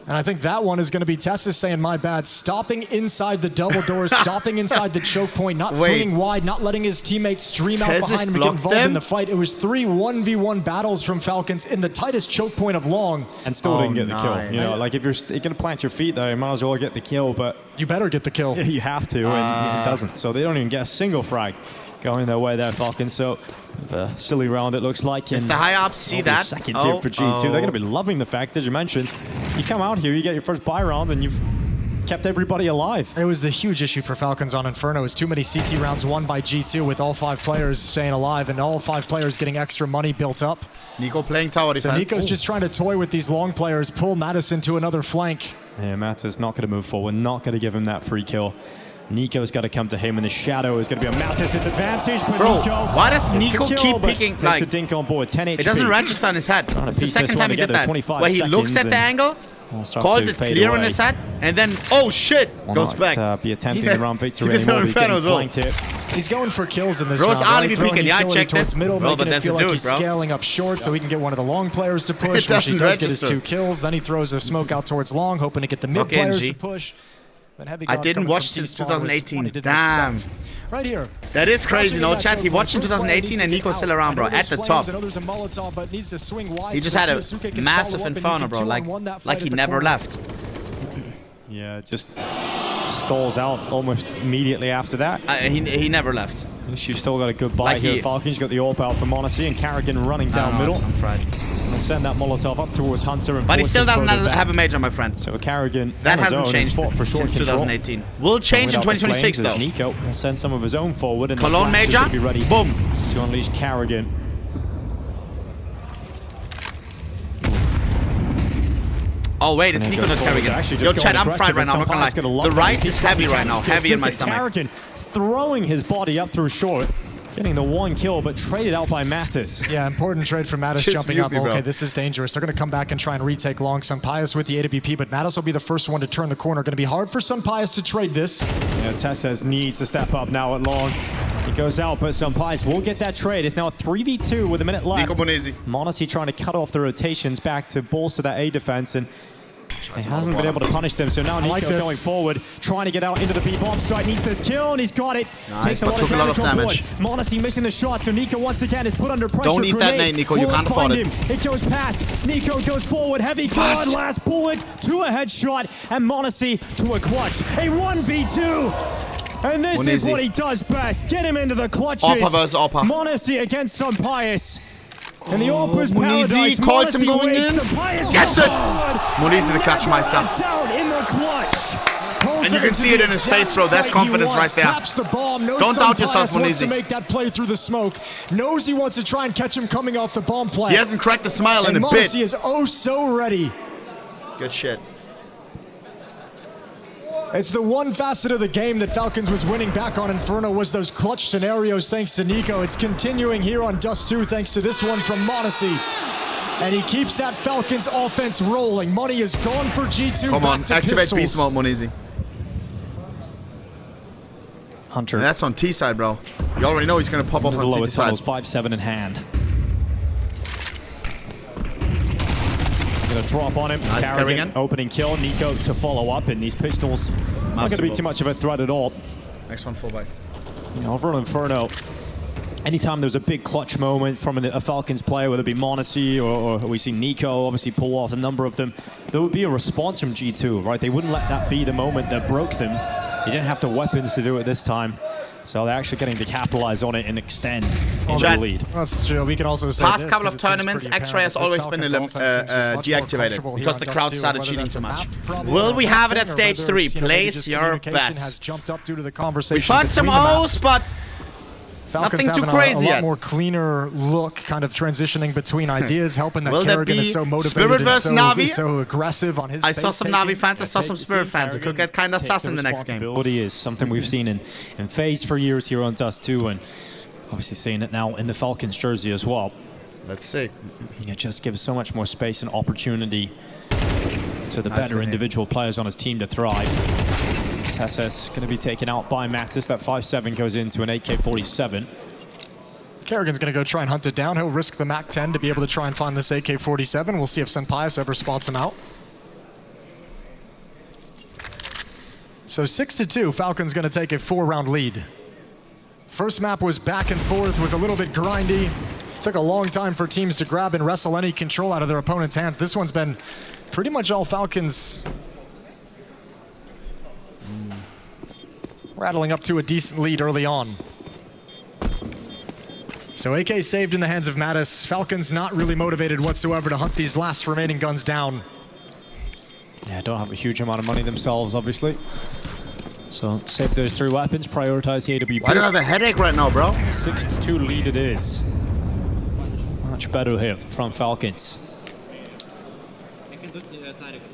And I think that one is going to be Testis saying, my bad, stopping inside the double doors, stopping inside the choke point, not swinging wide, not letting his teammates stream out behind him and get involved in the fight. It was 3 1v1 battles from Falcons in the tightest choke point of long. And still didn't get the kill. You know, like if you're going to plant your feet there, you might as well get the kill, but... You better get the kill. You have to, and he doesn't. So they don't even get a single frag going their way there, Falcons. So the silly round it looks like. If the high-ups see that... Second tip for G2. They're going to be loving the fact, as you mentioned, you come out here, you get your first buy round, and you've kept everybody alive. It was the huge issue for Falcons on Inferno, is too many CT rounds won by G2 with all 5 players staying alive and all 5 players getting extra money built up. Nico playing tower defense. So Nico's just trying to toy with these long players, pull Mattis into another flank. Yeah, Mattis not going to move forward, not going to give him that free kill. Nico's got to come to him, and the shadow is going to be a Mattis' advantage. But Nico, why does Nico keep picking? Takes a dink on board, 10 HP. It doesn't register on his head. It's the second time he did that. Where he looks at the angle, calls it clear on his head, and then, oh shit, goes back. Be attempting the round victory anymore. He's getting flanked here. He's going for kills in this round. Right? Peeking. Yeah, I checked it. Middle, making it feel like he's scaling up short so he can get one of the long players to push. Which he does get his 2 kills. Then he throws a smoke out towards long, hoping to get the mid players to push. I didn't watch since 2018. Damn. Right here. That is crazy, no chat. He watched in 2018 and Nico's still around, bro. At the top. He just had a massive Inferno, bro. Like he never left. Yeah, just stalls out almost immediately after that. He never left. You've still got a good buy here. Falcons got the AWP out for Monacy, and Kerrigan running down middle. I'm fried. And send that Molotov up towards Hunter. And but he still doesn't have a major, my friend. So Kerrigan, that hasn't changed since 2018. Will change in 2026 though. Nico will send some of his own forward, and Cologne major, be ready boom, to unleash Kerrigan. Oh wait, it's Nico not Kerrigan. Yo, chat, I'm fried right now. I'm not gonna lie. The rice is heavy right now, heavy in my stomach. Kerrigan throwing his body up through short. Getting the 1 kill, but traded out by Mattis. Yeah, important trade for Mattis jumping up. Okay, this is dangerous. They're going to come back and try and retake long. Sampaius with the AWP, but Mattis will be the first one to turn the corner. Going to be hard for Sampaius to trade this. Yeah, Testes needs to step up now at long. He goes out, but Sampaius will get that trade. It's now a 3v2 with a minute left. Monacy trying to cut off the rotations back to bolster that A defense, and he hasn't been able to punish them, so now Nico going forward, trying to get out into the B-bomb site, needs this kill, and he's got it. Nice, takes a lot of damage on board. Monacy missing the shot, so Nico once again is put under pressure. Don't eat that nade, Nico, you can't afford it. It goes past, Nico goes forward, heavy guard, last bullet to a headshot, and Monacy to a clutch. A 1v2! And this is what he does best, get him into the clutches. Monacy against Sampaius. And the Opera's paradise. Calls him going in. Gets it. Munizi the clutch myself. Down in the clutch. And you can see it in his face, bro. That's confidence right there. Taps the bomb. Don't doubt yourself, Munizi. Wants to make that play through the smoke. Knows he wants to try and catch him coming off the bomb play. He hasn't cracked a smile in a bit. Monacy is oh so ready. Good shit. It's the one facet of the game that Falcons was winning back on Inferno was those clutch scenarios thanks to Nico. It's continuing here on Dust 2 thanks to this one from Monacy. And he keeps that Falcons offense rolling. Money is gone for G2. Come on, activate beast mode, Munizi. Hunter. And that's on T side, bro. You already know he's going to pop off on CT side. 5-7 in hand. Gonna drop on him. Nice Kerrigan. Opening kill. Nico to follow up, and these pistols not going to be too much of a threat at all. Next one, full buy. Over on Inferno, anytime there's a big clutch moment from a Falcons player, whether it be Monacy or we see Nico obviously pull off a number of them, there would be a response from G2, right? They wouldn't let that be the moment that broke them. They didn't have the weapons to do it this time. So they're actually getting to capitalize on it and extend into the lead. That's true. We can also say past couple of tournaments, X-Ray has always been deactivated because the crowd started cheating too much. Will we have it at stage 3? Place your bets. We found some O's, but Falcons nothing too having crazy a lot yet. more cleaner look, kind of transitioning between ideas, helping that Kerrigan is so motivated Spirit versus Navi? so aggressive on his I saw some Navi fans, I saw some Spirit fans. It could get kind of sus in the next game. Responsibility is something we've seen in FaZe for years here on Dust 2, and obviously seeing it now in the Falcons jersey as well. Let's see. It just gives so much more space and opportunity to the better individual players on his team to thrive. Tessus going to be taken out by Mattis. That 5-7 goes into an AK-47. Kerrigan's going to go try and hunt it down. He'll risk the MAC-10 to be able to try and find this AK-47. We'll see if Senpaius ever spots him out. So 6-2, Falcons going to take a 4-round lead. First map was back and forth, was a little bit grindy. Took a long time for teams to grab and wrestle any control out of their opponent's hands. This one's been pretty much all Falcons rattling up to a decent lead early on. So AK saved in the hands of Mattis. Falcons not really motivated whatsoever to hunt these last remaining guns down. Yeah, don't have a huge amount of money themselves, obviously. So save those 3 weapons, prioritize the AWP. Why do I have a headache right now, bro? 6-2 lead it is. Much better here from Falcons.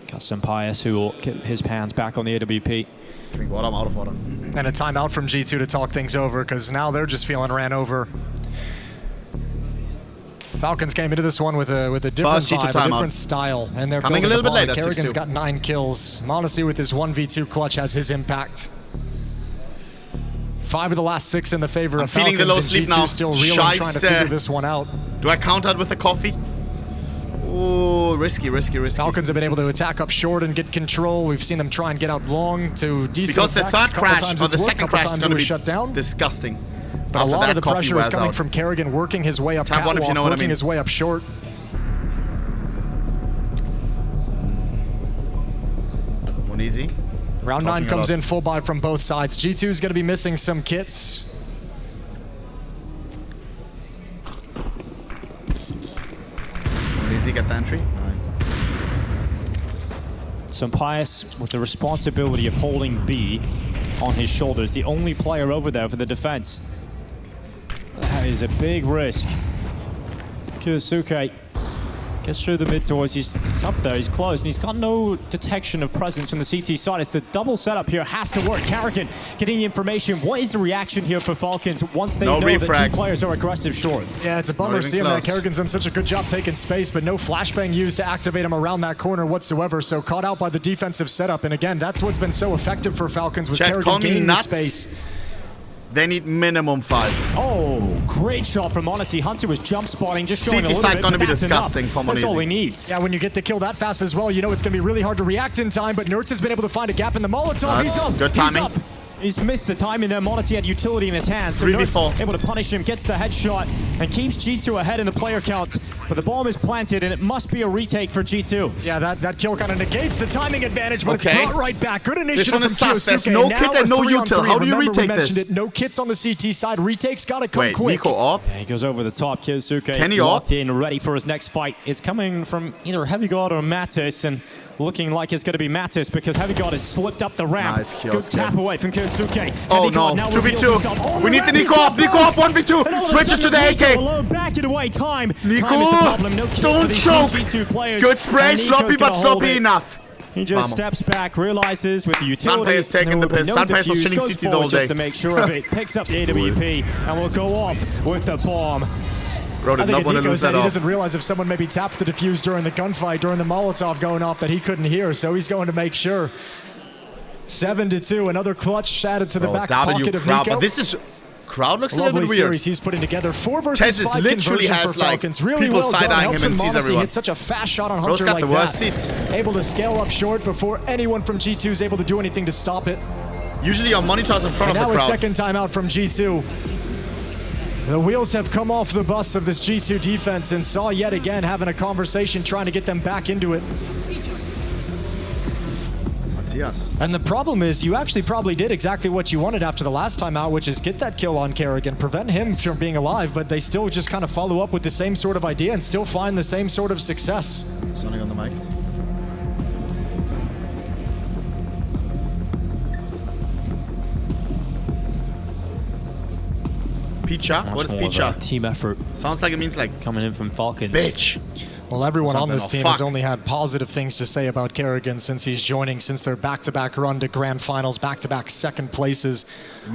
Got Senpaius who will get his hands back on the AWP. Drink water, I'm out of water. And a timeout from G2 to talk things over, because now they're just feeling ran over. Falcons came into this one with a different vibe, a different style, and they're coming a little bit later. Kerrigan's got 9 kills. Monacy with his 1v2 clutch has his impact. 5 of the last 6 in the favor of Falcons. Feeling the low sleep now. Still reeling, trying to figure this one out. Do I count out with the coffee? Oh, risky. Falcons have been able to attack up short and get control. We've seen them try and get out long to decent because the effects. third crash or the second crash is going to be shut down. Disgusting. But a lot of the pressure is coming from Kerrigan working his way up catwalk, if you know what I mean. his way up short. One easy. Round 9 comes in full buy from both sides. G2 is going to be missing some kits. One easy, get the entry. Senpaius with the responsibility of holding B on his shoulders, the only player over there for the defense. That is a big risk. Kyosuke gets through the mid doors. He's up there, he's close, and he's got no detection of presence from the CT side. It's the double setup here has to work. Kerrigan getting the information. What is the reaction here for Falcons once they know that 2 players are aggressive short? Yeah, it's a bummer seeing that. Kerrigan's done such a good job taking space, but no flashbang used to activate him around that corner whatsoever, so caught out by the defensive setup. And again, that's what's been so effective for Falcons, was Kerrigan gaining the space. They need minimum 5. Oh, great shot from Monacy. Hunter was jump spotting, just showing a little side bit. Gonna be disgusting for That's all he needs. Yeah, when you get the kill that fast as well, you know it's going to be really hard to react in time, but Nertz has been able to find a gap in the Molotov. He's up. Good timing. He's up. He's missed the timing there. Monacy had utility in his hands. So 3v4. able to punish him, gets the headshot, and keeps G2 ahead in the player count. But the bomb is planted, and it must be a retake for G2. Yeah, that kill kind of negates the timing advantage, but it's brought right back. Good initiative this one is from sus. There's Kyosuke. no kit and no util. How do you retake this? No kits on the CT side. Retake's got to come quick. Nico up. Yeah, he goes over the top. Kyosuke Kenny locked in, ready for his next fight. It's coming from either Heavy God or Mattis, and looking like it's going to be Mattis because Heavy God has slipped up the ramp. Nice Good tap away from Kyosuke. Oh no, 2v2. We need the Nico up. Nico up, 1v2. Switches to the AK. Alone, back it away. Time. Nico, time is the problem. No kill don't for these choke. G2 players. Good spray, sloppy but sloppy enough. He just steps back, realizes with the utility, Senpaius taking the piss. Senpaius was chilling CT the whole day. Just to make sure of it. Picks up the AWP and will go off with the bomb. Bro did not want to lose that he off. doesn't realize if someone maybe tapped the defuse during the gunfight, during the Molotov going off, that he couldn't hear, so he's going to make sure. 7-2, another clutch added to the back pocket of Nico. But this is... Crowd looks a little bit weird. Series he's putting together. 4 versus 5 literally conversion has for Falcons. Really people well side-eyeing done. him and sees everyone. Hit such a fast shot on Hunter got like the worst that. seats. Able to scale up short before anyone from G2 is able to do anything to stop it. Usually our monitors in front of the crowd. Now a second timeout from G2. The wheels have come off the bus of this G2 defense, and Saw yet again having a conversation trying to get them back into it. Matthias. And the problem is, you actually probably did exactly what you wanted after the last time out, which is get that kill on Kerrigan, prevent him from being alive, but they still just kind of follow up with the same sort of idea and still find the same sort of success. Sounding on the mic. Picha? What is Picha? Team effort. Sounds like it means like coming in from Falcons. bitch. Well, everyone on this team fuck. has only had positive things to say about Kerrigan since he's joining, since their back-to-back run to grand finals, back-to-back second places.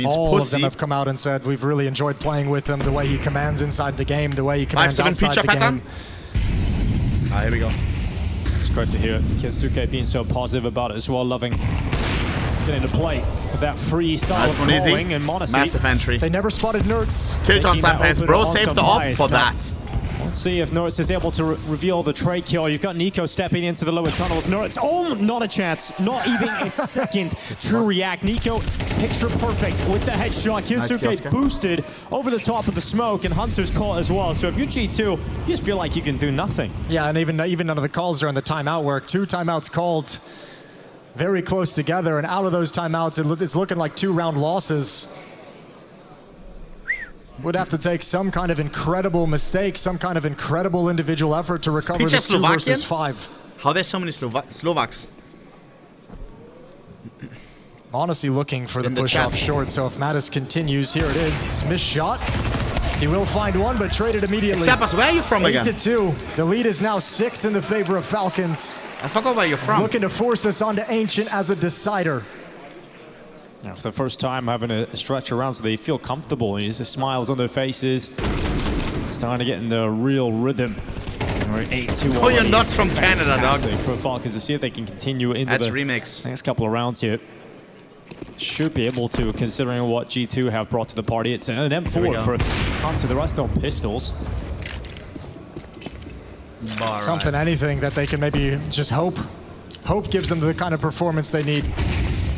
All pussy. of them have come out and said, we've really enjoyed playing with him, the way he commands inside the game, the way he commands outside the game. Ah, here we go. It's great to hear Kyosuke being so positive about it as well, loving getting to play with that free style of calling and Monacy. Massive entry. They never spotted Nerds. Tilt on side pass. Bro saved the op for that. Let's see if Nerds is able to reveal the trade kill. You've got Nico stepping into the lower tunnels. Nerds, oh, not a chance. Not even a second to react. Nico, picture perfect with the headshot. Kyosuke boosted over the top of the smoke, and Hunter's caught as well. So if you're G2, you just feel like you can do nothing. Yeah, and even none of the calls during the timeout work. 2 timeouts called very close together, and out of those timeouts, it's looking like 2-round losses. Would have to take some kind of incredible mistake, some kind of incredible individual effort to recover this 2 versus 5. How there's so many Slovaks? Honestly looking for the push-off short, so if Mattis continues, here it is. Missed shot. He will find one, but traded immediately. Except where are you from again? 8-2. The lead is now 6 in the favor of Falcons. I forgot where you're from. Looking to force us onto Ancient as a decider. Yeah, for the first time having a stretch around so they feel comfortable. And just the smiles on their faces. Starting to get in the real rhythm. And we're 8-2 Oh, you're not from Canada, dog. For Falcons to see if they can continue into That's the remix. next couple of rounds here. Should be able to, considering what G2 have brought to the party. It's an M4 for Hunter. The rest on pistols. Something, anything that they can maybe just hope. Hope gives them the kind of performance they need.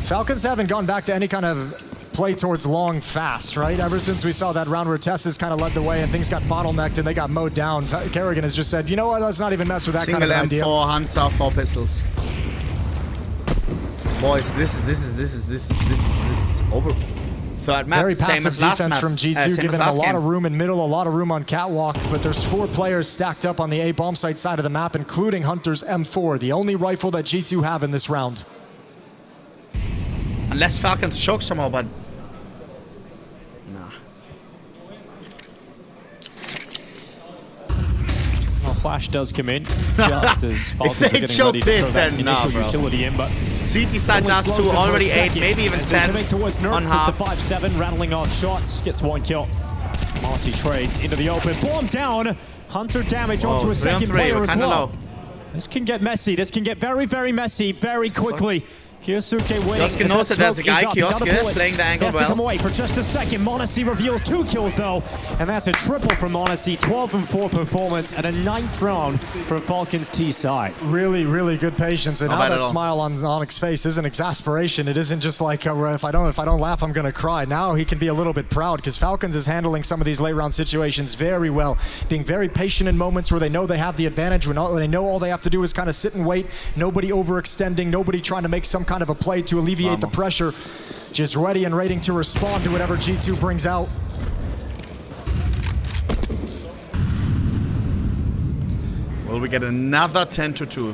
Falcons haven't gone back to any kind of play towards long fast, right? Ever since we saw that round where Tessa's kind of led the way and things got bottlenecked and they got mowed down, Kerrigan has just said, you know what, let's not even mess with that kind of idea. Single M4, Hunter, 4 pistols. Boys, this is over. Third map, very passive same as last defense map. from G2, giving them a lot of room in middle, a lot of room on catwalk, but there's 4 players stacked up on the A bomb site side of the map, including Hunter's M4, the only rifle that G2 have in this round. Unless Falcons choke somehow, but nah. Well, Flash does come in just as Falcons are getting ready to throw that initial utility in, but CT side last 2, already 8, maybe even 10. Coming towards Nerds half. as the 5-7, rattling off shots, gets 1 kill. Marcy trades into the open, bomb down. Hunter damage onto a second player as well. This can get messy. This can get very, very messy very quickly. Kyosuke winning. Kioske knows that that's a guy. Kioske playing the angle well. Has to come away for just a second. Monacy reveals 2 kills though, and that's a triple for Monacy. 12-4 performance and a 9th round for Falcons T side. Really, really good patience, and now that smile on Onyx's face isn't exasperation. It isn't just like if I don't laugh, I'm gonna cry. Now he can be a little bit proud because Falcons is handling some of these late round situations very well, being very patient in moments where they know they have the advantage, when they know all they have to do is kind of sit and wait. Nobody overextending, nobody trying to make some kind of a play to alleviate the pressure. Just ready and waiting to respond to whatever G2 brings out. Will we get another 10-2?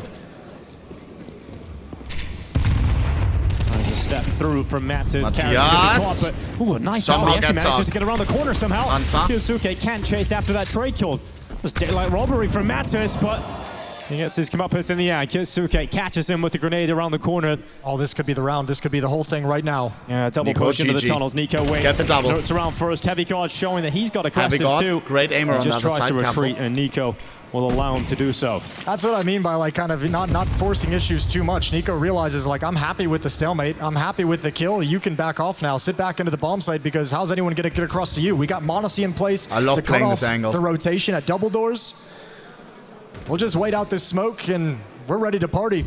There's a step through from Matthias. Matthias! Ooh, a nice Somehow he actually gets manages to get around the corner somehow. Kyosuke can't chase after that trade kill. It was daylight robbery from Matthias, but he gets his comeuppance in the air. Kyosuke catches him with the grenade around the corner. Oh, this could be the round. This could be the whole thing right now. Yeah, double push into the tunnels. Nico waits. Gets a double. Notes around first. Heavy guard showing that he's got aggressive too. Great aimer on the other side. Just tries to retreat, and Nico will allow him to do so. That's what I mean by like kind of not forcing issues too much. Nico realizes like, I'm happy with the stalemate. I'm happy with the kill. You can back off now. Sit back into the bomb site because how's anyone going to get across to you? We got Monacy in place to cut off the rotation at double doors. We'll just wait out this smoke and we're ready to party.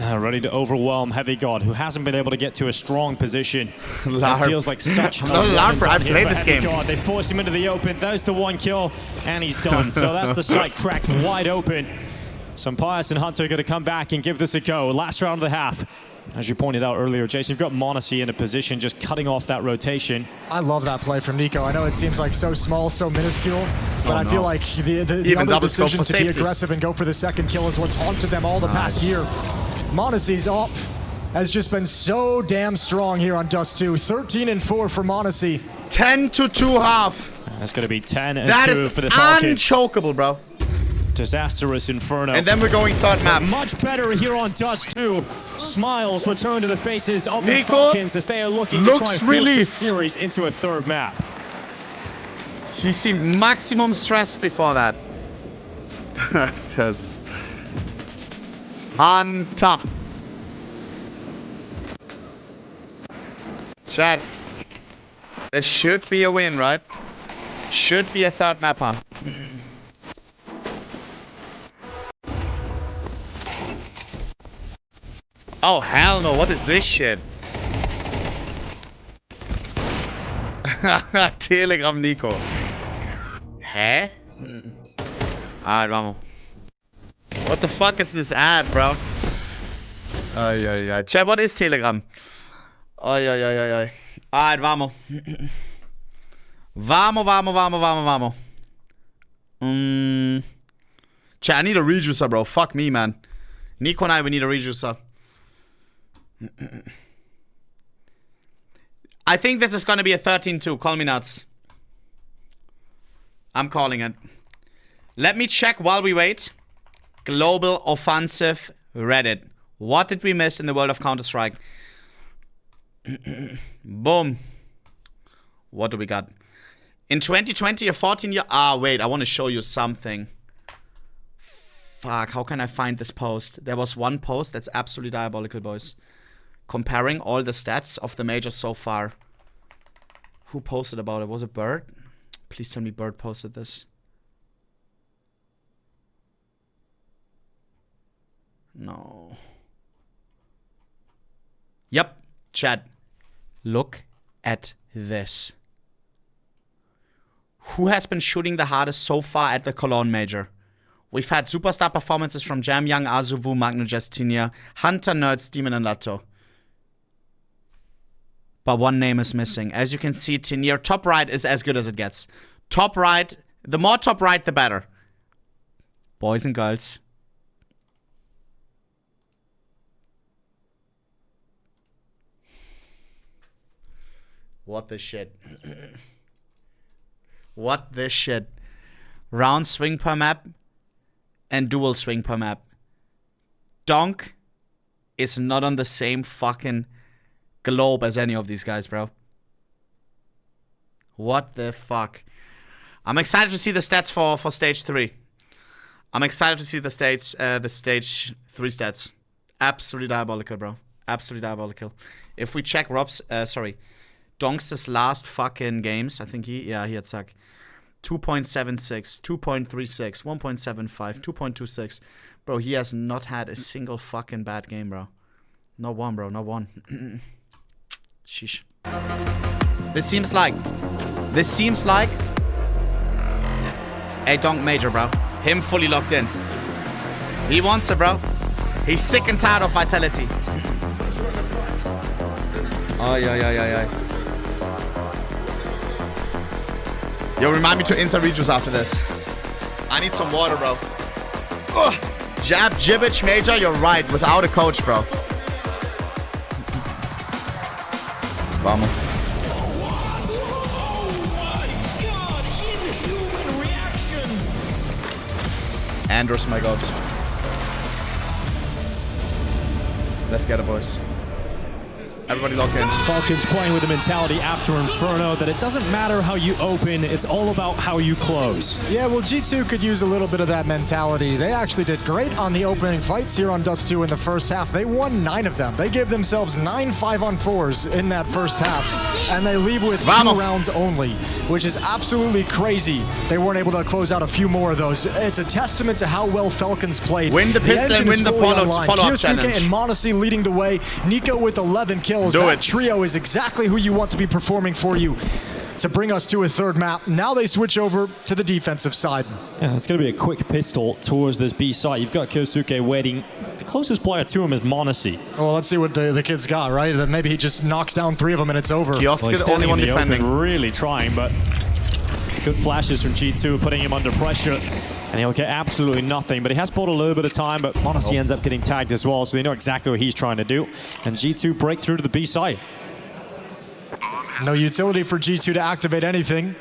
Ready to overwhelm Heavy God, who hasn't been able to get to a strong position. Larp. It feels like such a Larp, I've played this game. God. They force him into the open. There's the 1 kill, and he's done. So that's the site cracked wide open. So Pius and Hunter are going to come back and give this a go. Last round of the half. As you pointed out earlier, Jason, you've got Monacy in a position just cutting off that rotation. I love that play from Nico. I know it seems like so small, so minuscule, but I feel like the other decision to be aggressive and go for the second kill is what's haunted them all the past year. Monacy's up has just been so damn strong here on Dust 2. 13-4 for Monacy. 10-2 half. That's going to be 10-2 for the Falcons. That is Falcons. unchokeable, bro. Disastrous Inferno. And then we're going third map. Much better here on Dust 2. Smiles return to the faces of the Falcons as they are looking to try and force this series into a third map. He seemed maximum stressed before that. Just Hunter. Chat. There should be a win, right? Should be a third mapper. Oh, hell no. What is this shit? Telegram Nico. Hä? Alright, vamos. What the fuck is this ad, bro? Ay. Chat, what is Telegram? Ay. Alright, vamos. Vamos. Chat, I need a rejuicer, bro. Fuck me, man. Nico and I, we need a rejuicer. I think this is going to be a 13-2. Call me nuts. I'm calling it. Let me check while we wait. Global offensive Reddit. What did we miss in the world of Counter-Strike? Boom. What do we got? In 2020, a 14-year... Ah, wait. I want to show you something. Fuck. How can I find this post? There was one post that's absolutely diabolical, boys. Comparing all the stats of the majors so far. Who posted about it? Was it Bird? Please tell me Bird posted this. No. Yep. Chat. Look at this. Who has been shooting the hardest so far at the Cologne major? We've had superstar performances from Jam Young, Azuvu, Magno Justinia, Hunter, Nerds, Demon, and Lato. But one name is missing. As you can see, Tenier, top right is as good as it gets. Top right, the more top right, the better. Boys and girls. What the shit. What the shit. Round swing per map and dual swing per map. Donk is not on the same fucking globe as any of these guys, bro. What the fuck? I'm excited to see the stats for stage 3. I'm excited to see the stage 3 stats. Absolutely diabolical, bro. Absolutely diabolical. If we check Donk's last fucking games, I think he had suck. 2.76, 2.36, 1.75, 2.26. Bro, he has not had a single fucking bad game, bro. Not one, bro. Not one. Sheesh. This seems like a Donk major, bro. Him fully locked in. He wants it, bro. He's sick and tired of Vitality. Ay. Yo, remind me to insert rejuice after this. I need some water, bro. Ugh. Jab, Jibbich, Major, you're right. Without a coach, bro. Vamos. Andros, my god. Let's get it, boys. Everybody lock in. Falcons playing with the mentality after Inferno that it doesn't matter how you open, it's all about how you close. Yeah, well, G2 could use a little bit of that mentality. They actually did great on the opening fights here on Dust 2 in the first half. They won 9 of them. They gave themselves 9 5-on-4s in that first half, and they leave with 2 rounds only, which is absolutely crazy. They weren't able to close out a few more of those. It's a testament to how well Falcons played. Win the pistol and win the follow-up challenge. And Monacy leading the way. Nico with 11 kills. That trio is exactly who you want to be performing for you to bring us to a third map. Now they switch over to the defensive side. Yeah, it's going to be a quick pistol towards this B site. You've got Kyosuke waiting. The closest player to him is Monacy. Well, let's see what the kid's got, right? That maybe he just knocks down 3 of them and it's over. Kiosk is the only one defending. Really trying, but good flashes from G2, putting him under pressure. And he'll get absolutely nothing, but he has bought a little bit of time, but Monacy ends up getting tagged as well, so they know exactly what he's trying to do. And G2 break through to the B site. No utility for G2 to activate anything.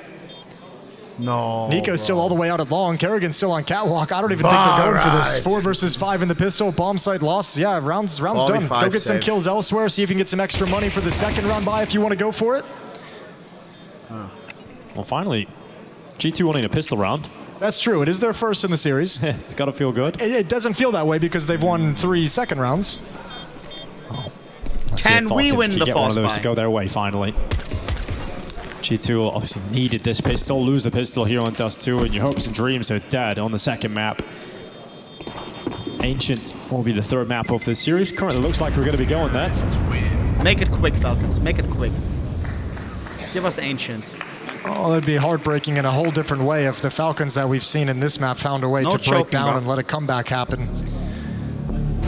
No. Nico's still all the way out at long. Kerrigan's still on catwalk. I don't even think they're going for this. 4 versus 5 in the pistol. Bomb site loss. Yeah, round's done. Go get some kills elsewhere. See if you can get some extra money for the second round buy if you want to go for it. Well, finally, G2 wanting a pistol round. That's true. It is their first in the series. It's got to feel good. It doesn't feel that way because they've won 3 second rounds. Oh. Can we win the get one of those to go their way finally? G2 obviously needed this pistol, lose the pistol here on Dust 2, and your hopes and dreams are dead on the second map. Ancient will be the third map of this series. Currently looks like we're going to be going there. Make it quick, Falcons. Make it quick. Give us Ancient. Oh, that'd be heartbreaking in a whole different way if the Falcons that we've seen in this map found a way to break down and let a comeback happen.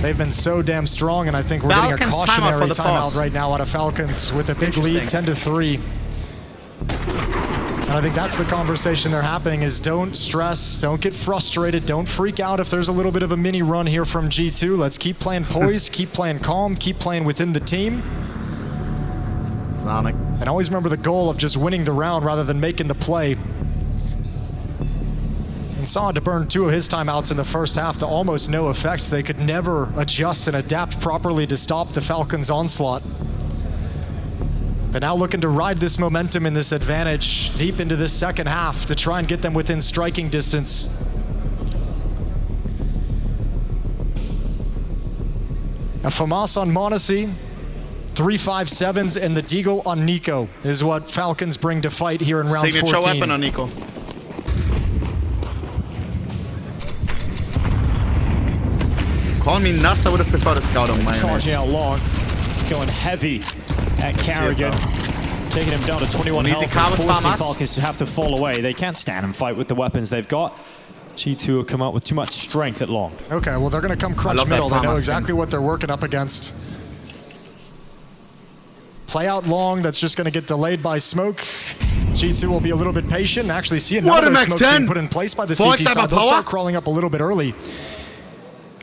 They've been so damn strong, and I think we're getting a cautionary timeout right now out of Falcons with a big lead, 10-3. And I think that's the conversation they're happening is don't stress, don't get frustrated, don't freak out if there's a little bit of a mini run here from G2. Let's keep playing poised, keep playing calm, keep playing within the team. Sonic. And always remember the goal of just winning the round rather than making the play. And saw to burn 2 of his timeouts in the first half to almost no effect. They could never adjust and adapt properly to stop the Falcons' onslaught. But now looking to ride this momentum and this advantage deep into this second half to try and get them within striking distance. A FAMAS on Monacy. 3-5-7s and the Deagle on Nico is what Falcons bring to fight here in round 14. Signature weapon on Nico. Call me nuts, I would have preferred a scout on my Charging out long, going heavy at Kerrigan. Taking him down to 21 health and forcing Falcons to have to fall away. They can't stand and fight with the weapons they've got. G2 will come out with too much strength at long. Okay, well they're going to come crunch middle. They know exactly what they're working up against. Play out long, that's just going to get delayed by smoke. G2 will be a little bit patient and actually see another smoke being put in place by the CT side. They'll start crawling up a little bit early.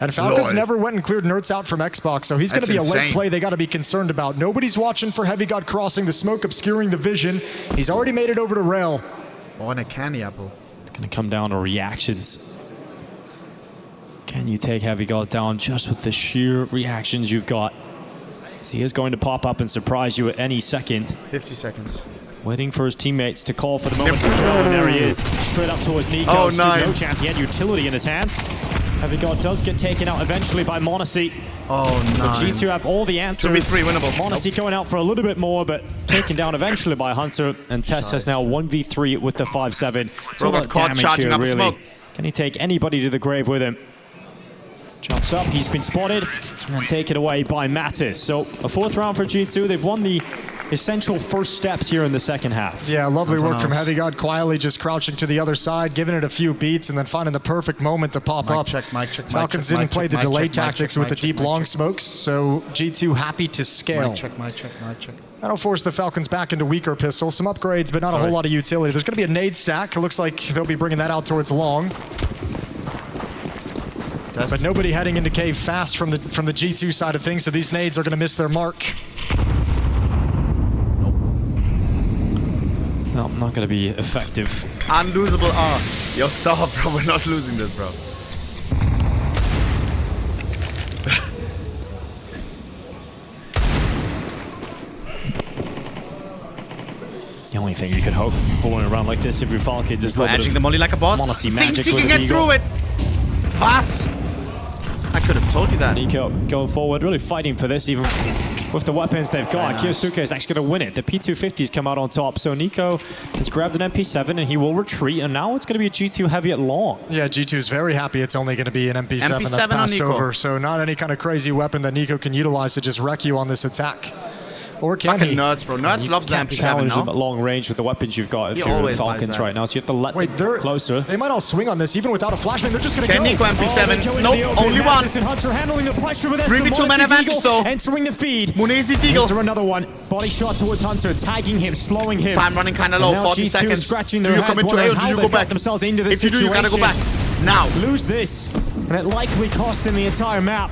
And Falcons never went and cleared Nerds out from Xbox, so he's going to be a late play they got to be concerned about. Nobody's watching for Heavy God crossing, the smoke obscuring the vision. He's already made it over to rail. Oh, and a candy apple. It's going to come down to reactions. Can you take Heavy God down just with the sheer reactions you've got? So he is going to pop up and surprise you at any second. 50 seconds. Waiting for his teammates to call for the moment to throw, and there he is. Straight up towards Nico. Oh, no chance. He had utility in his hands. Heavy God does get taken out eventually by Monacy. Oh, no. But G2 have all the answers. 2v3 winnable. Monacy going out for a little bit more, but taken down eventually by Hunter. And Tess has now 1v3 with the 5-7. It's all about damage here, really. Can he take anybody to the grave with him? Jumps up, he's been spotted, and then taken away by Mattis. So a 4th round for G2. They've won the essential first steps here in the second half. Yeah, lovely work from Heavy God, quietly just crouching to the other side, giving it a few beats, and then finding the perfect moment to pop up. Falcons didn't play the delay tactics with the deep long smokes, so G2 happy to scale. That'll force the Falcons back into weaker pistols. Some upgrades, but not a whole lot of utility. There's going to be a nade stack. It looks like they'll be bringing that out towards long. But nobody heading into cave fast from the G2 side of things, so these nades are going to miss their mark. No, not going to be effective. Unlosable R. Yo, stop, bro. We're not losing this, bro. only thing you could hope for in a round like this if you're Falcons is Edging the molly like a boss. Monacy Thinks magic he with can the get eagle. through it. Pass. I could have told you that. Nico going forward, really fighting for this, even with the weapons they've got. Nice. Kyosuke is actually going to win it. The P250's come out on top, so Nico has grabbed an MP7 and he will retreat, and now it's going to be a G2 heavy at long. Yeah, G2's very happy it's only going to be an MP7 that's passed over, so not any kind of crazy weapon that Nico can utilize to just wreck you on this attack. Or can Fucking he? nerds, bro. Nerds loves the MP7 Challenge them now. at long range with the weapons you've got if He you're always Falcons buys that. right now, so you have to let Wait, them they're get closer. They might all swing on this, even without a flashbang. They're just going to Can go. Nico MP7? Nope, only one. And Hunter handling the pressure with 3v2 advantage though. Entering the feed. Munezi Is Deagle. there another one? Body shot towards Hunter, tagging him, slowing him. Time running kind of low, Now 40 G2 seconds. scratching Do their you come heads, into A or wondering do how you go they've got back? themselves into this If you do, you gotta go back. Now. Lose this, and it likely cost them the entire map.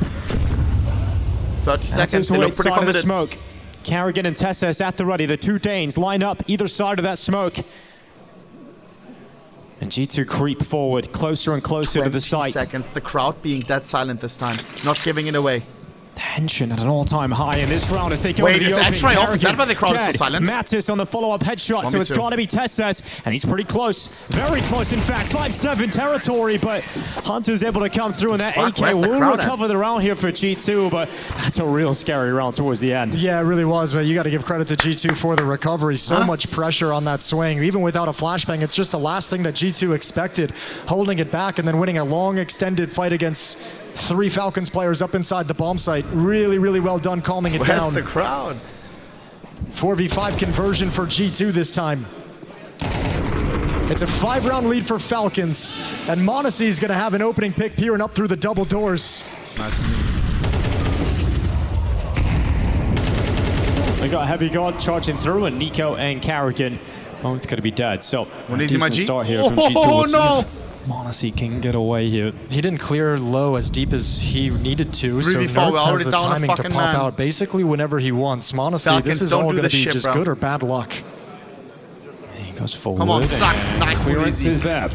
30 seconds, they look pretty Side of the committed. smoke. Carrigan and Tessas at the ready. The two Danes line up either side of that smoke. And G2 creep forward, closer and closer to the 20 site. seconds, the crowd being dead silent this time. Not giving it away. Tension at an all-time high in this round as they go Wait, to the is opening. X-Ray off? Is that Carrigan why the crowd is so dead. silent? Mattis on the follow-up headshot, so it's got to be Tessas, and he's pretty close. Very close, in fact. 5-7 territory, but Hunter's able to come through, and that Fuck, AK where's the will crowd recover the round here for G2, but that's a real scary round towards the end. Yeah, it really was, but you got to give credit to G2 for the recovery. So much pressure on that swing. Even without a flashbang, it's just the last thing that G2 expected, holding it back and then winning a long, extended fight against 3 Falcons players up inside the bomb site. Really, really well done calming it down. Where's the crowd? 4v5 conversion for G2 this time. It's a 5-round lead for Falcons, and Monacy is going to have an opening pick peering up through the double doors. Nice and easy. They got Heavy God charging through, and Nico and Carrigan both going to be dead. So, One a easy, my decent G. start here from G2. Oh, We'll see no. if Monacy can get away here. He didn't clear low as deep as he needed to, so 3v4, Nerds we're has already the down a timing to fucking pop man. out basically whenever he wants. Monacy, Falcons, this is don't all do going to this be shit, just bro. good or bad luck. He goes forward. Come on, suck. and Nice, clearance easy. is there.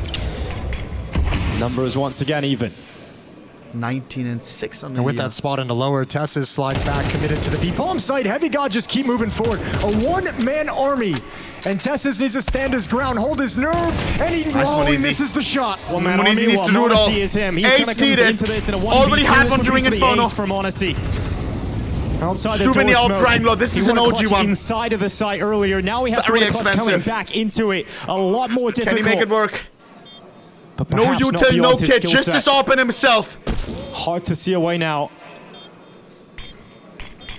Numbers once again even. 19 and 6 on the And with year. that spot into lower, Tess's slides back, committed to the B bomb site. Heavy God just keep moving forward. A one-man army. And Tess's needs to stand his ground, hold his nerve, and he Nice one, easy. misses the shot. One man Munezi army, needs while to do it all. Monacy is him. He's Ace going to come needed. into this in a 1v2. Already had This one will be during for the Inferno. ace for Monacy. Outside the Souvenir door of smoke. Triangle. This He is an won a OG clutch one. inside of the site earlier. Now he has Very to win a clutch coming expensive. back into it. A lot more Can difficult. he make it work? But No perhaps not util, no beyond his kit. skill Just set. as open himself. Hard to see a way now.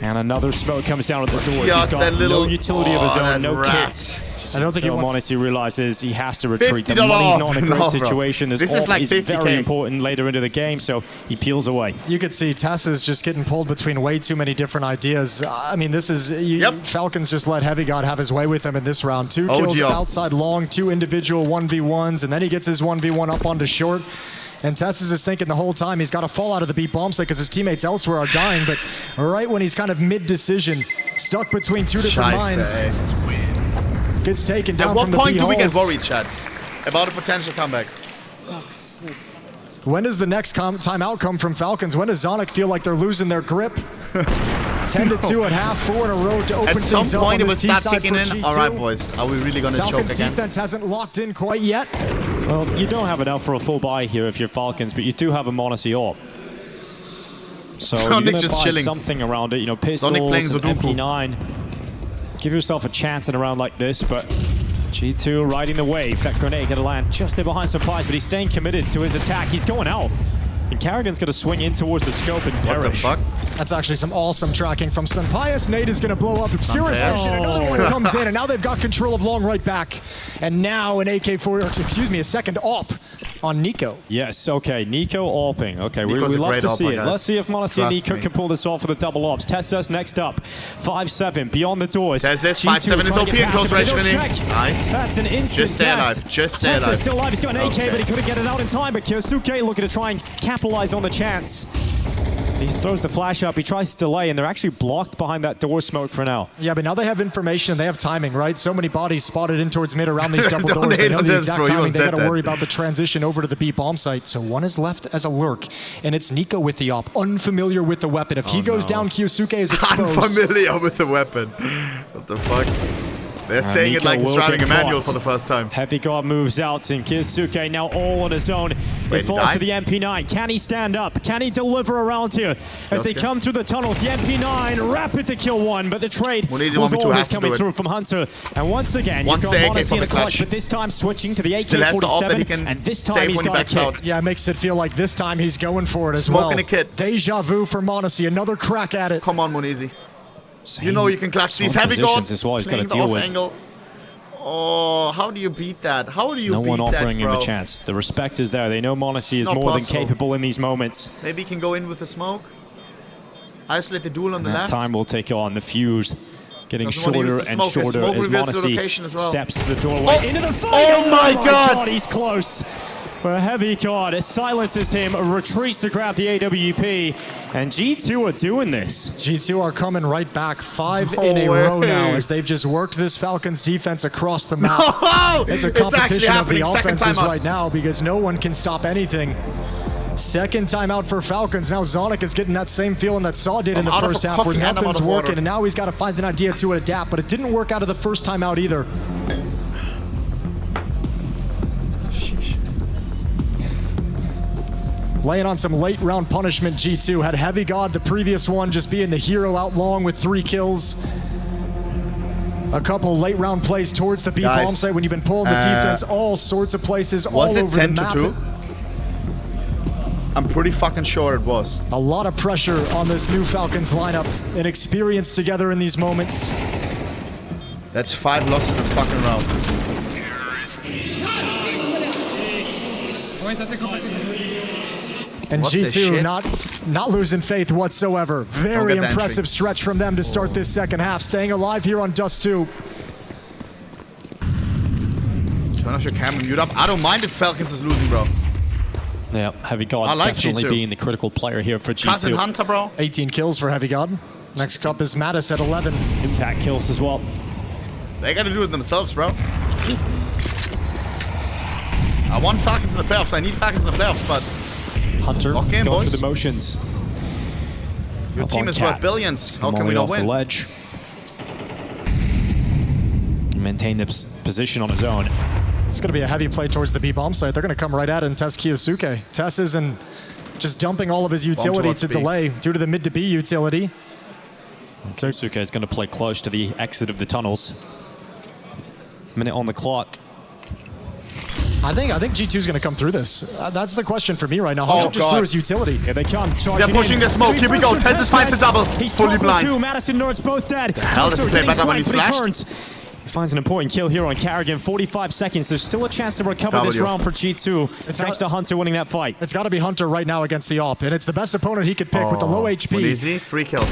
And another smoke comes down at the doors. He's Just got that little no utility of his own, that no rat. kit. I don't think he So wants... Monacy realizes he has to retreat. The $50 money's not in a great No, bro. situation. This is like 50K. very important later into the game, so he peels away. You could see Tessa's just getting pulled between way too many different ideas. I mean, this is... Falcons just let Heavy God have his way with him in this round. 2 kills OGL. outside long, 2 individual 1v1s, and then he gets his 1v1 up onto short. And Tess's is thinking the whole time he's got to fall out of the B bomb site because his teammates elsewhere are dying, but right when he's kind of mid-decision, stuck between 2 different minds, gets taken down At what from the point B do we get halls. worried, Chad? About a potential comeback? When does the next timeout come from Falcons? When does Zonic feel like they're losing their grip? 10-2 at half, 4 in a row to open At some things up point on it will this start T-side kicking for in. G2. All right, boys. Are we really going to choke Falcons again? defense hasn't locked in quite yet. Well, you don't have enough for a full buy here if you're Falcons, but you do have a Monacy AWP. So Sonic you're going to just buy chilling. something around it, you know, pistols, Sonic playing an Sudoku. MP9. Give yourself a chance in a round like this, but G2 riding the wave. That grenade going to land just there behind Surprise, but he's staying committed to his attack. He's going out. And Carrigan's going to swing in towards the scope and perish. What the fuck? That's actually some awesome tracking from Sunpius. Nate is going to blow up Obscurus. Another one comes in, and now they've got control of long right back. And now an AK-4, excuse me, a second AWP on Nico. Yes, okay, Nico AWPing. Okay, we Nico's a love great to see AWPer, it. guys. Let's see if Monacy and Trust Nico me. can pull this off for the double ops. Tessa's next up. 5-7, beyond the doors. Tessa's G2 5-7 is trying to OP get in close past him, but they range, don't Vinny. check. Nice. That's an instant Just stay death. alive. Just stay Tessa's alive. still alive. He's got an AK, Okay. but he couldn't get it out in time. But Kyosuke looking to try and capitalize on the chance. He throws the flash up. He tries to delay, and they're actually blocked behind that door smoke for now. Yeah, but now they have information and they have timing, right? So many bodies spotted in towards mid around these double Don't doors. They hate know on the this, exact bro. He timing. was They dead got to then. worry about the transition over to the B bomb site. So one is left as a lurk, and it's Nico with the op, unfamiliar with the weapon. If he goes down, Kyosuke is exposed. Unfamiliar with the weapon. What the fuck? They're saying Nico it like he's will driving get a manual caught. for the first time. Heavy guard moves out, and Kyosuke now all on his own. Wait, It falls die? to the MP9. Can he stand up? Can he deliver around here? As they come through the tunnels, the MP9 rapid to kill one, but the trade was always coming through from Hunter. And once again, you've got Modesty in the clutch, but this time switching to the AK-47, and this time he's got a kit. Yeah, it makes it feel like this time he's going for it as Smoking well. a kit. Deja vu for Modesty, another crack at it. Come on, Munizi. You know you can clutch these heavy guards. Is what he's got to deal with. Angle. Oh, how do you beat that? How do you beat that, No one offering bro? him a chance. The respect is there. They know Modesty is not more possible. than capable in these moments. Maybe he can go in with the smoke. Isolate the duel on the That left. time will take on the fuse. Getting Doesn't want to use shorter the and smoke. His shorter smoke as reveals the Modesty location as well. steps to the doorway Oh! into the fight. Oh my God! He's close. But Heavy God silences him, retreats to grab the AWP, and G2 are doing this. G2 are coming right back, 5 in a row now as they've just worked this Falcons defense across the map. It's a competition of the offenses right now because no one can stop anything. Second timeout for Falcons. Now Zonic is getting that same feeling that Saw did in the first half where nothing's working, and now he's got to find an idea to adapt, but it didn't work out of the first timeout either. Laying on some late round punishment, G2 had Heavy God the previous one just being the hero out long with 3 kills. A couple late round plays towards the B bomb site when you've been pulling the defense all sorts of places all over the map. Was it 10-2? I'm pretty fucking sure it was. A lot of pressure on this new Falcons lineup and experience together in these moments. That's 5 losses in the fucking round. And What the G2 shit? not losing faith whatsoever. Very get impressive entry. stretch from them to start this second half. Staying alive here on Dust 2. Turn off your camera, mute up. I don't mind if Falcons is losing, bro. Yeah, Heavy God I like definitely G2. being the critical player here for G2. Cousin Hunter, bro. 18 kills for Heavy God. Next up is Mattis at 11. Impact kills as well. They gotta do it themselves, bro. I want Falcons in the playoffs. I need Falcons in the playoffs, but Hunter Lock in, going boys. through the motions. your Up team on is Cat. worth billions. How Come can we only not off the win? ledge. Maintain the position on his own. It's going to be a heavy play towards the B bomb site. They're going to come right at it and test Kyosuke. Tess isn't just dumping all of his utility towards to B. delay due to the mid to B utility. So Kyosuke is going to play close to the exit of the tunnels. Minute on the clock. I think G2 is going to come through this. That's the question for me right now. Hunter just God. threw his utility. Here they come. They're pushing the smoke. Here we go. Tess finds the double. He's Fully blind. 2. Madison Nerds both dead. hell does he play back up when he's flashed? He finds an important kill here on Carrigan. 45 seconds. There's still a chance to recover this W. round for G2. Thanks to Hunter winning that fight. It's got to be Hunter right now against the AWP, and it's the best opponent he could pick with the low HP. Easy, free kill.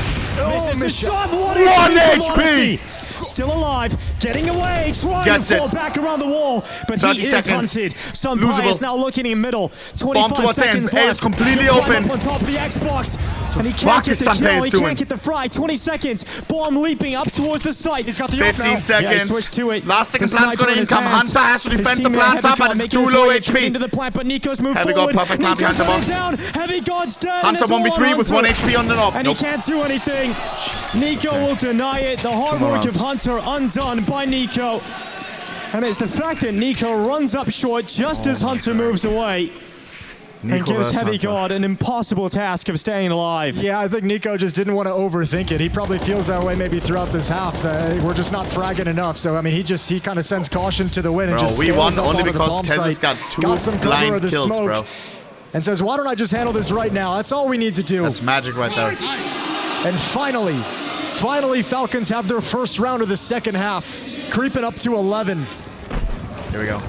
Misses the shot. 1 HP. Still alive, getting away, trying Gets to fall it. back around the wall, but 30 he is seconds. hunted. Some Losable. bias now looking in middle. 25 towards seconds end. A is left. completely He'll climb open. up on top of the Xbox, and he fuck can't get is the Sanpei kill. He doing? can't get the fry. 20 seconds. Bomb leaping up towards the site. He's got the 15 Yeah, he seconds. switched to it. Last second The plant's sniper gonna in his income. hands. Hunter has to His defend the teammate plant Heavy up, God and it's making too his low way coming HP. into the plant, but Nico's moved Heavy God forward. perfect plant Nico's behind the running box. down. Heavy God's dead. and Hunter it's all 1v3 on with Hunter. 1 HP on the knob. And he can't do anything. Nico will deny it. The hard more work of rounds. Hunter undone by Nico. And it's the fact that Nico runs up short just as Hunter moves away. And Nico gives versus Heavy Hunter. God an impossible task of staying alive. Yeah, I think Nico just didn't want to overthink it. He probably feels that way maybe throughout this half. We're just not fragging enough. So, I mean, he kind of sends caution to the wind and Bro, just we scales won up only onto the because bomb Tez has site. got 2 some cover blind of the kills, smoke bro. and says, why don't I just handle this right now? That's all we need to do. That's magic right there. And finally, Falcons have their first round of the second half, creeping up to 11. Here we go.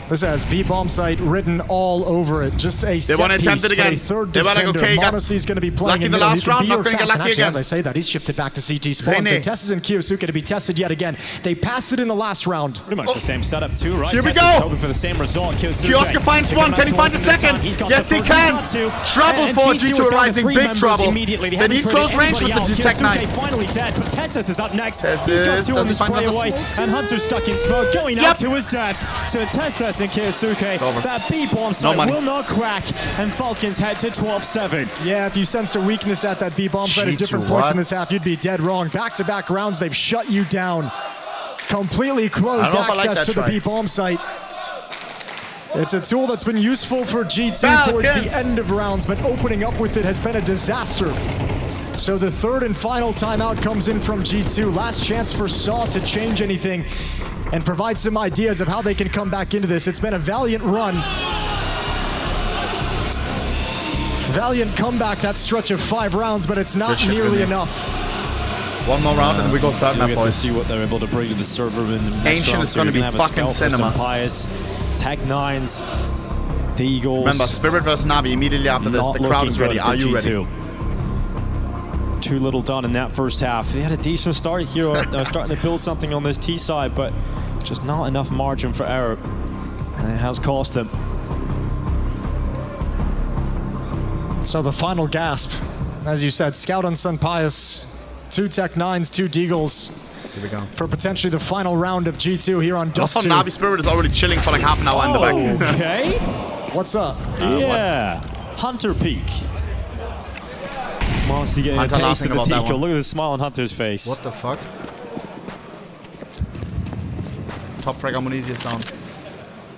This has B-bomb site written all over it. Just a They want to attempt it again. A third They were like, defender. okay, got Monacy's going to be playing lucky in the middle. last He can round, be not your gonna get fast. And lucky actually, again. as I say that, he's shifted back to CT spawn. So Pene. Tessus and Kyosuke to be tested yet again. They passed it in the last round. Pretty much the same setup too, right? Here we Tess is go. hoping for the same result. Kioska finds one. Can he find a second? Yes, he can. Trouble for G2 Rising. Big trouble. They need close range with the Tech 9. Finally dead, but Tessus is up next. Tessus, He's got 2 on does he the find spray another away, smoke? and Hunter's stuck in smoke, going out to his death. So Tessus chasing Kyosuke. That B-bomb site will not crack, and Falcons head to 12-7. Yeah, if you sensed a weakness at that B-bomb site at different points in this half, you'd be dead wrong. Back-to-back rounds, they've shut you down. Completely closed access to the B-bomb site. It's a tool that's been useful for G2 towards the end of rounds, but opening up with it has been a disaster. So the third and final timeout comes in from G2. Last chance for Saw to change anything and provide some ideas of how they can come back into this. It's been a valiant run. Valiant comeback, that stretch of 5 rounds, but it's not nearly enough. One more round and we go third map, boys. boys. To see what they're able to bring to the server in the next Ancient round. is going to be fucking cinema. Tech9s, the Eagles. Remember, Spirit versus Navi immediately after this. The crowd is ready. Are you ready? Too little done in that first half. They had a decent start here. They're starting to build something on this T side, but just not enough margin for error. And it has cost them. So the final gasp, as you said, Scout and Sun Pius, 2 Tech9s, 2 Deagles. Here we go. For potentially the final round of G2 here on Dust 2. Navi Spirit is already chilling for like half an hour in the back. Okay. What's up? Yeah. Hunter peak. Monster getting a taste of the Deagle. Look at the smile on Hunter's face. What the fuck? Top frag Amnesia is down.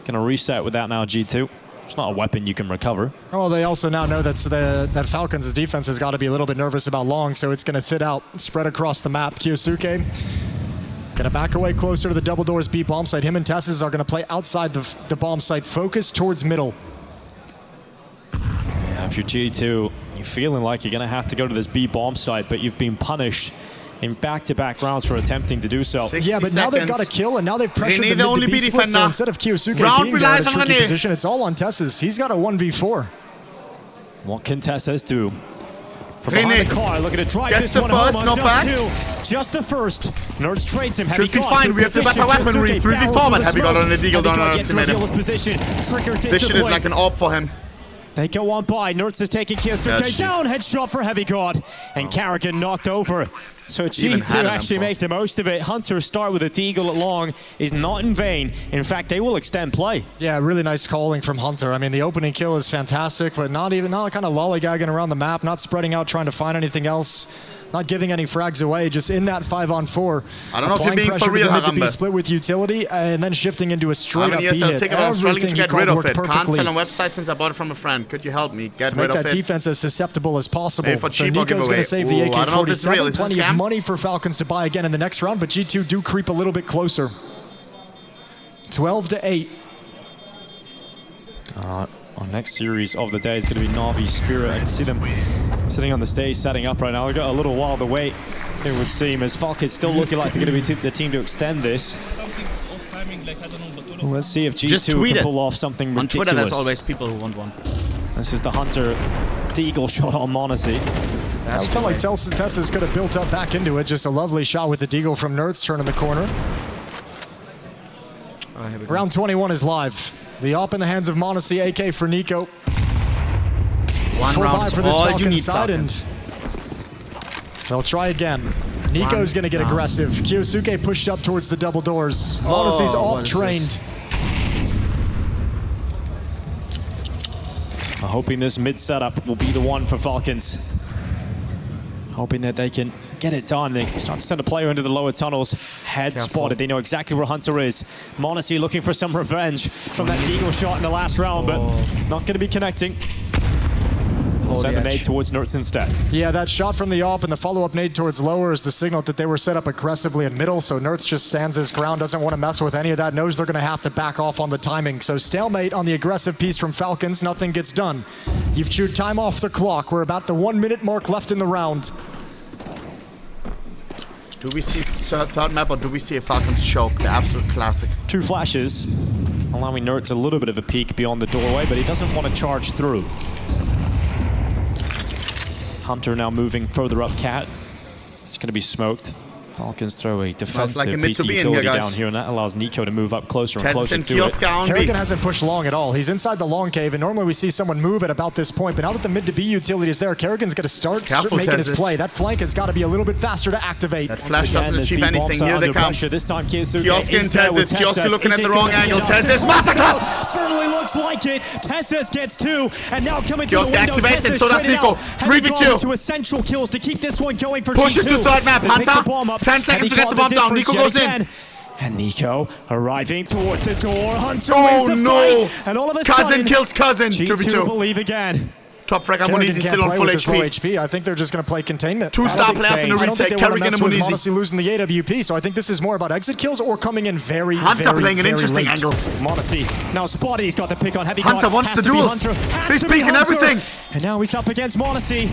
Gonna reset with that now, G2. It's not a weapon you can recover. Well, they also now know that Falcons' defense has got to be a little bit nervous about long, so it's going to thin out, spread across the map. Kyosuke going to back away closer to the double doors B bomb site. Him and Tessus are going to play outside the bomb site, focus towards middle. Yeah, if you're G2, you're feeling like you're going to have to go to this B bomb site, but you've been punished in back-to-back rounds for attempting to do so. Yeah, but now they've got a kill, and now they've pressured the mid to B split, so instead of Kyosuke being there in a tricky position, it's all on Tessus. He's got a 1v4. What can Tessus do? From behind the car, looking to drive this one home on just the first. Nerds trades him. Heavy God. Fine. We have the better weaponry. 3v4, but Heavy God on the Deagle don't underestimate him. This shit is like an AWP for him. They go on by. Nerds is taking Kyosuke down. Headshot for Heavy God. And Karrigan knocked over. So G2 actually make the most of it. Hunter's start with a Deagle at long is not in vain. In fact, they will extend play. Yeah, really nice calling from Hunter. I mean, the opening kill is fantastic, but not kind of lollygagging around the map, not spreading out, trying to find anything else, not giving any frags away, just in that 5-on-4. I don't know if you're being for real, Harambe. Split with utility, and then shifting into a straight-up B hit. I'm struggling to get rid of it. Can't sell on website since I bought it from a friend. Could you help me get rid of it? To make that defense as susceptible as possible. Hey, so Nico's going to save the AK-47. Plenty of money for Falcons to buy again in the next round, but G2 do creep a little bit closer. 12-8. Our next series of the day is going to be Navi Spirit. I can see them sitting on the stage, setting up right now. We've got a little while to wait, it would seem, as Falcons still looking like they're going to be the team to extend this. Well, let's see if G2 can pull off something ridiculous. On Twitter, there's always people who want one. This is the Hunter Deagle shot on Monacy. I felt like Tessus could have built up back into it. Just a lovely shot with the Deagle from Nerds turning the corner. Round 21 is live. The AWP in the hands of Monacy, AK for Nico. One round for this all Falcons you need, side, Falcons. And they'll try again. Nico's going to get aggressive. Kyosuke pushed up towards the double doors. Monacy's AWP trained. I'm hoping this mid setup will be the one for Falcons. Hoping that they can get it done. They start to send a player into the lower tunnels. Head spotted. They know exactly where Hunter is. Monacy looking for some revenge from that Deagle shot in the last round, but not going to be connecting. Send the nade towards Nerds instead. Yeah, that shot from the AWP and the follow-up nade towards lower is the signal that they were set up aggressively in middle, so Nerds just stands his ground, doesn't want to mess with any of that, knows they're going to have to back off on the timing. So stalemate on the aggressive piece from Falcons, nothing gets done. You've chewed time off the clock. We're about the 1 minute mark left in the round. Do we see third map or do we see a Falcons choke, the absolute classic? 2 flashes, allowing Nerds a little bit of a peek beyond the doorway, but he doesn't want to charge through. Hunter now moving further up Cat. It's going to be smoked. Falcons throw a defensive like a mid to PC be in utility here, guys. down here, and that allows Nico to move up closer and Tess closer and to Kiosk it. on B. Kerrigan hasn't pushed long at all. He's inside the long cave, and normally we see someone move at about this point, but now that the mid to B utility is there, Kerrigan's going to start making his play. That flank has got to be a little bit faster to activate. That flash doesn't achieve anything. Here they come. This time Kiosk and Tezis. Kiosk looking at the wrong angle. Tezis, massacre! Certainly looks like it. Tezis gets 2, and now coming to the Kiosk window. activated, so does Nico. 3v2. To essential kills to keep this one going for Push G2. it to third map. Hunter. 10 seconds to get the bomb down. Nico goes in. And Nico arriving towards the door. Hunter wins the fight. And all of a sudden, Cousin kills Cousin. G2 believe again. Top frag on Muniz, still on full HP. I think they're just going to play containment. 2 star players in the retake. Kerrigan and Muniz. Honestly, losing the AWP, so I think this is more about exit kills or coming in very, Hunter very, playing an interesting angle. Monacy now Spotty's got the pick on heavy. Hunter wants the duels. He's peeking everything. And now he's up against Monacy,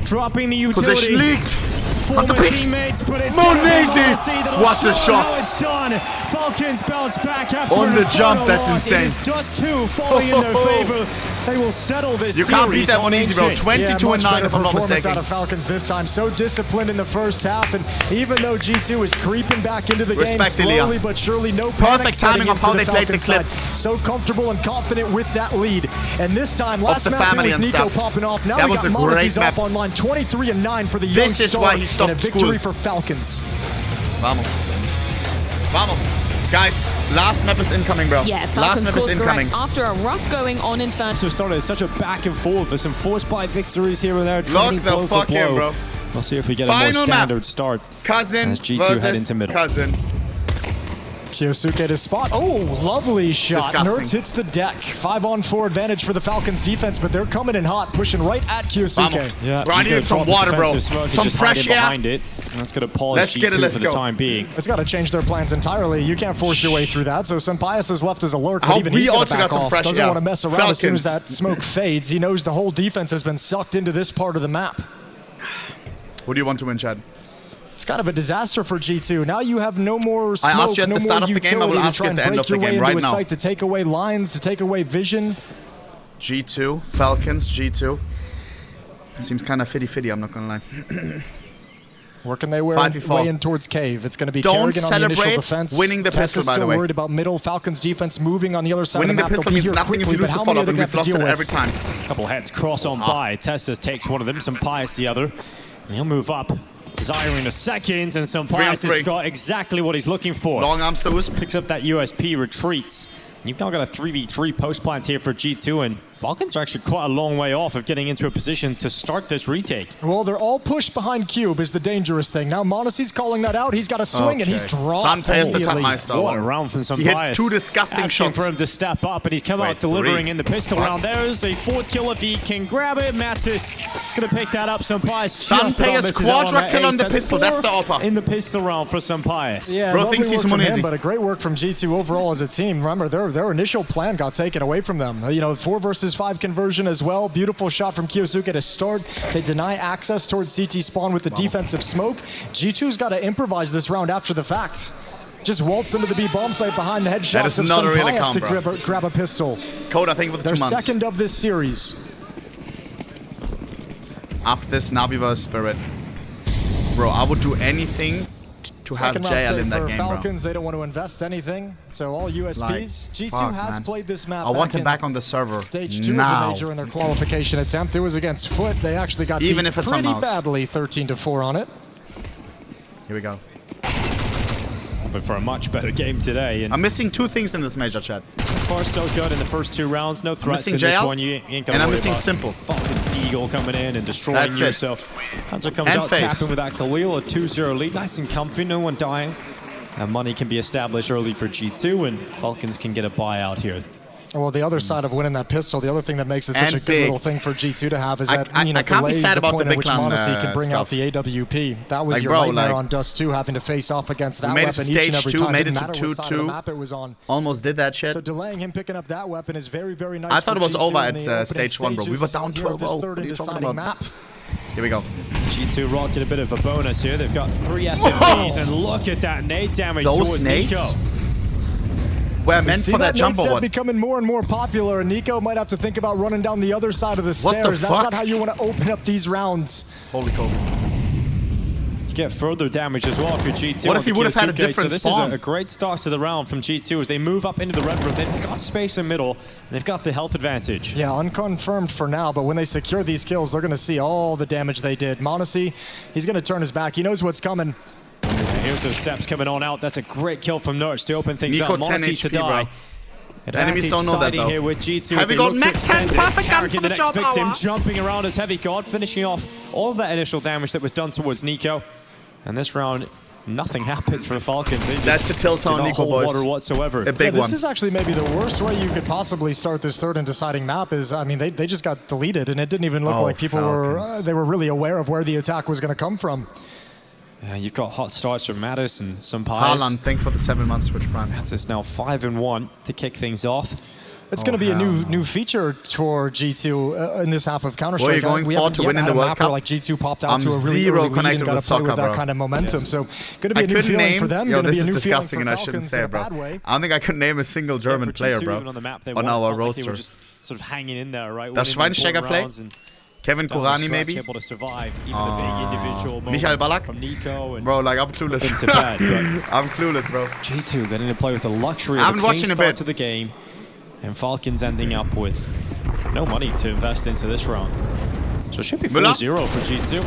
dropping the utility. Position leaked. Former teammates, but it's what a shot! Now it's done. Falcons bounce back after on the jump. That's insane. It is Dust 2 falling in their favor. They will settle this. You can't beat that one easy, bro. 22-9 if I'm not mistaken. Out of Falcons this time. So disciplined in the first half, and even though G2 is creeping back into the game slowly but surely, no perfect timing of how they played the clip. So comfortable and confident with that lead. And this time, last map it was Nico popping off. Now we got Monacy's up online. 23-9 for the young star. And a victory for Falcons. Vamos. Vamos. Guys, last map is incoming, bro. Yeah, Falcons last map is incoming. After a rough going on Inferno. So started such a back and forth for some forced by victories here and there. Lock the fuck in, bro. We'll see if we get a more standard start. Cousin as G2 head into middle. Cousin. Kyosuke to spot. Oh, lovely shot. Disgusting. Nerds hits the deck. 5-on-4 advantage for the Falcons defense, but they're coming in hot, pushing right at Kyosuke. Yeah, bro, I need some water, bro. Some fresh air. Behind it. That's going to pause G2 for the time being. It's got to change their plans entirely. You can't force your way through that. So Sampaias is left as a lurk, but even he's going to back off. Doesn't want to mess around as soon as that smoke fades. He knows the whole defense has been sucked into this part of the map. What do you want to win, Chad? It's kind of a disaster for G2. Now you have no more smoke, I asked you at the start no of the game. I will ask you at the end of the game right now. Site to take away lines, to take away vision. G2, Falcons, G2. It seems kind of fitty-fitty, I'm not going to lie. Working their way in towards cave. It's going to be Don't Kerrigan on the initial defense. Winning the pistol, by the way. Still worried about middle. Falcons defense moving on the other side winning of the map. Winning the pistol means nothing if you lose the follow-up, and we've lost it every time. Couple heads cross on by. Tessus takes one of them, Sampaias the other. And he'll move up. Desiring a second, and Sampaias has got exactly what he's looking for. Long arms to us. Picks up that USP, retreats. You've now got a 3v3 post plant here for G2, and Falcons are actually quite a long way off of getting into a position to start this retake. Well, they're all pushed behind Cube is the dangerous thing. Now Monacy's calling that out. He's got a swing, and he's dropped. Sampaias the top master. What a round from Sampaias. He hit 2 disgusting asking shots. for him to step up, and he's come out delivering in the pistol round. There's a 4th kill if he can grab it. Mattis going to pick that up. Sampaias quadra kill on the pistol. That's the upper. In the pistol round for Sampaias. Yeah, bro thinks he's someone easy. But a great work from G2 overall as a team. Remember, their initial plan got taken away from them. You know, 4 versus 5 conversion as well. Beautiful shot from Kyosuke to start. They deny access towards CT spawn with the defensive smoke. G2's got to improvise this round after the fact. Just waltz into the B bomb site behind the headshots of Sampaias to grab a pistol. Code, I think, for the 2 months. Their second of this series. After this Naviverse spirit. Bro, I would do anything to have JL in that game, Falcons, they don't want to invest anything, so all USPs. G2 has played this map. I want him back on the server Stage 2 of the major in their qualification attempt. It was against Foot. They actually got beat pretty badly, 13-4 on it. Here we go. But for a much better game today. And I'm missing 2 things in this major, chat. So far, so good in the first 2 rounds. No threats in this one. You ain't gonna and I'm worry missing about Simple. Falcons Deagle coming in and destroying you. So Hunter comes out tapping with that Khalil, a 2-0 lead. Nice and comfy, no one dying. And money can be established early for G2, and Falcons can get a buyout here. Well, the other side of winning that pistol, the other thing that makes it such a good little thing for G2 to have is that, you know, delays the point at which Monacy can bring out the AWP. That was your nightmare on Dust 2, having to face off against that weapon each and every time. Made it to 2-2. Almost did that shit. So delaying him picking up that weapon is very, very nice. I thought it was over at stage 1, bro. We were down 12-0. What are you talking about? Here we go. G2 rocking a bit of a bonus here. They've got 3 SMGs, and look at that nade damage towards Nico. Were meant for that jumbo one. Becoming more and more popular, and Nico might have to think about running down the other side of the stairs. That's not how you want to open up these rounds. Holy cow. get further damage as well if you're G2. What if he would have had a different spawn? So this is a great start to the round from G2 as they move up into the red room. They've got space in middle, and they've got the health advantage. Yeah, unconfirmed for now, but when they secure these kills, they're going to see all the damage they did. m0NESY, he's going to turn his back. He knows what's coming. And here's those steps coming on out. That's a great kill from Nerds to open things Nico, up. m0NESY to die. Bro. Enemies don't know that though. Here with G2 Heavy God max 10, perfect gun for the job. Victim jumping around as Heavy God, finishing off all that initial damage that was done towards Nico. And this round, nothing happens for the Falcons. That's a tilt on Nico, boys. Water whatsoever. A big one. This is actually maybe the worst way you could possibly start this third and deciding map is, I mean, they just got deleted, and it didn't even look like people were really aware of where the attack was going to come from. You've got hot starts from Mattis and some pies. Haaland, thank for the 7-month switch prime. Mattis now 5-1 to kick things off. It's going to be a new feature for G2 in this half of Counter-Strike. Well, you're going forward to win in the World Cup. Like G2 popped out to a really early lead and got to play with that kind of momentum. So going to be a new feeling for them. Going to be a new feeling for Falcons in a bad way. I don't think I could name a single German player, bro, on our roster. Sort of hanging in there, right? Does Schweinsteiger play? Kevin Kurani, maybe? Able to survive even the big individual Michael Ballack? from Nico and bro, like I'm clueless. I'm clueless, bro. G2 getting to play with the luxury of a clean start to the game, and Falcons ending up with no money to invest into this round. So it should be 4-0 for G2.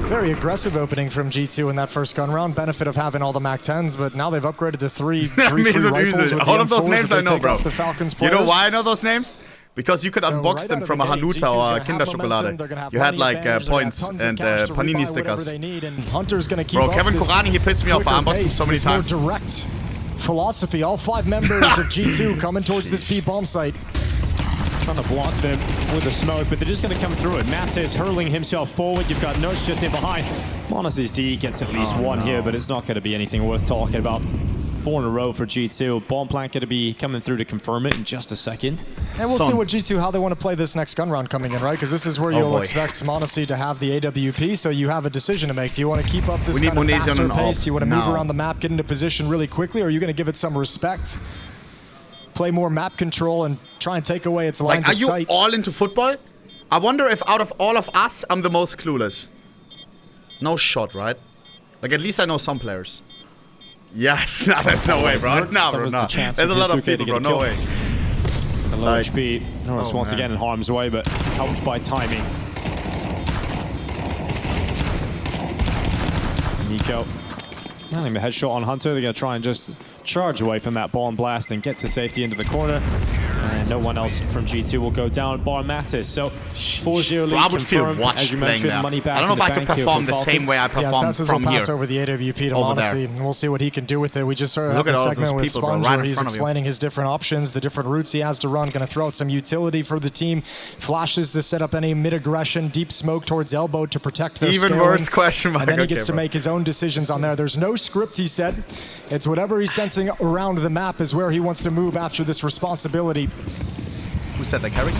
Very aggressive opening from G2 in that first gun round. Benefit of having all the MAC-10s, but now they've upgraded to three free rifles with all of those names I know, bro. The Falcons you know why I know those names? Because you could unbox them from a Hanuta or a Kinderschokolade. You had like points and Panini stickers. Hunter's gonna keep bro, Kevin Kurani, he pissed me off. I unboxed him so many times. Direct philosophy. All 5 members of G2 coming towards this P-bomb site. Trying to block them with the smoke, but they're just going to come through it. Mattis hurling himself forward. You've got Nerds just in behind. m0NESY's D gets at least one here, but it's not going to be anything worth talking about. 4 in a row for G2. Bomb plant going to be coming through to confirm it in just a second. And we'll see what G2, how they want to play this next gun round coming in, right? Because this is where you'll expect m0NESY to have the AWP, so you have a decision to make. Do you want to keep up this kind of faster pace? Do you want to move around the map, get into position really quickly, or are you going to give it some respect? Play more map control and try and take away its lines of sight. Are you all into football? I wonder if out of all of us, I'm the most clueless. No shot, right? Like, at least I know some players. Yes, no, there's no way, bro. No, bro, no. There's a lot of people, bro. No way. The low HP. Norris once again in harm's way, but helped by timing. Nico. Landing the headshot on Hunter. They're going to try and just charge away from that bomb blast and get to safety into the corner. And no one else from G2 will go down, bar Mattis. So 4-0 lead confirmed, as you mentioned, money back. I don't know if I could perform the same way I performed from here. will pass over the AWP to m0NESY, and we'll see what he can do with it. We just started a segment with Sponge where he's explaining his different options, the different routes he has to run. Going to throw out some utility for the team. Flashes to set up any mid-aggression, deep smoke towards elbow to protect their even worse question mark. And then he gets to make his own decisions on there. There's no script, he said. It's whatever he's sensing around the map is where he wants to move after this responsibility. Who said that, Carrie?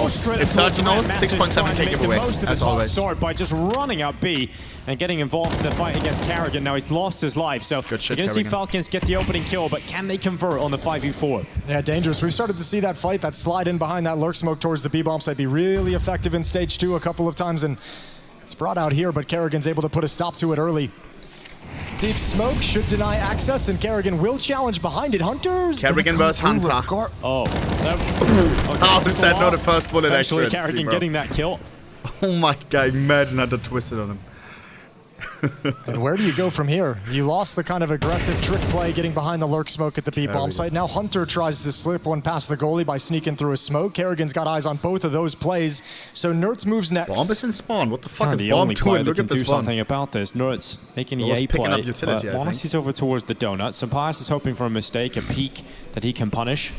Straight it's 6.7 take giveaway, as always. Start by just running out B and getting involved in the fight against Carrigan. Now he's lost his life, so you're going to see Falcons get the opening kill, but can they convert on the 5v4? Yeah, dangerous. We've started to see that fight, that slide in behind that lurk smoke towards the B-bomb site be really effective in stage 2 a couple of times, and it's brought out here, but Carrigan's able to put a stop to it early. Deep smoke should deny access, and Carrigan will challenge behind it. Hunter's Carrigan versus Hunter. Oh. How did that not the first bullet actually? Carrigan getting that kill. Oh my god, imagine how that twisted on him. And where do you go from here? You lost the kind of aggressive trick play getting behind the lurk smoke at the B-bomb site. Now Hunter tries to slip one past the goalie by sneaking through a smoke. Kerrigan's got eyes on both of those plays, so Nerds moves next. Bomb is in spawn. What the fuck is the Bomb only player doing? Look at this do something about this. Nerds making the A play, utility, but m0NESY's over towards the donut. So Pius is hoping for a mistake, a peek that he can punish.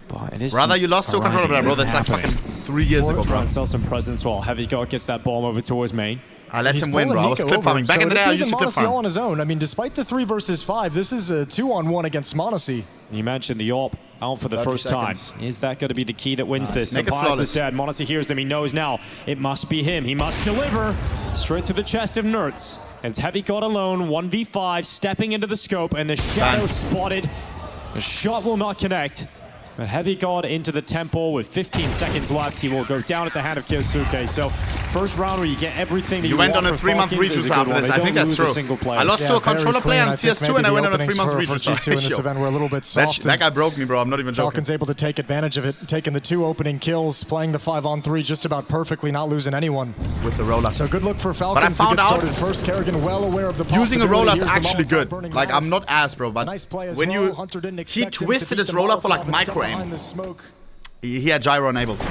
But it is rather you lost so control of that, bro. That's like fucking 3 years ago, bro. Sell some presence while Heavy God gets that bomb over towards main. I let him win, bro. I was clip farming. Back in the day, I used to clip farm. on his own. I mean, despite the 3 versus 5, this is a 2-on-1 against m0NESY. You mentioned the AWP out for the first time. Is that going to be the key that wins this? So Pius is dead. m0NESY hears them. He knows now it must be him. He must deliver straight to the chest of Nerds. It's Heavy God alone, 1v5, stepping into the scope, and the shadow spotted. The shot will not connect. A heavy guard into the temple with 15 seconds left. He will go down at the hand of Kyosuke. So first round where you get everything that you want. went on a 3-month rejuice after this. I think that's true. I lost to a controller player on CS2 and I went on a 3-month rejuice. For G2 in this event were a little bit soft. That guy broke me, bro. I'm not even joking. Falcons able to take advantage of it, taking the 2 opening kills, playing the 5-on-3 just about perfectly, not losing anyone. With the roller. So good look for Falcons to get started first. Kerrigan well aware of the using a roller is Here's actually good. Like, I'm not ass, bro, but nice play as when well. you... Hunter didn't He expect him to twisted beat his the roller for Molotov like and step micro aim. behind the smoke. He had gyro enabled.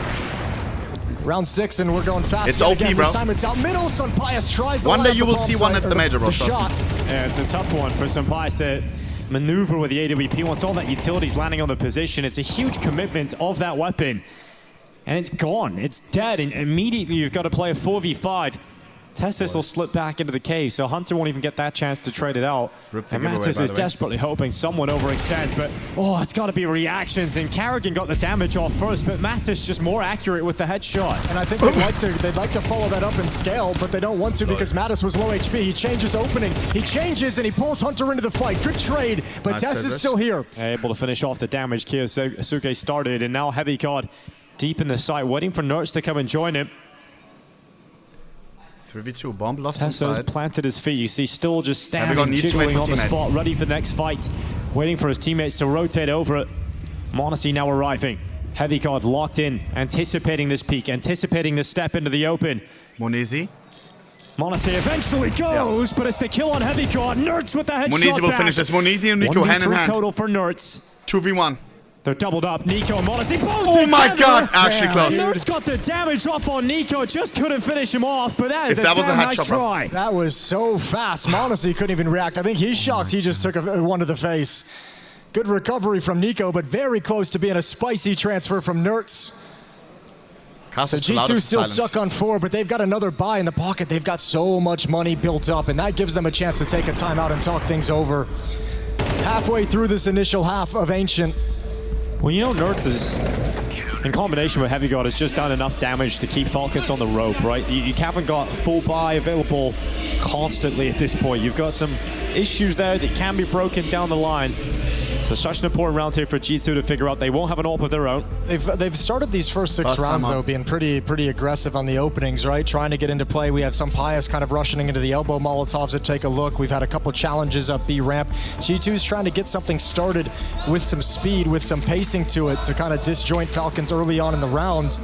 Round 6 and we're going fast. It's OP, again. bro. This time it's out middle. Sunpius tries the one day you will bomb see one site, at the major, bro. the shot. Yeah, it's a tough one for Sunpius to maneuver with the AWP once all that utility's landing on the position. It's a huge commitment of that weapon. And it's gone. It's dead. And immediately you've got to play a 4v5. Testis will slip back into the cave, so Hunter won't even get that chance to trade it out. And Mattis is desperately hoping someone overextends, but it's got to be reactions. And Kerrigan got the damage off first, but Mattis just more accurate with the headshot. And I think they'd like to follow that up and scale, but they don't want to because Mattis was low HP. He changes opening. He changes and he pulls Hunter into the fight. Good trade, but nice Tess is still here. Able to finish off the damage Kyosuke started, and now Heavy Card deep in the site, waiting for Nerds to come and join him. 3v2 bomb lost Tesso's inside. planted his feet. You see Still just standing, jiggling on the spot, ready for the next fight, waiting for his teammates to rotate over it. Monacy now arriving. Heavy Card locked in, anticipating this peak, anticipating this step into the open. Monizi. Monacy eventually goes, but it's the kill on Heavy Card. Nerds with the headshot. Monizi will finish this. Monizi and Nico hand in hand. 1v3 total for Nerds. 2v1. They're doubled up. Nico and Monacy both Oh my god, actually close. Nerds got the damage off on Nico, just couldn't finish him off, but that is a damn nice try. That was so fast. Monacy couldn't even react. I think he's shocked he just took one to the face. Good recovery from Nico, but very close to being a spicy transfer from Nerds. So G2 still stuck on 4, but they've got another buy in the pocket. They've got so much money built up, and that gives them a chance to take a timeout and talk things over. Halfway through this initial half of Ancient. Well, you know, Nerds is, in combination with Heavy God, has just done enough damage to keep Falcons on the rope, right? You haven't got full buy available constantly at this point. You've got some issues there that can be broken down the line. So such an important round here for G2 to figure out. They won't have an AWP of their own. They've started these first 6 rounds, though, being pretty aggressive on the openings, right? Trying to get into play. We have Sunpius kind of rushing into the elbow Molotovs to take a look. We've had a couple challenges up B ramp. G2's trying to get something started with some speed, with some pacing to it, to kind of disjoint Falcons early on in the round.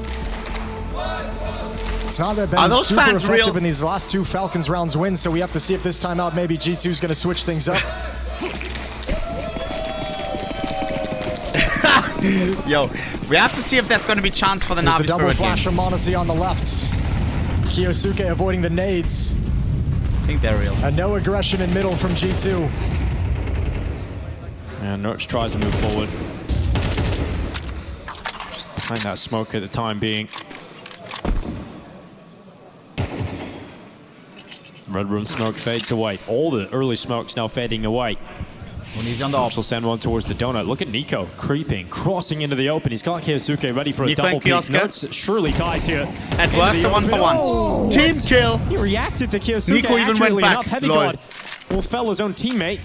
It's not been super effective in these last 2 Falcons rounds wins, so we have to see if this time out maybe G2's going to switch things up. Yo, we have to see if that's going to be chance for the Navi. The double flash from Monacy on the left. Kyosuke avoiding the nades. I think they're real. And no aggression in middle from G2. And Nerds tries to move forward. Just behind that smoke at the time being. Red room smoke fades away. All the early smoke's now fading away. When he's on the ops, will send one towards the donut. Look at Nico creeping, crossing into the open. He's got Kyosuke ready for a double peek. Nerds surely dies here. At worst, a 1-for-1. Oh, team kill. He reacted to Kyosuke. Nico even went back. Enough. Heavy God will fell his own teammate.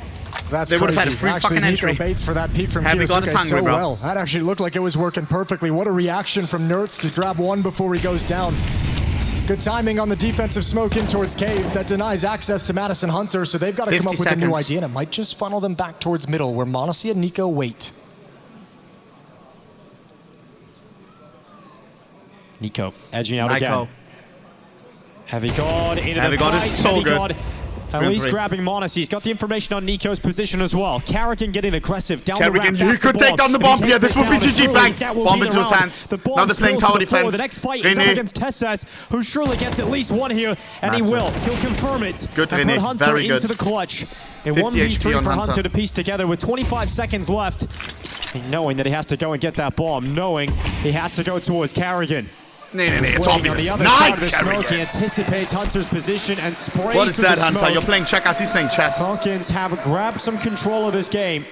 That's they crazy. Would have had a free actually, fucking entry. Nico baits for that peek from Heavy God is Kyosuke hungry, so bro. well. That actually looked like it was working perfectly. What a reaction from Nerds to grab one before he goes down. Good timing on the defensive smoke in towards Cave. That denies access to Madison Hunter, so they've got to come up with a new idea, and it might just funnel them back towards middle, where Monacy and Nico wait. Nico edging out again. Heavy God into the Heavy God is so good. At least grabbing Monacy. He's got the information on Nico's position as well. Kerrigan getting aggressive down the ramp. He could take down the bomb here. This would be GG. Bang. Bomb into his hands. Now they're playing tower defense. The next fight is up against Tessas, who surely gets at least one here, and he will. He'll confirm it. Good, and René. put Hunter Very good. into the clutch. A 1v3 for Hunter to piece together with 25 seconds left. And knowing that he has to go and get that bomb, knowing he has to go towards Kerrigan. It's obvious. On the other side of the smoke, he anticipates Hunter's position and sprays. What is that, Hunter? Smoke. You're playing checkers, he's playing chess. Falcons have grabbed some control of this game.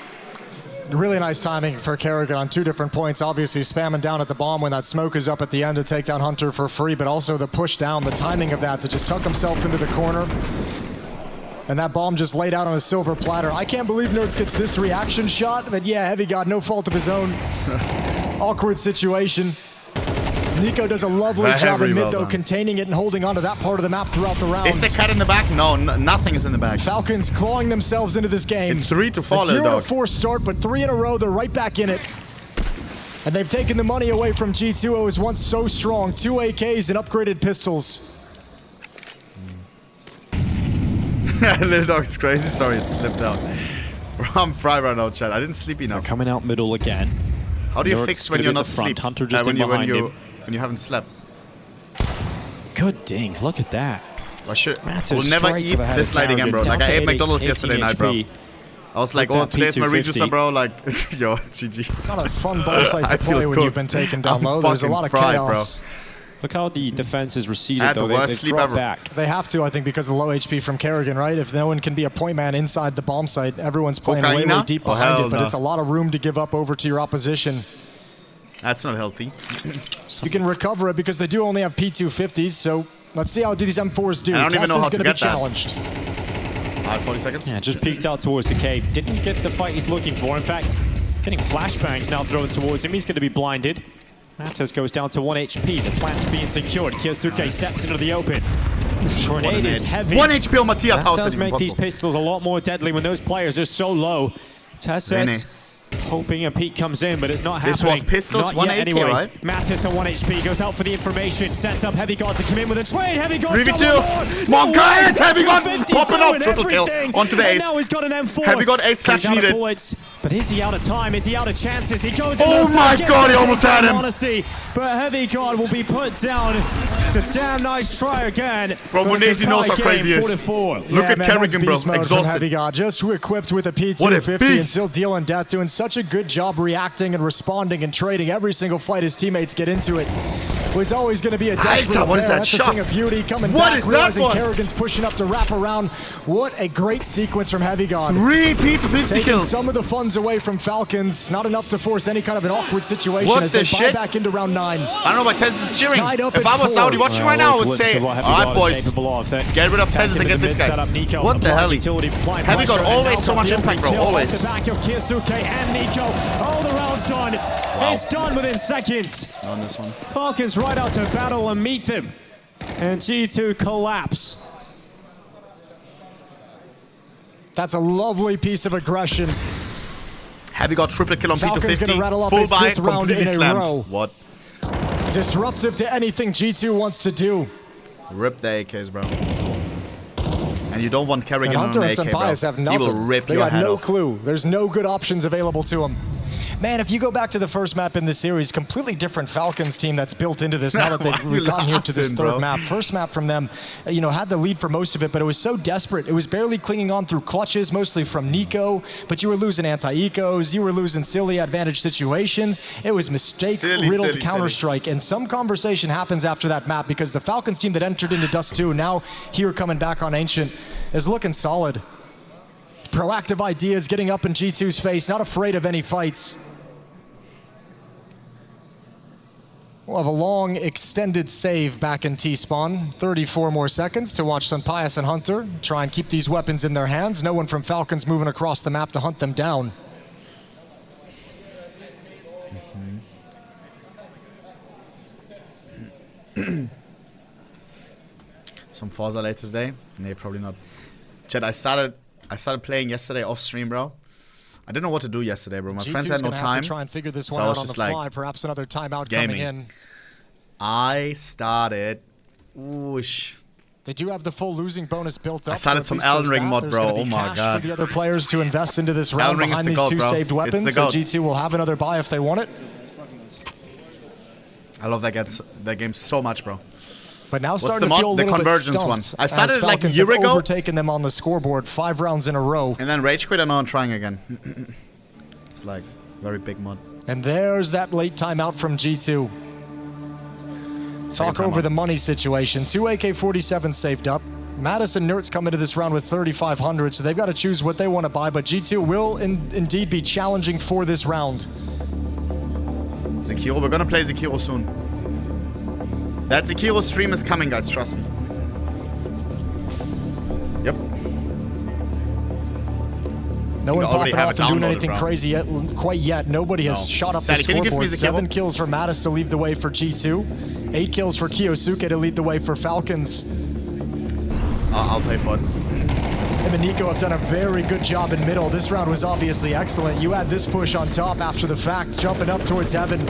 Really nice timing for Kerrigan on 2 different points. Obviously spamming down at the bomb when that smoke is up at the end to take down Hunter for free, but also the push down, the timing of that to just tuck himself into the corner. And that bomb just laid out on a silver platter. I can't believe Nerds gets this reaction shot, but yeah, Heavy God, no fault of his own. Awkward situation. Nico does a lovely job in mid, though, containing it and holding onto that part of the map throughout the rounds. Is the cat in the back? No, nothing is in the back. Falcons clawing themselves into this game. It's 3 to follow, dog. 0-4 start, but 3 in a row, they're right back in it. And they've taken the money away from G2, who was once so strong. 2 AKs and upgraded pistols. Little dog is crazy. Sorry, it slipped out. I'm fried right now, chat. I didn't sleep enough. They're coming out middle again. How do you fix when you're not asleep? Hunter just in behind him. When you haven't slept. Good ding, look at that. We'll never eat this night again, bro. Like, I ate McDonald's yesterday night, bro. I was like, oh, today's my register, bro. Like, yo, GG. It's not a fun ball site to play when you've been taken down low. There's a lot of chaos. Bro. Look how the defense has receded, though. They've dropped back. They have to, I think, because of the low HP from Kerrigan, right? If no one can be a point man inside the bomb site, everyone's playing way deep behind it, but it's a lot of room to give up over to your opposition. That's not healthy. You can recover it because they do only have P250s, so let's see how these M4s do. I don't even know how Tessa's going to be challenged. 40 seconds. Yeah, just peeked out towards the cave. Didn't get the fight he's looking for. In fact, getting flashbangs now thrown towards him. He's going to be blinded. Matos goes down to 1 HP. The plant being secured. Kyosuke steps into the open. Grenade is heavy. 1 HP on Matthias. That does make these pistols a lot more deadly when those players are so low. Tessa's hoping a peek comes in, but it's not happening. This was pistols, 1 AK, anyway. right? Mattis on 1 HP goes out for the information, sets up Heavy God to come in with a trade. Heavy God 3v2. Come on, guys! Heavy God popping off. Triple kill onto the ace. Now he's got an M4. Heavy God ace catch needed. Bullets, but is he out of time? Is he out of chances? He goes. Oh my God! He almost had him. Honestly, but Heavy God will be put down. It's a damn nice try again. Bro, Munezi knows how crazy he is. 4-4. Look at Kerrigan, bro. Exhausted. Heavy God, just equipped with a P250 and still dealing death, doing such a good job reacting and responding and trading every single fight his teammates get into it. It was always going to be a desperate affair. That's a thing of beauty. Coming back, realizing Kerrigan's pushing up to wrap around. What a great sequence from Heavy God. 3 P250 taking kills. Some of the funds away from Falcons. Not enough to force any kind of an awkward situation as they buy back into round 9. I don't know why Tez is cheering. If I was Saudi watching right now, I would say, alright boys, get rid of Tez and get this guy. What the hell? Heavy God always so much impact, bro, always. The back of Kyosuke and Nico. Oh, the round's done. Wow. It's done within seconds. On this one. Falcons right out to battle and meet them. And G2 collapse. That's a lovely piece of aggression. Heavy God triple kill on Falcons P250. Gonna rattle off full a buy, 5th round in a row. What? Disruptive to anything G2 wants to do. Rip the AKs, bro. And you don't want Kerrigan on Hunter an and AK, bro. Sampaias have nothing. He will rip your head off. They got no clue. There's no good options available to them. Man, if you go back to the first map in this series, completely different Falcons team that's built into this now that we've gotten here to this third map. First map from them, you know, had the lead for most of it, but it was so desperate. It was barely clinging on through clutches, mostly from Nico, but you were losing anti-ecos, you were losing silly advantage situations. It was mistake-riddled Counter-Strike, and some conversation happens after that map because the Falcons team that entered into Dust 2, now here coming back on Ancient, is looking solid. Proactive ideas, getting up in G2's face, not afraid of any fights. We'll have a long, extended save back in T-spawn. 34 more seconds to watch Sampaias and Hunter try and keep these weapons in their hands. No one from Falcons moving across the map to hunt them down. Some Forza later today? Nee, probably not. Chat, I started playing yesterday off stream, bro. I didn't know what to do yesterday, bro. My friends had no time. Have to try and figure this one out on the fly. Perhaps another timeout coming in. I started. Whoosh. They do have the full losing bonus built up. I started some Elden Ring mod, bro. Oh my God. For the other players to invest into this round behind these two saved weapons. So G2 will have another buy if they want it. I love that game so much, bro. But now starting to feel a little bit stumped. I started like a year ago. Overtaken them on the scoreboard 5 rounds in a row. And then rage quit and now I'm trying again. It's like very big mod. And there's that late timeout from G2. Talk over the money situation. 2 AK-47 saved up. Madison Nertz come into this round with 3,500, so they've got to choose what they want to buy, but G2 will indeed be challenging for this round. Zekiro, we're gonna play Zekiro soon. That Zekiro stream is coming, guys, trust me. Yep. No one popping off and doing anything crazy yet, quite yet. Nobody has shot up the scoreboard. 7 kills for Mattis to lead the way for G2. 8 kills for Kyosuke to lead the way for Falcons. I'll pay for it. Him and Nico have done a very good job in middle. This round was obviously excellent. You had this push on top after the fact, jumping up towards heaven.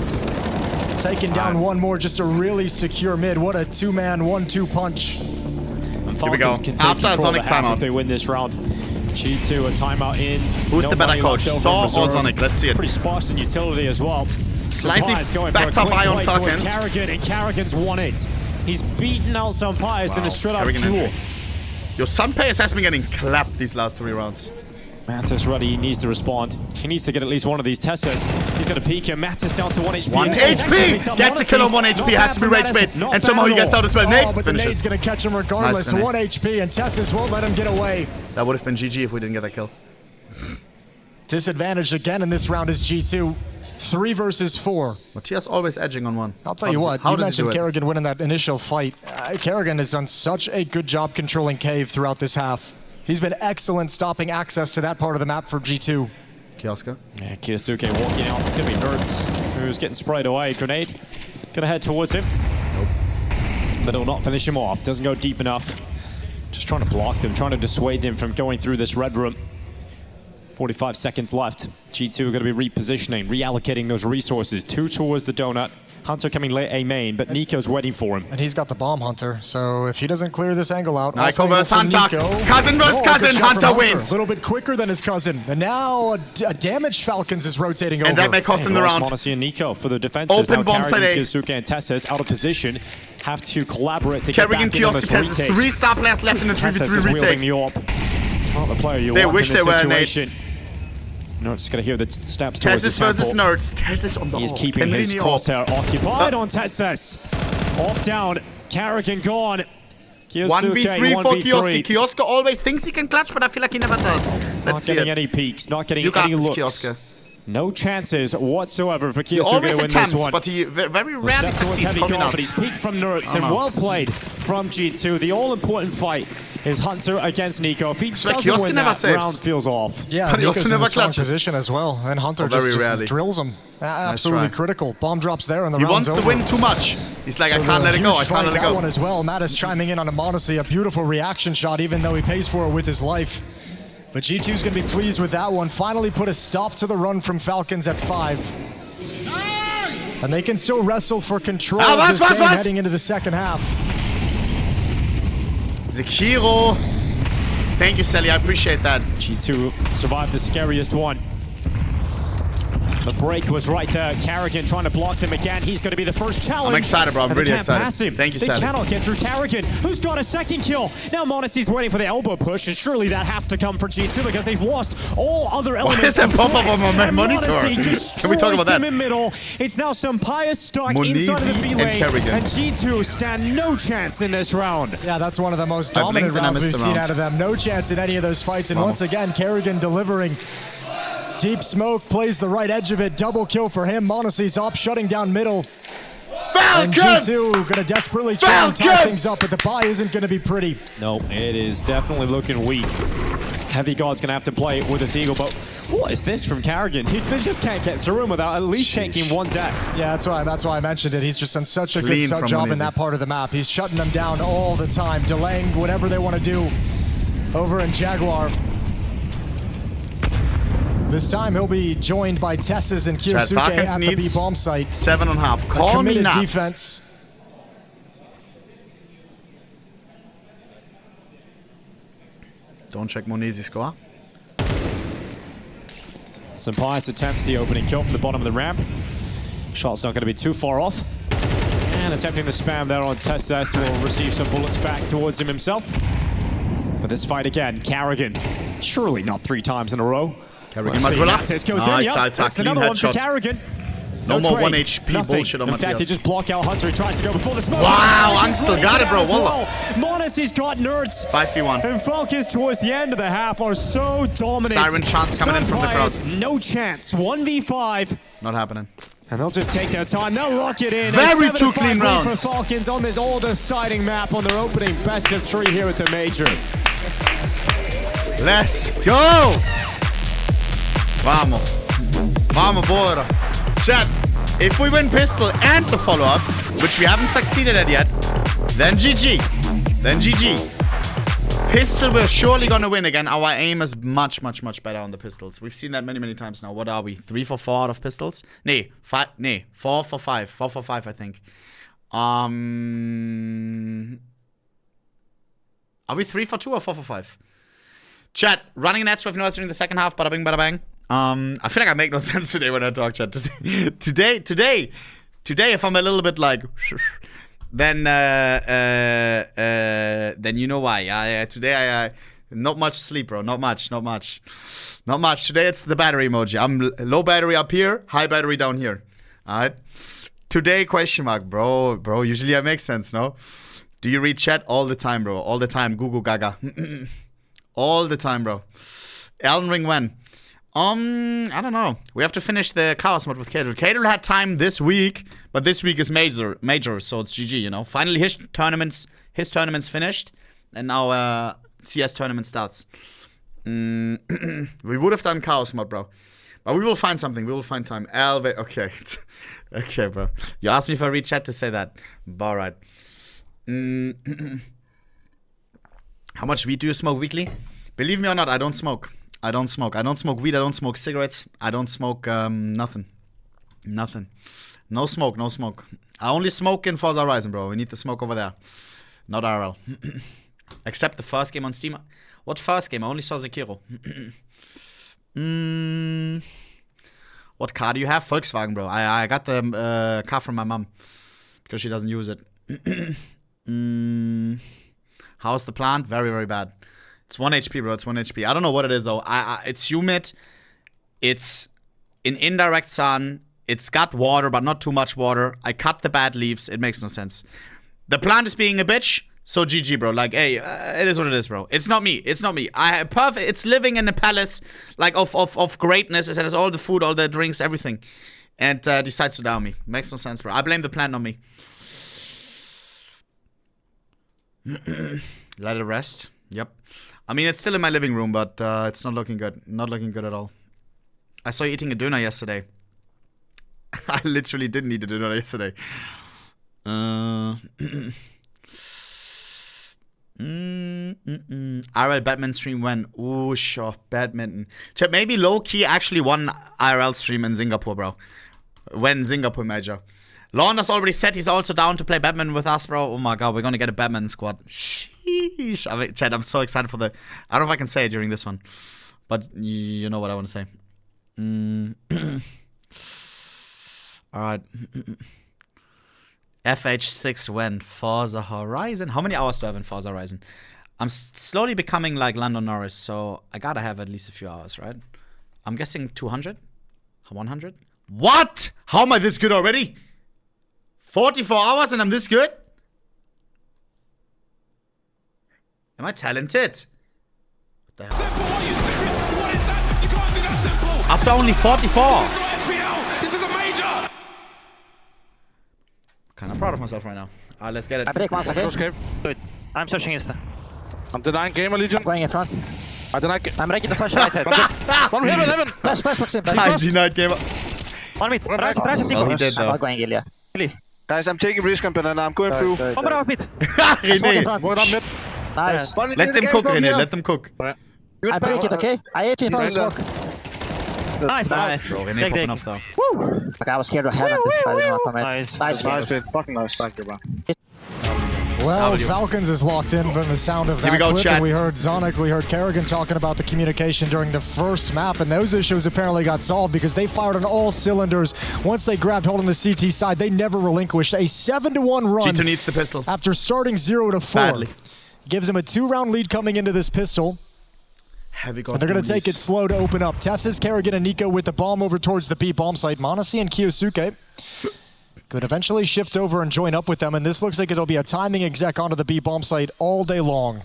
Taking down one more, just a really secure mid. What a 2-man, 1-2 punch. And Falcons can take control of the half if they win this round. G2 a timeout in. Who's the better coach, Saw or Sonic? Let's see it. Pretty sparse in utility as well. Slightly backed up by on Falcons. Karrigan, and Karrigan's won it. He's beaten out Sampayas in a straight-up duel. Yo, Sampayas has been getting clapped these last 3 rounds. Mattis ready, he needs to respond. He needs to get at least one of these Teslas. He's gonna peek him. Mattis down to 1 HP. 1 HP! Gets a kill on 1 HP, has to be rage bait. And somehow he gets out as well. Nate but the Nate's gonna catch him regardless. 1 HP, and Tessus won't let him get away. That would have been GG if we didn't get that kill. Disadvantaged again in this round is G2. 3 versus 4. Matthias always edging on 1. I'll tell you what, you mentioned Karrigan winning that initial fight. Karrigan has done such a good job controlling Cave throughout this half. He's been excellent stopping access to that part of the map for G2. Kioska. Yeah, Kyosuke walking out. It's gonna be Nerds who's getting sprayed away. Grenade. Gonna head towards him. Nope. But it'll not finish him off. Doesn't go deep enough. Just trying to block them, trying to dissuade them from going through this red room. 45 seconds left. G2 are going to be repositioning, reallocating those resources. 2 towards the donut. Hunter coming late A main, but Nico's waiting for him. And he's got the bomb, Hunter. So if he doesn't clear this angle out... Nico versus Hunter. Cousin versus cousin. Hunter wins. A little bit quicker than his cousin. And now a damaged Falcons is rotating over. And that may cost him the round. m0NESY and Nico for the defenses. Open bomb side A. Kyosuke and Tessus out of position. Have to collaborate to get back in on this retake. 3 star players left in the 3v3 retake. The AWP. Not the player you they want wish in this they situation. Nerds gonna hear the steps towards the temple. Tessus versus Nerds. Tessus on the He's keeping his crosshair occupied on Tessus. Off down. Karrigan gone. Kyosuke, 1v3 for Kioska. Kioska always thinks he can clutch, but I feel like he never does. Not getting any peeks, not getting any looks. Kioska. No chances whatsoever for Kyosuke always to win this one. But he very rarely succeeds coming out. But he's peaked from Nerds and well played from G2. The all-important fight is Hunter against Nico. If he doesn't win that, round feels off. Yeah, but Nico's in a strong position as well, and Hunter just drills him. Absolutely critical. Bomb drops there, and the round's over. He wants to win too much. He's like, I can't let it go. I can't let it go. That one as well. Mattis chiming in on a m0NESY, a beautiful reaction shot, even though he pays for it with his life. But G2's gonna be pleased with that one. Finally put a stop to the run from Falcons at 5. And they can still wrestle for control of this game heading into the second half. Zekiro. Thank you, Sally. I appreciate that. G2 survived the scariest one. The break was right there. Karrigan trying to block them again. He's going to be the first challenge. I'm excited, bro. I'm really excited. Pass him. Thank you, Sally. They cannot get through Karrigan, who's got a second kill. Now m0NESY's waiting for the elbow push, and surely that has to come for G2 because they've lost all other elements. Why is that pop up on my monitor? Can we talk about that? In middle. It's now Sampayas stuck inside of the B lane, and G2 stand no chance in this round. Yeah, that's one of the most dominant rounds we've seen out of them. No chance in any of those fights, and once again, Karrigan delivering. Deep smoke, plays the right edge of it. Double kill for him. m0NESY's up, shutting down middle. Falcons! And G2 gonna desperately try and tie things up, but the buy isn't gonna be pretty. No, it is definitely looking weak. Heavy God's gonna have to play with a Deagle, but what is this from Karrigan? They just can't get through him without at least taking 1 death. Yeah, that's why I mentioned it. He's just done such a good job in that part of the map. He's shutting them down all the time, delaying whatever they want to do over in Jaguar. This time he'll be joined by Tessus and Kyosuke at the B-bomb site. 7.5. Call me nuts. Defense. Don't check m0NESY's score. Sampayas attempts the opening kill from the bottom of the ramp. Shot's not going to be too far off. And attempting the spam there on Tessus will receive some bullets back towards him himself. But this fight again, Karrigan. Surely not 3 times in a row. Mattis goes in. Yep, that's another one for Karrigan. No more 1 HP bullshit on Matthias. In fact, they just block out Hunter. He tries to go before the smoke. Wow, Angst got it, bro. m0NESY's got Nerds. 5v1. And Falcons towards the end of the half are so dominant. Siren chance coming in from the crowd. No chance. 1v5. Not happening. And they'll just take their time. They'll lock it in. Very 2 clean rounds for Falcons on this all-deciding map on their opening best of 3 here at the Major. Let's go! Vamos. Vamos, boy. Chat, if we win pistol and the follow-up, which we haven't succeeded at yet, then GG. Then GG. Pistol, we're surely gonna win again. Our aim is much, much, much better on the pistols. We've seen that many, many times now. What are we? 3 for 4 out of pistols? Nee, 4 for 5. 4 for 5, I think. Are we 3 for 2 or 4 for 5? Chat, running nets with notes in the second half. Bada bing, bada bang. I feel like I make no sense today when I talk, chat. Today, if I'm a little bit like, then you know why. Today not much sleep, bro. Not much. Today it's the battery emoji. I'm low battery up here, high battery down here. All right. Today question mark, bro. Usually I make sense, no? Do you read chat all the time, bro? All the time. Goo gaga. All the time, bro. Elden Ring when? I don't know. We have to finish the Chaos mod with Cadel. Cadel had time this week, but this week is major, so it's GG, you know. Finally, his tournament's finished, and now CS tournament starts. We would have done Chaos mod, bro. But we will find something. We will find time. Okay. Okay, bro. You asked me if I read chat to say that. All right. How much weed do you smoke weekly? Believe me or not, I don't smoke. I don't smoke weed. I don't smoke cigarettes. I don't smoke nothing. No smoke. I only smoke in Forza Horizon, bro. We need the smoke over there. Not RL. Except the first game on Steam. What first game? I only saw Sekiro. What car do you have? Volkswagen, bro. I got the car from my mom. Because she doesn't use it. How's the plant? Very, very bad. It's 1 HP, bro. It's 1 HP. I don't know what it is, though. It's humid. It's in indirect sun. It's got water, but not too much water. I cut the bad leaves. It makes no sense. The plant is being a bitch. So GG, bro. Like, hey, it is what it is, bro. It's not me. It's living in a palace, like, of greatness. It has all the food, all the drinks, everything. And decides to down me. Makes no sense, bro. I blame the plant on me. Let it rest. Yep. I mean, it's still in my living room, but it's not looking good. Not looking good at all. I saw you eating a doner yesterday. I literally didn't eat a doner yesterday. IRL Batman stream when? Ooh, sure. Badminton. Chat, maybe low-key actually one IRL stream in Singapore, bro. When Singapore major. Launder's already said he's also down to play Batman with us, bro. Oh my god, we're gonna get a Batman squad. Sheesh. I mean, Chad, I'm so excited for the... I don't know if I can say it during this one. But you know what I want to say. Alright. FH6 when? Forza Horizon? How many hours do I have in Forza Horizon? I'm slowly becoming like Lando Norris, so I gotta have at least a few hours, right? I'm guessing 200? 100? What? How am I this good already? 44 hours and I'm this good? Am I talented? What the hell? After only 44. Kind of proud of myself right now. Let's get it. I break one second. Good. I'm searching Insta. I'm denying gamer legion. Going in front. I deny. I'm breaking the flash right head. One heaven. Flash, Maxim. I denied gamer. 1 mid. Try something. Well, he did though. I'm going Ilya. Please. Guys, I'm taking risk and I'm going through. One more out mid. René. One up mid. Nice. Let them cook, René. Let them cook. I break it, okay? I ate it on smoke. Nice. Bro, René popping off though. Woo! Okay, I was scared of heaven this fight. I didn't want to commit. Nice, fucking nice. Thank you, bro. Well, Falcons is locked in from the sound of that clip, and we heard Zonic, we heard Kerrigan talking about the communication during the first map, and those issues apparently got solved because they fired on all cylinders. Once they grabbed hold on the CT side, they never relinquished. A 7-1 run G2 needs the pistol. After starting 0-4. Badly. Gives him a 2-round lead coming into this pistol. Heavy and they're going to take it slow to open up. Tessus, Kerrigan, and Nico with the bomb over towards the B bomb site. Monasi and Kiyosuke could eventually shift over and join up with them, and this looks like it'll be a timing exec onto the B bomb site all day long.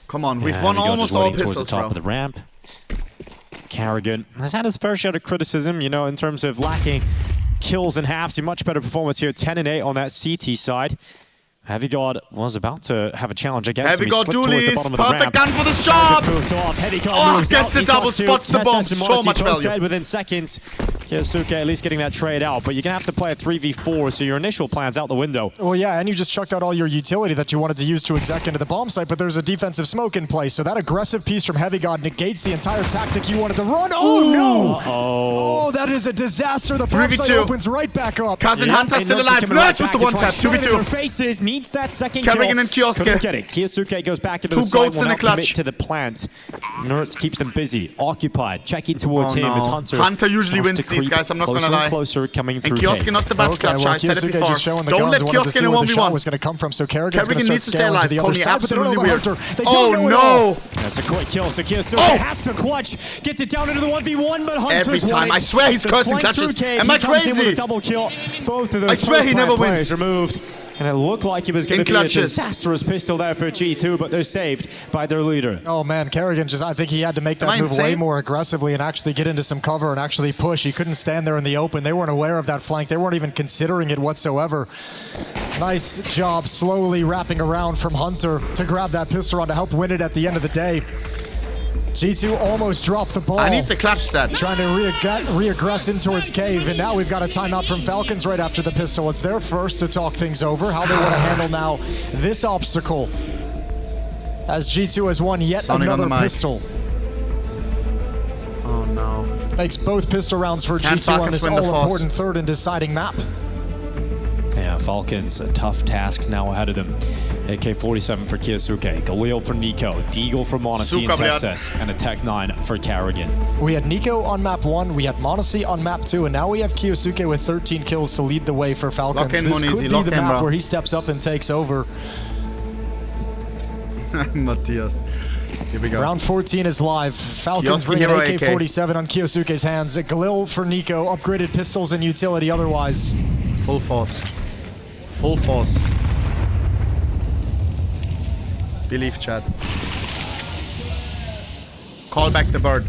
Come on, we've won almost all pistols, towards the top of the ramp. Kerrigan has had his fair share of criticism, you know, in terms of lacking kills and halves. A much better performance here, 10 and 8 on that CT side. Heavy God was about to have a challenge against him. Heavy God dualies, perfect gun for the shot! Heavy God moves gets out. a double, spots the bomb, so much value. Dead within seconds. Kyosuke at least getting that trade out, but you're going to have to play a 3v4, so your initial plan's out the window. Well, yeah, and you just chucked out all your utility that you wanted to use to exec into the bomb site, but there's a defensive smoke in place, so that aggressive piece from Heavy God negates the entire tactic you wanted to run. Oh, no! Oh, that is a disaster. The bomb site opens right back up. Cousin Hunter still alive. Nerds with the one tap. 2v2. Faces needs that second Kerrigan and Kiosuke. Couldn't get it. Kyosuke goes back into the Two site, goats will in now the clutch. commit to the plant. Nerds keeps them busy, occupied, checking towards him as Hunter. Hunter usually wins these guys, I'm not gonna lie. Closer coming through. And Kiosuke not the best clutch, I said it before. Don't let Kiosuke in a 1v1. Was going to come from, so Kerrigan needs to stay alive. The other side, but they don't know about Hunter. They oh don't know no! That's a quick kill, so Kyosuke has to clutch. Gets it down into the 1v1, but Hunter's every time. I swear he's cursing clutches. Am I crazy? With a double kill. Both of those I swear he never wins. Removed. And it looked like it was going to be a disastrous pistol there for G2, but they're saved by their leader. Oh man, Kerrigan I think he had to make that move way more aggressively and actually get into some cover and actually push. He couldn't stand there in the open. They weren't aware of that flank. They weren't even considering it whatsoever. Nice job slowly wrapping around from Hunter to grab that pistol round to help win it at the end of the day. G2 almost dropped the ball. I need the clutch stat. Trying to re-aggress in towards Cave, and now we've got a timeout from Falcons right after the pistol. It's their first to talk things over, how they want to handle now this obstacle. As G2 has won yet another pistol. Oh no. Makes both pistol rounds for G2 on this all-important third and deciding map. Yeah, Falcons, a tough task now ahead of them. AK-47 for Kyosuke, Galil for Nico, Deagle for Monacy and Tesses, and a Tech 9 for Kerrigan. We had Nico on map 1, we had Monacy on map 2, and now we have Kyosuke with 13 kills to lead the way for Falcons. This could be the map where he steps up and takes over. Matthias. Here we go. Round 14 is live. Falcons bring an AK-47 on Kyosuke's hands. Galil for Nico, upgraded pistols and utility otherwise. Full force. Full force. Believe, Chad. Call back the bird.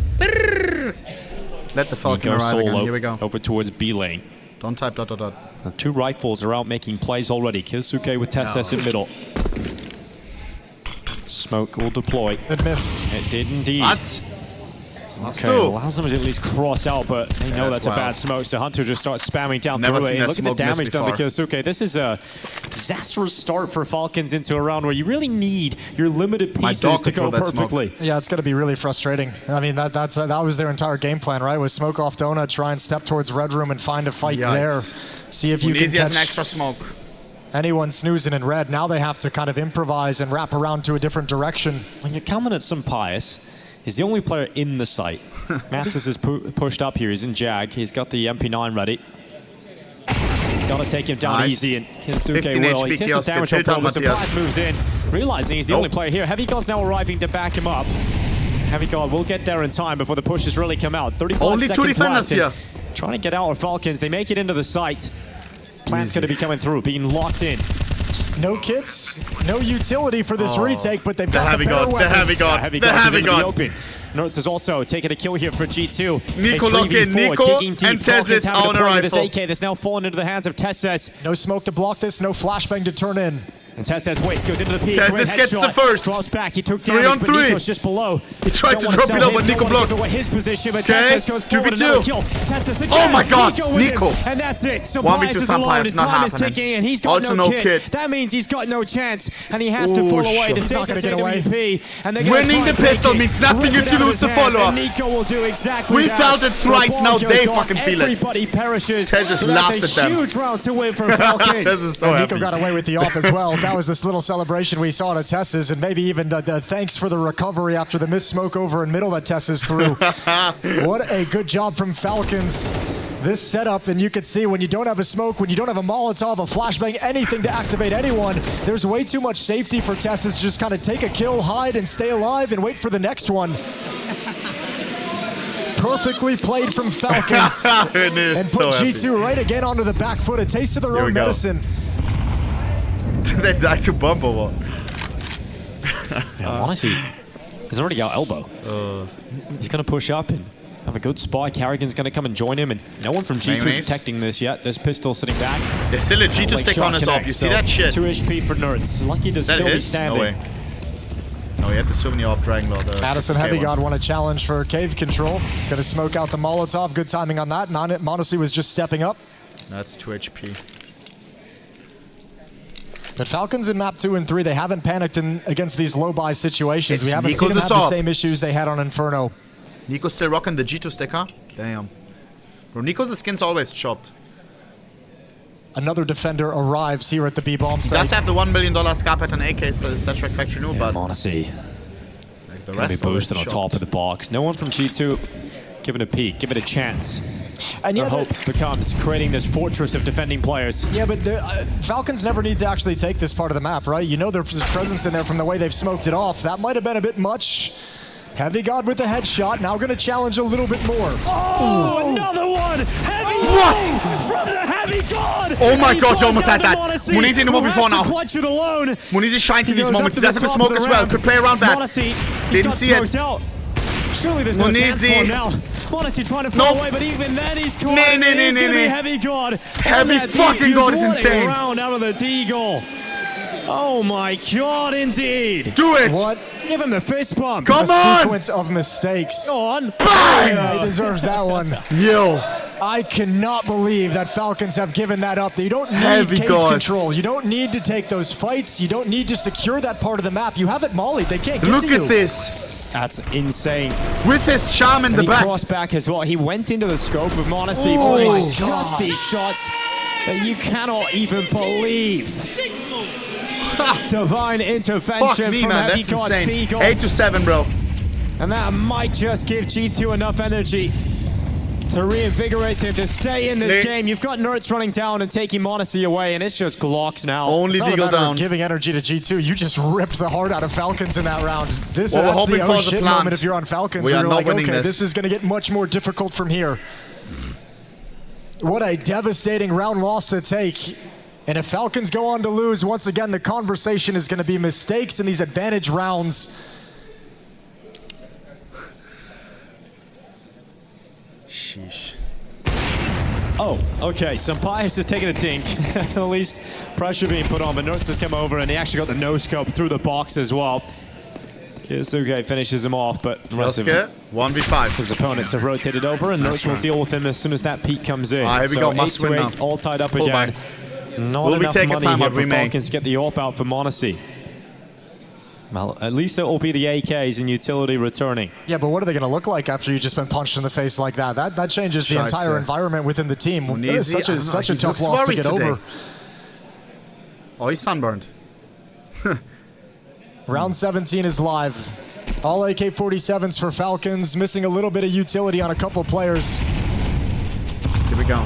Let the Falcon arrive again. Here we go. Over towards B lane. Don't type ... The two rifles are out making plays already. Kyosuke with Tesses in middle. Smoke will deploy. Good miss. It did indeed. Us. Okay, allows them to at least cross out, but they know that's a bad smoke, so Hunter just starts spamming down through it. Look at the damage done to Kyosuke. This is a disastrous start for Falcons into a round where you really need your limited pieces to go perfectly. Yeah, it's going to be really frustrating. I mean, that was their entire game plan, right? Was smoke off Donut, try and step towards Red Room and find a fight there. See if you can catch an extra smoke. Anyone snoozing in red. Now they have to kind of improvise and wrap around to a different direction. When you're coming at some Pius, he's the only player in the site. Matsis is pushed up here. He's in Jag. He's got the MP9 ready. Got to take him down easy, and Kyosuke will. He takes some damage on purpose. Surprise moves in, realizing he's the only player here. Heavy God's now arriving to back him up. Heavy God will get there in time before the pushes really come out. 35 seconds left. Here. Trying to get out of Falcons. They make it into the site. Plant's going to be coming through, being locked in. No kits, no utility for this retake, but they've got the better weapons. The Heavy God. Nerds is also taking a kill here for G2. Nico lock in, Nico and Tesses on a rifle. This AK that's now fallen into the hands of Tesses. No smoke to block this, no flashbang to turn in. And Tesses waits, goes into the peak. Tesses gets the first. Drops back, he took damage, but Nico's just below. He tried to drop below, but Nico blocked. His position, but Tesses goes forward, another kill. Tesses again. Oh my God, Nico. And that's it. Supplies is alone, and time is ticking, and he's got no kit. That means he's got no chance, and he has to pull away to save this AWP. Winning the pistol means nothing if you lose the follow-up. Nico will do exactly that. We felt it thrice, now they fucking feel it. Everybody perishes. Tesses laughed at them. That's a huge round to win for Falcons. Nico got away with the off as well. That was this little celebration we saw to Tesses, and maybe even the thanks for the recovery after the missed smoke over in middle that Tesses threw. What a good job from Falcons. This setup, and you can see when you don't have a smoke, when you don't have a Molotov, a flashbang, anything to activate anyone, there's way too much safety for Tesses to just kind of take a kill, hide, and stay alive and wait for the next one. Perfectly played from Falcons. And put G2 right again onto the back foot. A taste of their own medicine. They died to bump or what? Yeah, honestly, he's already got elbow. He's going to push up, and have a good spot. Carrigan's going to come and join him, and no one from G2 detecting this yet. There's Pistol sitting back. There's still a G2 stick on his op. You see that shit? 2 HP for Nerds. Lucky to still be standing. No way. No, he had the souvenir op Dragon Lord. Madison Heavy God won a challenge for cave control. Gonna smoke out the Molotov. Good timing on that. Monacy was just stepping up. That's 2 HP. But Falcons in map 2 and 3, they haven't panicked against these low buy situations. We haven't seen them have the same issues they had on Inferno. Nico's still rocking the G2 stick, huh? Damn. Bro, Nico's skin's always chopped. Another defender arrives here at the B-bomb site. Does have the $1 million scarpet and AK Star Trek Factory new, but Monacy. Like the rest be boosted on top of the box. No one from G2 give it a peek, give it a chance. And the hope becomes creating this fortress of defending players. Yeah, but the Falcons never need to actually take this part of the map, right? You know there's presence in there from the way they've smoked it off. That might have been a bit much. Heavy God with the headshot, now going to challenge a little bit more. Oh, another one! Heavy what? From the Heavy God! Oh my god, you almost had that. Muniz in the moment before now. Muniz shines in these moments. He does have a smoke as well. Could play around that. Didn't see it. Out. Surely there's no chance for him now. Monacy trying to fall away, but even then he's caught. It's going to be Heavy God. Heavy fucking God is insane. Around out of the D-goal. Oh my god, indeed. Do it. What? Give him the fist bump. Come on. Sequence of mistakes. Go on. Bang! Yeah, he deserves that one. Yo. I cannot believe that Falcons have given that up. You don't need cave control. You don't need to take those fights. You don't need to secure that part of the map. You have it mollied. They can't get Look to you. at this. That's insane. With his charm in the back. He crossed back as well. He went into the scope of Monacy. Oh, it's just these shots that you cannot even believe. Divine intervention me, from man. Heavy That's God's insane. D-goal. 8-7, bro. And that might just give G2 enough energy to reinvigorate them to stay in this game. You've got Nerds running down and taking Monacy away, and it's just Glocks now. Only Deagle down. Giving energy to G2. You just ripped the heart out of Falcons in that round. That's the oh shit moment if you're on Falcons. We are you're not like, winning okay, this is going to get much more difficult from here. What a devastating round loss to take. And if Falcons go on to lose, once again, the conversation is going to be mistakes in these advantage rounds. Sheesh. Oh, okay. Sampai's is taking a dink. At least pressure being put on, but Nerds has come over and he actually got the no-scope through the box as well. Kisuke finishes him off, but the rest of 1v5. his opponents have rotated over, and Nerds will deal with him as soon as that peak comes in. Here we go. Must win now. All tied up again. Not enough money here for Falcons to get the AWP out for Monacy. Well, at least it will be the AKs and utility returning. Yeah, but what are they going to look like after you've just been punched in the face like that? That changes the entire environment within the team. It's such a tough loss to get over. Oh, he's sunburned. Round 17 is live. All AK-47s for Falcons, missing a little bit of utility on a couple players. Here we go.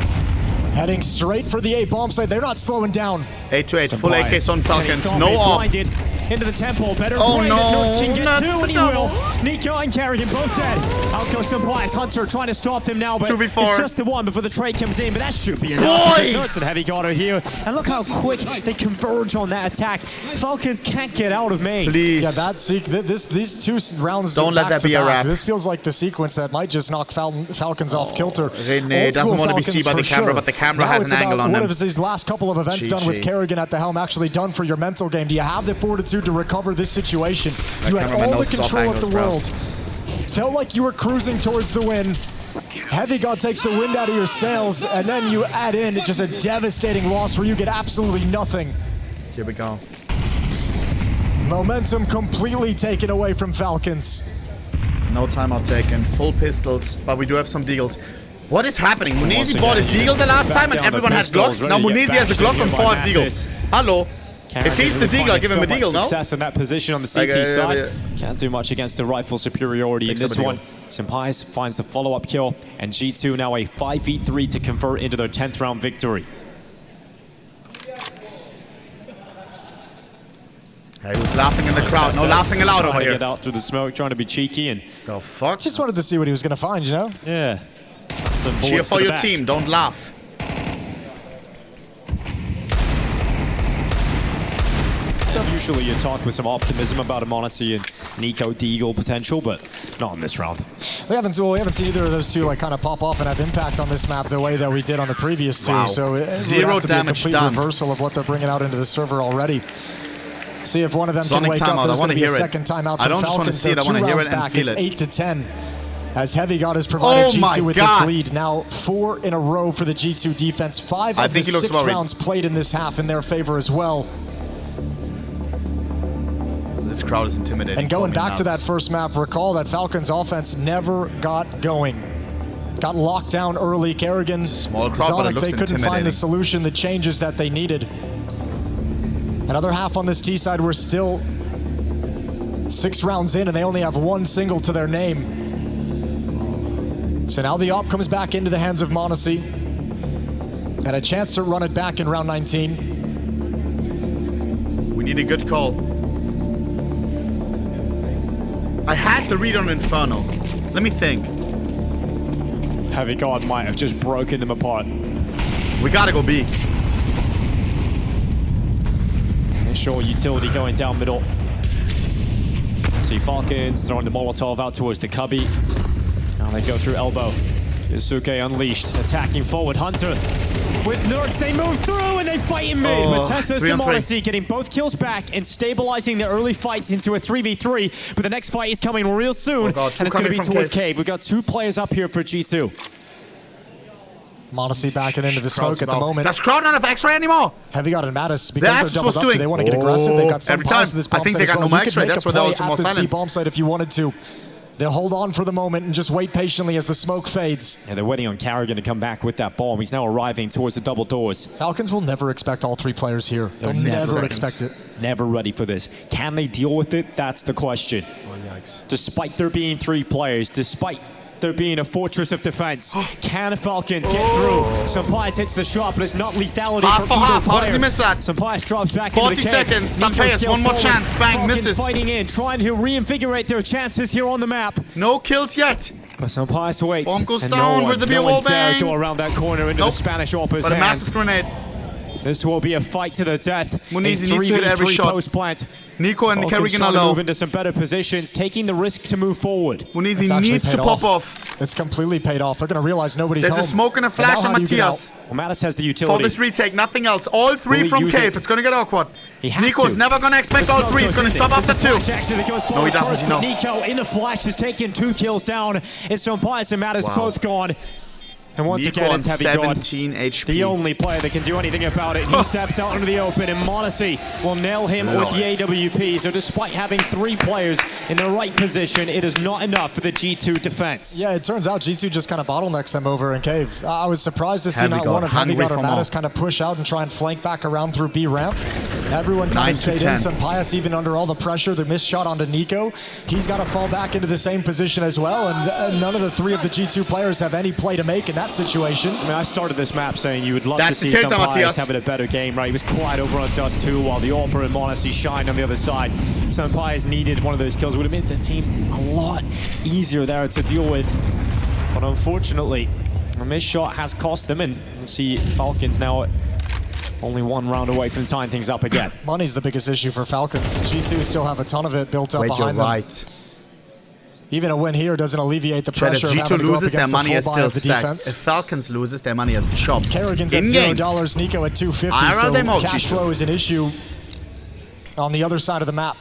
Heading straight for the A bomb site. They're not slowing down. 8-8, full AKs on Falcons. No off. Into the temple, better oh no, Nerds can get two, and he will. Nico and Carrigan both dead. Out goes Sampai's Hunter trying to stop them now, but 2v4. It's just the one before the trade comes in, but that should be enough. Nerds and Heavy God are here, and look how quick they converge on that attack. Falcons can't get out of main. Please. Yeah, these two rounds. Don't let that be a wrap. This feels like the sequence that might just knock Falcons off kilter. René doesn't want to be seen by the camera, but the camera has an angle on him. What have these last couple of events done with Carrigan at the helm actually done for your mental game? Do you have the fortitude to recover this situation? You had all the control of the world. Felt like you were cruising towards the win. Heavy God takes the wind out of your sails, and then you add in just a devastating loss where you get absolutely nothing. Here we go. Momentum completely taken away from Falcons. No timeout taken. Full pistols, but we do have some deagles. What is happening? Muniz bought a deagle the last time and everyone has Glocks. Now Muniz has a Glock and 4 deagles. Hello. If he's the deagle, I give him a deagle, no? Success in that position on the CT side. Can't do much against the rifle superiority in this one. Sampai's finds the follow-up kill, and G2 now a 5v3 to convert into their 10th round victory. Hey, who's laughing in the crowd? No laughing allowed over here. Get out through the smoke, trying to be cheeky and... Oh, fuck. Just wanted to see what he was going to find, you know? Yeah. Cheer for your team, don't laugh. Usually you talk with some optimism about Amonasi and Nico Deagle potential, but not in this round. We haven't seen either of those two like kind of pop off and have impact on this map the way that we did on the previous two. Wow. So it Zero would have to be a damage complete done. reversal of what they're bringing out into the server already. See if one of them Sonic can wake timeout. up. There's I want going to to be a hear it. second timeout I from don't just want to Falcons. see it. I They're want to 2 hear rounds it and back. feel It's it. 8-10. As Heavy God has provided Oh G2 with my God. this lead. Now 4 in a row for the G2 defense. 5 of the 6 rounds played in this half in their favor as well. This crowd is intimidating. And going back to that first map, recall that Falcons offense never got going. Got locked down early. Kerrigan, small crowd, but it Zonic, looks they couldn't find the intimidating. solution, the changes that they needed. Another half on this T side. We're still 6 rounds in, and they only have 1 single to their name. So now the op comes back into the hands of m0NESY, and a chance to run it back in round 19. We need a good call. I had the read on Inferno. Let me think. Heavy God might have just broken them apart. We gotta go B. Sure, utility going down middle. See Falcons throwing the Molotov out towards the cubby. Now they go through elbow. Yusuke unleashed, attacking forward. Hunter with nerds, they move through and they fight in mid. But Tessa and m0NESY getting both kills back and stabilizing their early fights into a 3v3. But the next fight is coming real soon, and it's going to be towards Cave. We've got 2 players up here for G2. m0NESY backing into the smoke at the moment. That's crowd not have X-ray anymore. Heavy God and Mattis, because they're doubled up, they want to get aggressive. They've got some every piles time. to this bomb I think site they as got well. no You could X-ray. make That's a where they're play also at this silent. B bomb site if you wanted to. They'll hold on for the moment and just wait patiently as the smoke fades. Yeah, they're waiting on Kerrigan to come back with that bomb. He's now arriving towards the double doors. Falcons will never expect all 3 players here. They'll never expect it. Never ready for this. Can they deal with it? That's the question. Oh, yikes. Despite there being 3 players, despite there being a fortress of defense, can the Falcons get through? Sampaias hits the shot, but it's not lethality Half for for either half. player. How does he miss that? Sampaias drops back 40 into the cave. seconds. Nico Sampaias, scales one more forward. chance. Bang, Falcons misses. fighting in, trying to reinvigorate their chances here on the map. No kills yet. But Sampaias waits. Bomb goes and down. no Will there be a wall one dare bang? go around that corner into the Spanish Opera's But a hands. massive grenade. This will be a fight to the death. m0NESY A needs to hit every 3v3 shot. post plant. Nico and Falcons Kerrigan trying are to low. move into some better positions, taking the risk to move forward. m0NESY needs to pop off. It's completely paid off. They're going to realize nobody's There's home. a smoke and a flash on Matthias. Well, Mattis has the utility. For this retake, nothing else. All 3 from Cave. It's going to get awkward. Nico's never going to expect all 3. He's going to stop after 2. No, he doesn't. He knows. Nico in a flash has taken 2 kills down. It's Sampaias and Mattis both gone. And once Nico again, on it's Heavy God, 17 HP. the only player that can do anything about it. He steps out into the open, and m0NESY will nail him with the AWP. So despite having 3 players in the right position, it is not enough for the G2 defense. Yeah, it turns out G2 just kind of bottlenecks them over in Cave. I was surprised to see Heavy not God, one of Heavy God or hungry for Mattis kind of push out and try and flank back around through B ramp. Everyone kind of stayed in. Sampaias, even under all the pressure, the missed shot onto Nico. He's got to fall back into the same position as well, and none of the 3 of the G2 players have any play to make in that situation. I mean, I started this map saying you would love to see Sampaias having a better game, right? He was quiet over on Dust 2 while the Orpa and m0NESY shined on the other side. Sampaias needed one of those kills. Would have made the team a lot easier there to deal with. But unfortunately, a missed shot has cost them, and you see Falcons now only 1 round away from tying things up again. Money's the biggest issue for Falcons. G2 still have a ton of it built up behind them. Even a win here doesn't alleviate the pressure of having to go up against the full buy of the defense. If Falcons loses, their money is chopped. Kerrigan's at $0, Nico at 250, so cash flow is an issue on the other side of the map.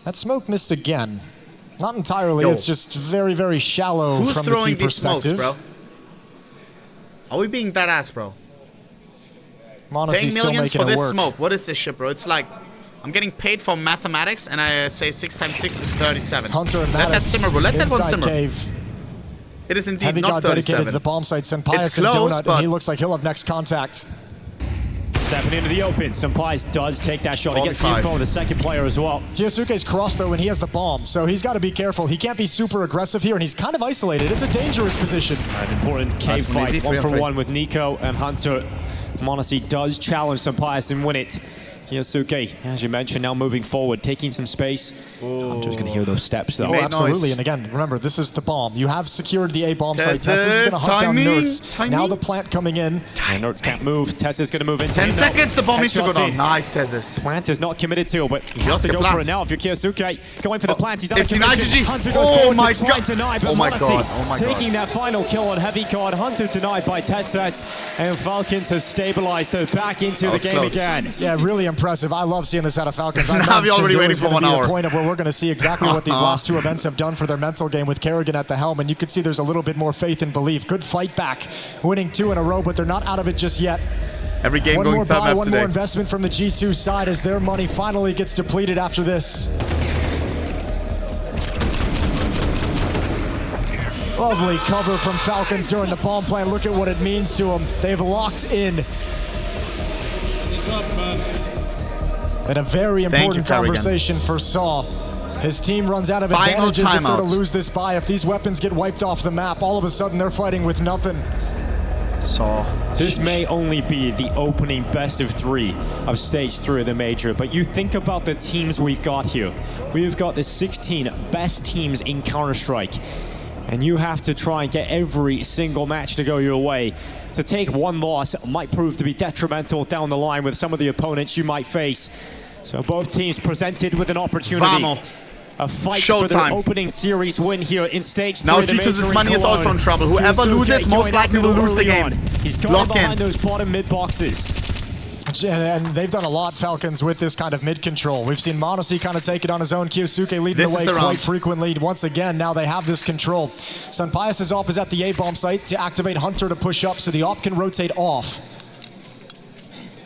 That smoke missed again. Not entirely, it's just very, very shallow from the T perspective. Smokes, bro? Are we being that ass, bro? m0NESY still millions making for it this work. smoke. What is this shit, bro? It's like I'm getting paid for mathematics, and I say 6 times 6 is 37. Hunter and Let that simmer, bro. Let that one simmer. Cave. It is indeed Heavy not God 37. dedicated to the bomb site. Sampaias and Donut, and he looks like he'll have next contact. Stepping into the open, Sampaias does take that shot. He gets the info with the second player as well. Kiyasuke's crossed though, and he has the bomb, so he's got to be careful. He can't be super aggressive here, and he's kind of isolated. It's a dangerous position. An important cave fight, 1 for 1 with Nico and Hunter. m0NESY does challenge Sampaias and win it. Kyosuke, as you mentioned, now moving forward, taking some space. Hunter's going to hear those steps, though. Oh, absolutely. And again, remember, this is the bomb. You have secured the A bomb site. Tess is going to hunt down Nerds. Now the plant coming in. And Nerds can't move. Tess is going to move into 10 seconds, the bomb needs to go down. in. Nice, Tessis. Plant is not committed to, but he has to go for it now. If you're Kyosuke, going for the plant, he's out of 59 commission. GG. Hunter goes forward my to try and God. deny, but Oh my Monesi God. Oh my God. taking that final kill on heavy card. Hunter denied by Tessis, and Falcons has stabilized. They're back into the game close. again. Yeah, really impressive. I love seeing this out of Falcons. Navi already waiting for 1 hour. A point of where we're going to see exactly what these last two events have done for their mental game with Kerrigan at the helm, and you can see there's a little bit more faith and belief. Good fight back, winning 2 in a row, but they're not out of it just yet. Every game one going more third buy, map one today. more investment from the G2 side as their money finally gets depleted after this. Lovely cover from Falcons during the bomb plant. Look at what it means to them. They've locked in. And a very important conversation for Saw. His team runs out of advantages if they're to lose this buy. If these weapons get wiped off the map, all of a sudden they're fighting with nothing. Saw. This may only be the opening best of 3 of stage 3 of the major, but you think about the teams we've got here. We've got the 16 best teams in Counter-Strike, and you have to try and get every single match to go your way. To take one loss might prove to be detrimental down the line with some of the opponents you might face. So both teams presented with an opportunity. A fight for their opening series win here in stage 3. Now G2's money is also in trouble. Whoever loses most likely will lose the game. He's going behind those bottom mid boxes. And they've done a lot, Falcons, with this kind of mid-control. We've seen Monesi kind of take it on his own. Kyosuke leading the way quite frequently. Once again, now they have this control. Sunpius' op is at the A-bomb site to activate Hunter to push up so the op can rotate off.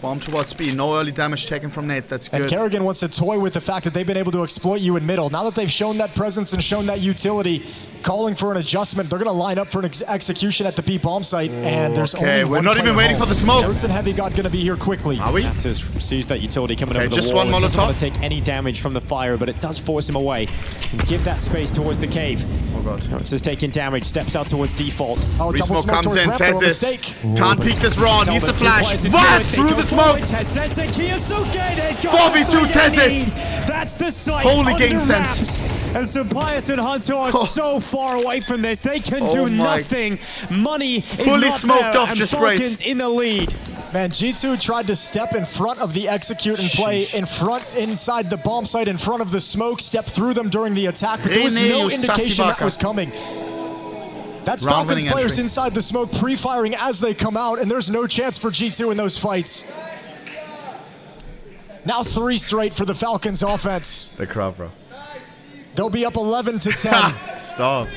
Bomb towards B, no early damage taken from nades, that's good. And Kerrigan wants to toy with the fact that they've been able to exploit you in middle. Now that they've shown that presence and shown that utility, calling for an adjustment, they're going to line up for an execution at the B bomb site, and there's only we're not even waiting for the smoke. Nerds and Heavy God going to be here quickly. Are we? Natus sees that utility coming over the just wall. one Doesn't want Molotov. to take any damage from the fire, but it does force him away and give that space towards the cave. Oh God. Nerds is taking damage, steps out towards default. Oh, double smoke comes in, Tessis. Can't peek this raw, needs a flash. What? Through the smoke! 4v2 Tessis! That's the sight. Holy game sense. And Sunpius and Hunter are so far away from this. They can do nothing. Money is fully not smoked there, off, and just Falcons great. in the lead. Man, G2 tried to step in front of the execute and play in front, inside the bomb site, in front of the smoke, step through them during the attack, but there was no indication that was coming. That's Falcons players inside the smoke pre-firing as they come out, and there's no chance for G2 in those fights. Now 3 straight for the Falcons offense. The crowd, bro. They'll be up 11-10. Stop.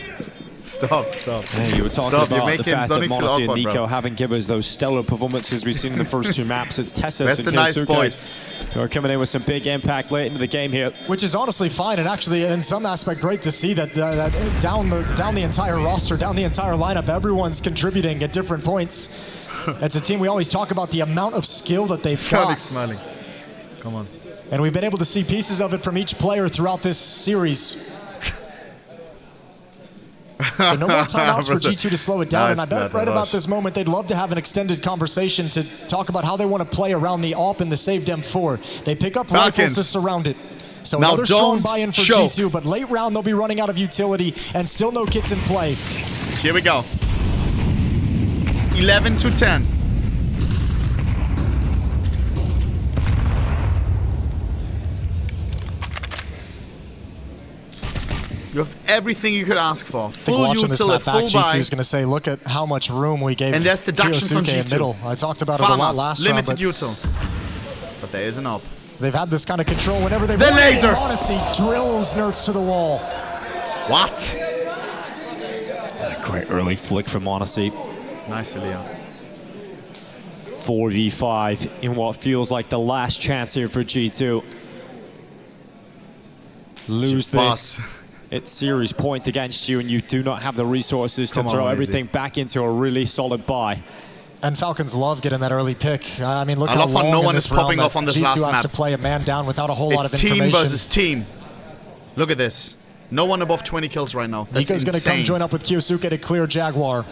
Hey, you were talking about the fact that Monesi and Nico haven't given us those stellar performances we've seen in the first 2 maps. It's Tessis and Kyosuke who are coming in with some big impact late into the game here. Which is honestly fine, and actually in some aspect great to see that, down the entire roster, down the entire lineup, everyone's contributing at different points. It's a team we always talk about the amount of skill that they've got. Smiling. Come on. And we've been able to see pieces of it from each player throughout this series. So no more timeouts for G2 to slow it down, and I bet right about this moment they'd love to have an extended conversation to talk about how they want to play around the AWP and the saved M4. They pick up rifles to surround it. So another strong buy-in for G2, but late round they'll be running out of utility and still no kits in play. Here we go. 11-10. You have everything you could ask for. Full watching this map back, full buy. G2 is going to say, look at how much room we gave Kyosuke in middle. I talked about it a lot last round. Limited util. But there is an op. They've had this kind of control whenever they want. Laser! Monesi drills Nerds to the wall. What? A great early flick from Monesi. Nice, Leo. 4v5 in what feels like the last chance here for G2. Lose this. It's series points against you, and you do not have the resources to throw everything back into a really solid buy. And Falcons love getting that early pick. I mean, look I how love long how no in one this is popping round off on this G2 last has map. to play a man down without a whole lot of information. It's team versus team. Look at this. No one above 20 kills right now. That's Nico's going to come join up with Kyosuke to clear Jaguar.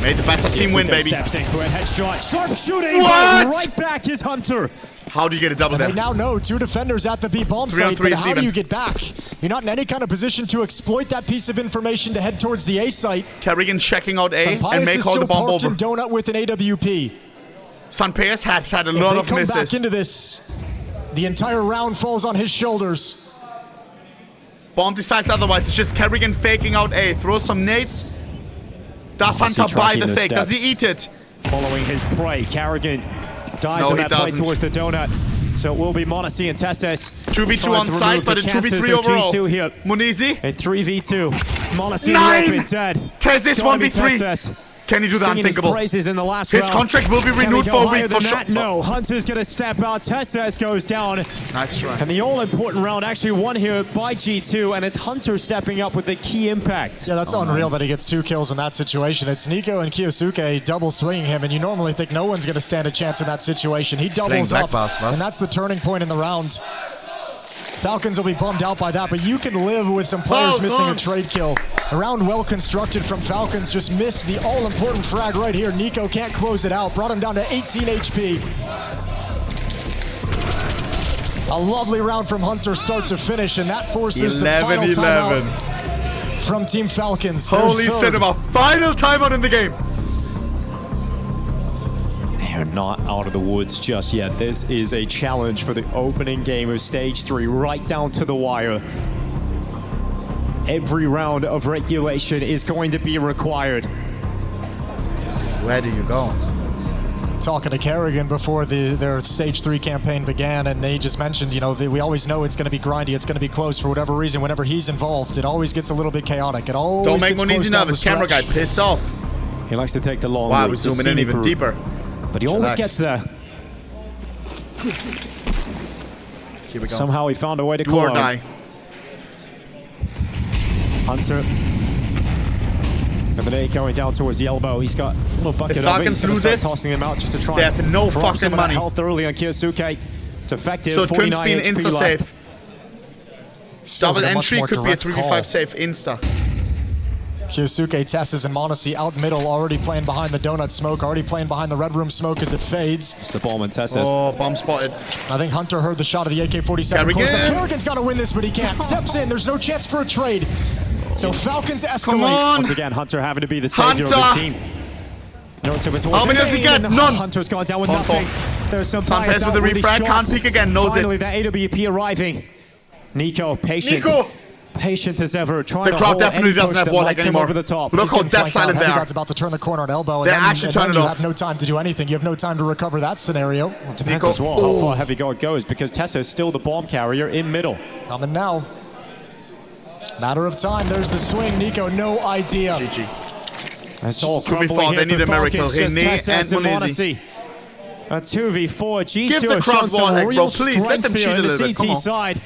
Made the battle team win, baby. Steps in for a headshot. Sharp shooting. What? Right back is Hunter. How do you get a double there? They now know 2 defenders at the B bomb site, but how do you get back? You're not in any kind of position to exploit that piece of information to head towards the A site. Kerrigan checking out A and may call the bomb over. Donut with an AWP. Sunpayas has had a lot of misses. If they come back into this, the entire round falls on his shoulders. Bomb decides otherwise. It's just Kerrigan faking out A. Throws some nades. Does Hunter buy the fake? Does he eat it? Following his prey, Kerrigan dies on that play towards the donut. So it will be Monacy and Tesses. 2v2 on site, but a 2v3 overall. Munizi. A 3v2. Monacy open, dead. Tesses 1v3. Can he do the unthinkable? His contract will be renewed for a week for sure. No, Hunter's going to step out. Tesses goes down. Nice try. And the all-important round actually won here by G2, and it's Hunter stepping up with the key impact. Yeah, that's unreal that he gets 2 kills in that situation. It's Nico and Kyosuke double swinging him, and you normally think no one's going to stand a chance in that situation. He doubles up, and that's the turning point in the round. Falcons will be bummed out by that, but you can live with some players missing a trade kill. A round well constructed from Falcons, just missed the all-important frag right here. Nico can't close it out, brought him down to 18 HP. A lovely round from Hunter start to finish, and that forces the final timeout from Team Falcons. Holy cinema, final timeout in the game. They're not out of the woods just yet. This is a challenge for the opening game of Stage 3, right down to the wire. Every round of regulation is going to be required. Where do you go? Talking to Kerrigan before their Stage 3 campaign began, and they just mentioned, you know, we always know it's going to be grindy, it's going to be close for whatever reason. Whenever he's involved, it always gets a little bit chaotic. It always Don't make gets Monizy nervous, camera guy, piss off. He likes to take the long route. route. We're zooming in even deeper. But he always gets there. Here we go. Somehow he found a way to do or Cologne. die. Hunter. And the nade going down towards the elbow. He's got a little bucket of it. He's going to start tossing them out just to try they have no drop fucking some money. Of that health early on Kyosuke. It's effective. So it couldn't be an 49 insta left. save. Double entry could be a 3v5 save insta. Kyosuke, Tesses, and Monacy out middle, already playing behind the donut smoke, already playing behind the red room smoke as it fades. It's the bomb and Tesses. Oh, bomb spotted. I think Hunter heard the shot of the AK-47 close up. Kerrigan's got to win this, but he can't. Steps in, there's no chance for a trade. So Falcons escalate. Once again, Hunter having to be the savior of his team. How many does he get? None. Hunter's gone down with nothing. There's some bias with the refrag, can't peek again, knows Finally, it. that AWP arriving. Nico, patient. Nico! Patient as ever, trying the to crowd hold definitely any doesn't push have wall like anymore. over the top. Look how death silent they are. Heavygod's about to turn the corner on elbow, They're actually turning it off. You have no time to do anything. You have no time to recover that scenario. Well, depends as well how far Heavygod goes, because Tessa is still the bomb carrier in middle. Coming now. Matter of time. There's the swing. Nico, no idea. GG. That's all crumbling here they need for a miracle. Falcons. Just Tessa and Monacy. A 2v4. G2 Give the crowd wall hack, bro. Please, let them cheat a little bit. Come on. Side.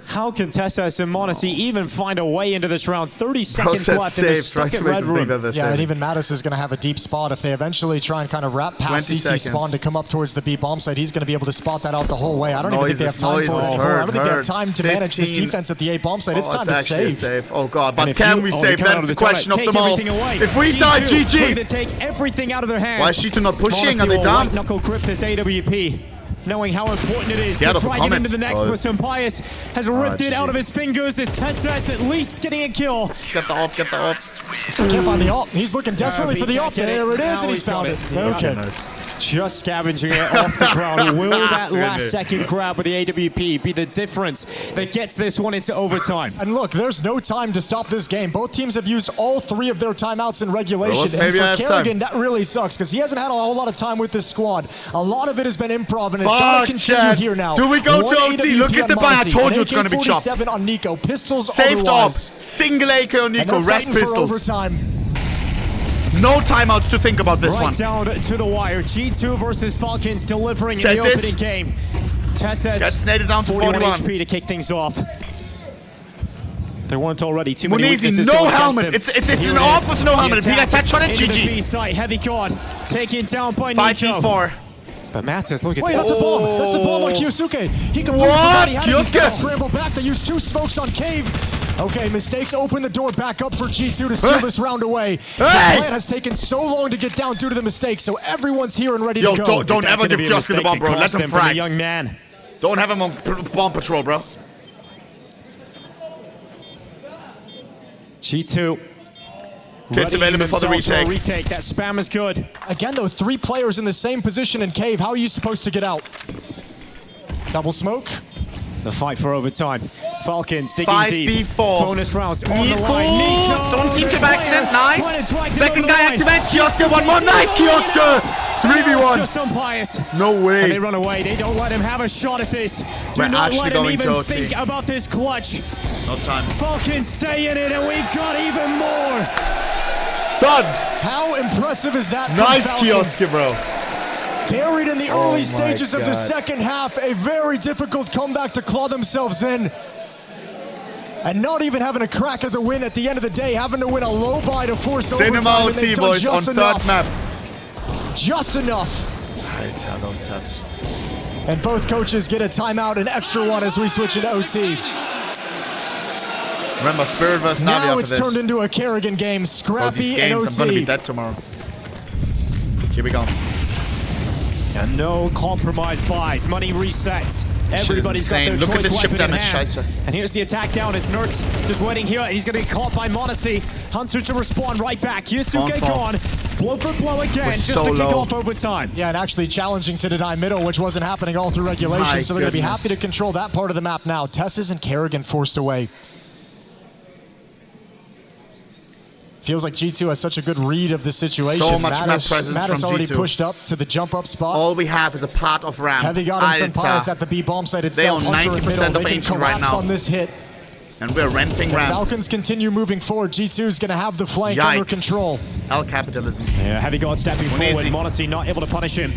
How can Tesses and Monacy even find a way into this round? 30 seconds left in the stuck at red room. Yeah, and even Mattis is going to have a deep spot. If they eventually try and kind of wrap past CT spawn to come up towards the B bomb site, he's going to be able to spot that out the whole way. I don't even think they have time for it anymore. I don't think they have time to manage this defense at the A bomb site. It's time to save. Oh, God. But can we save? That's the question of them all. If we die, GG. To take everything out of their hands. Why is G2 not pushing? Are they done? Knuckle grip this AWP. Knowing how important it is to try to get into the next, but Sampaius has ripped it out of his fingers. As Tesses at least getting a kill. Get the ult, get the ult. Can't find the ult. He's looking desperately for the ult. There it is, and he's found it. Okay. Just scavenging it off the ground. Will that last second grab with the AWP be the difference that gets this one into overtime? And look, there's no time to stop this game. Both teams have used all 3 of their timeouts in regulation. And for Kerrigan, that really sucks because he hasn't had a whole lot of time with this squad. A lot of it has been improv, and it's got to continue here now. Do we go to OT? Look at the buy. I told you it's going to be chopped. AK-47 on Nico. Pistols saved off. Single AK on Nico. Rest pistols. Overtime. No timeouts to think about this one. Right down to the wire. G2 versus Falcons delivering in the opening game. Tesses gets naded down to 41 HP to kick things off. There weren't already too many weaknesses no going helmet. It's an off with no helmet. If he gets headshot, it's GG. B-side, Heavygod taken down by 5v4. But Mattis, look at that. Wait, that's a bomb. That's the bomb on Kyosuke. He completed the body. He's got to scramble back. They used 2 smokes on Cave. Okay, mistakes open the door back up for G2 to steal this round away. The plan has taken so long to get down due to the mistakes, so everyone's here and ready to go. Don't ever give Kiosk the bomb, bro. Let him frag. Young man. Don't have him on bomb patrol, bro. G2. It's available for the retake. That spam is good. Again, though, 3 players in the same position in cave. How are you supposed to get out? Double smoke. The fight for overtime. Falcons digging 5v4. deep. Bonus rounds on the line. Nico, don't team to accident. Nice. Second guy activates. Kiosk, one more. Nice, Kiosk. 3v1. Just unbiased. No way. And they run away. They don't let him have a shot at this. Do not let him even think about this clutch. No time. Falcons stay in it, and we've got even more. Son. How impressive is that? Nice, Kiosk, bro. Buried in the early stages of the second half, a very difficult comeback to claw themselves in. And not even having a crack at the win at the end of the day, having to win a low buy to force overtime. Cinema OT, boys, on third map. Just enough. I tell those taps. And both coaches get a timeout, an extra one as we switch into OT. Remember, Spirit versus Navi Now after it's this. turned into a Kerrigan game, scrappy and OT. I'm gonna be dead tomorrow. Here we go. And no compromise buys. Money resets. Everybody's got their Look at choice this ship weapon in damage, hand. scheiße. And here's the attack down. It's Nerds just waiting here. He's going to get caught by Monacy. Hunter to respawn right back. Yusuke gone. Blow for blow again, just to kick off overtime. Yeah, and actually challenging to deny middle, which wasn't happening all through regulation. So they're going to be happy to control that part of the map now. Tessus and Kerrigan forced away. Feels like G2 has such a good read of the situation. So much map presence Mattis from already G2. pushed up to the jump up spot. All we have is a part of ramp. Heavy got him some pies at the B bomb site itself. They own 90% of Ancient right now. On this hit. And we're renting ramp. Falcons continue moving forward. G2 is going to have the flank under control. Hell capitalism. Yeah, Heavy Guard stepping forward. Monacy not able to punish him.